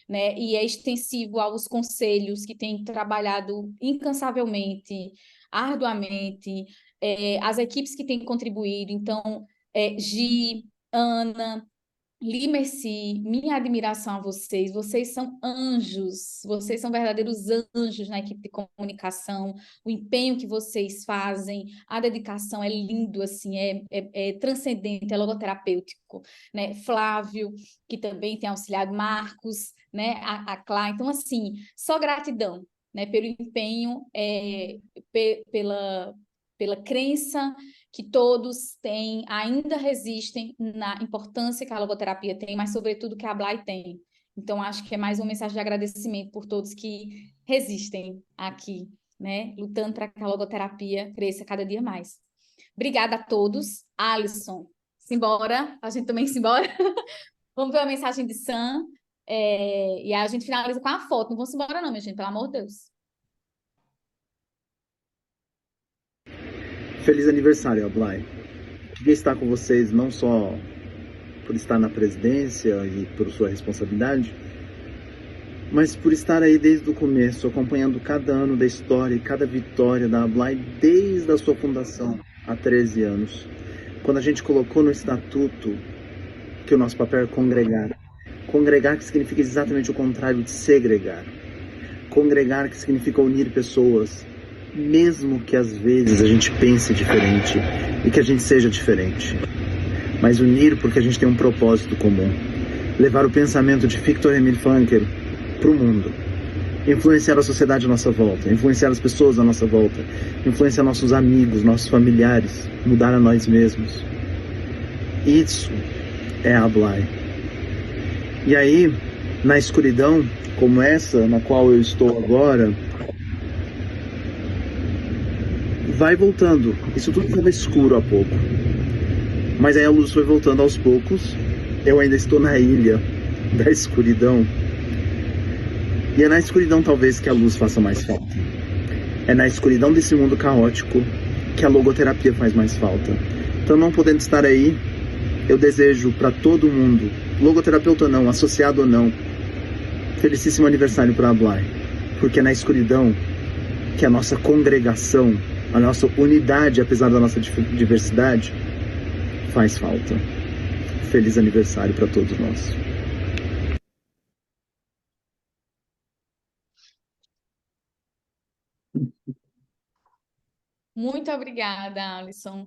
né? E é extensivo aos conselhos que têm trabalhado incansavelmente, arduamente, as equipes que têm contribuído. Então, Gi, Ana, Limerci, minha admiração a vocês. Vocês são anjos, vocês são verdadeiros anjos na equipe de comunicação. O empenho que vocês fazem, a dedicação é lindo, assim, é transcendente, é logoterapêutico, né? Flávio, que também tem auxiliado, Marcos, né? A Clá. Então, assim, só gratidão, né? Pelo empenho, pela crença que todos têm, ainda resistem na importância que a logoterapia tem, mas sobretudo que a Blay tem. Então, acho que é mais uma mensagem de agradecimento por todos que resistem aqui, né? Lutando para que a logoterapia cresça cada dia mais. Obrigada a todos. Alisson, simbora, a gente também simbora. Vamos ver a mensagem de Sam, e aí a gente finaliza com a foto. Não vamos embora não, minha gente, pelo amor de Deus. Feliz aniversário, Ablai. Queria estar com vocês não só por estar na presidência e por sua responsabilidade, mas por estar aí desde o começo, acompanhando cada ano da história e cada vitória da Ablai desde a sua fundação há 13 anos. Quando a gente colocou no estatuto que o nosso papel é congregar. Congregar que significa exatamente o contrário de segregar. Congregar que significa unir pessoas, mesmo que às vezes a gente pense diferente e que a gente seja diferente. Mas unir porque a gente tem um propósito comum. Levar o pensamento de Viktor Emil Frankl para o mundo. Influenciar a sociedade à nossa volta. Influenciar as pessoas à nossa volta. Influenciar nossos amigos, nossos familiares. Mudar a nós mesmos. Isso é a Ablai. E aí, na escuridão como essa na qual eu estou agora, vai voltando. Isso tudo estava escuro há pouco. Mas aí a luz foi voltando aos poucos. Eu ainda estou na ilha da escuridão. E é na escuridão talvez que a luz faça mais falta. É na escuridão desse mundo caótico que a logoterapia faz mais falta. Então, não podendo estar aí, eu desejo para todo mundo, logoterapeuta ou não, associado ou não, felicíssimo aniversário para a Ablai. Porque é na escuridão que a nossa congregação, a nossa unidade, apesar da nossa diversidade, faz falta. Feliz aniversário para todos nós. Muito obrigada, Alisson.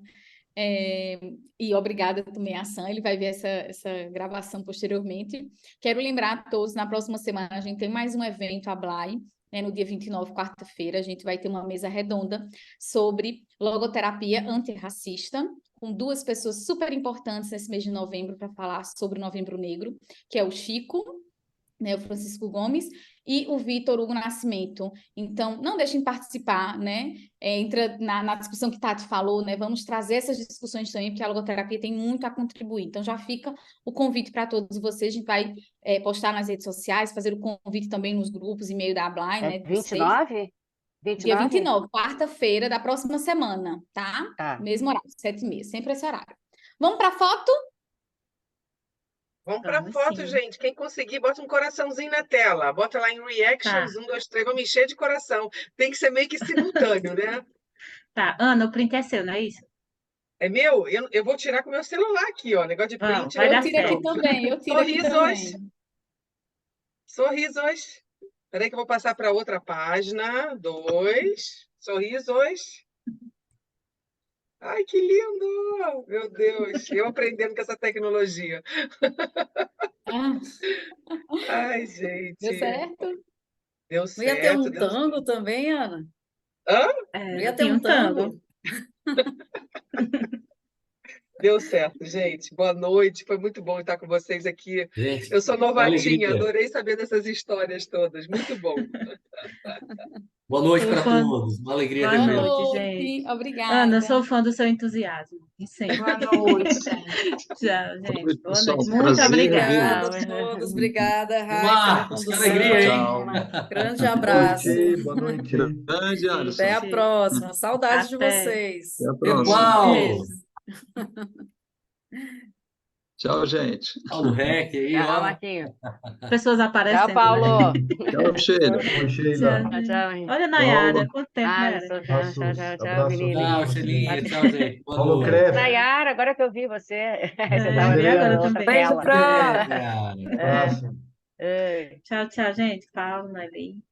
E obrigada também a Sam, ele vai ver essa gravação posteriormente. Quero lembrar a todos, na próxima semana a gente tem mais um evento, a Blay, né, no dia 29, quarta-feira, a gente vai ter uma mesa redonda sobre logoterapia antirracista, com duas pessoas super importantes nesse mês de novembro para falar sobre o Novembro Negro, que é o Chico, né, o Francisco Gomes, e o Vitor Hugo Nascimento. Então, não deixem de participar, né? Entra na discussão que Tati falou, né? Vamos trazer essas discussões também, porque a logoterapia tem muito a contribuir. Então, já fica o convite para todos vocês. A gente vai postar nas redes sociais, fazer o convite também nos grupos, e-mail da Ablai, né? 29? Dia 29, quarta-feira da próxima semana, tá? Tá. Mesmo horário, 7h30, sempre esse horário. Vamos para a foto? Vamos para a foto, sim. gente. Quem conseguir, bota um coraçãozinho na tela. Bota lá em reactions, Tá. 1, 2, 3. Vamos encher de coração. Tem que ser meio que simultâneo, né? Tá, Ana, o print é seu, não é isso? É meu? Eu vou tirar com o meu celular aqui, ó. Negócio de print. vai Eu dar tiro aqui certo. também, eu tiro aqui Sorrisos. também. Sorrisos. Espera aí que eu vou passar para outra página. 2. Sorrisos. Ai, que lindo! Meu Deus, eu aprendendo com essa tecnologia. Ah, Ai, gente. deu certo? Deu Não ia ter um certo, deu tango também, Ana? Hã? Não ia ter tem um um tango. tango? Deu certo, gente. Boa noite. Foi muito bom estar com vocês aqui. Gente, Eu sou que novatinha, alegria. adorei saber dessas histórias todas. Muito bom. Boa noite Sou para fã. todos. Uma alegria Boa revê-los. noite, Noite, gente. obrigada. Ana, eu sou fã do seu entusiasmo. E sempre. Boa noite, gente. Tchau, gente. noite, Boa pessoal. noite. Muito Prazer obrigada. Obrigada a todos, obrigada, Rai, pela Marcos, que condução. alegria, hein? Tchau. Grande Boa abraço. noite, boa noite. Grande, Alisson. Até a próxima. Saudades de Até. vocês. Até a E próxima. qual? Beijo. Tchau, gente. Paulo Rec aí, Tchau, ó. Marquinhos. Pessoas aparecendo, Tchau, Paulo. Tchau, Sheila. Tchau, Sheila. Tchau, tchau, gente. Olha, Nayara, Paula. quanto tempo, Nayara? Alisson, tchau, tchau, tchau, tchau, Abraços, meninas. Tchau, Shelinha. Tchau, gente. Boa Paulo noite. Cref. Nayara, agora que eu vi você. Você Eu estava vi ali agora na outra também. Beijo tela. pra Nayara. É. Abraço. É. Tchau, tchau, gente. Paulo, Nelly.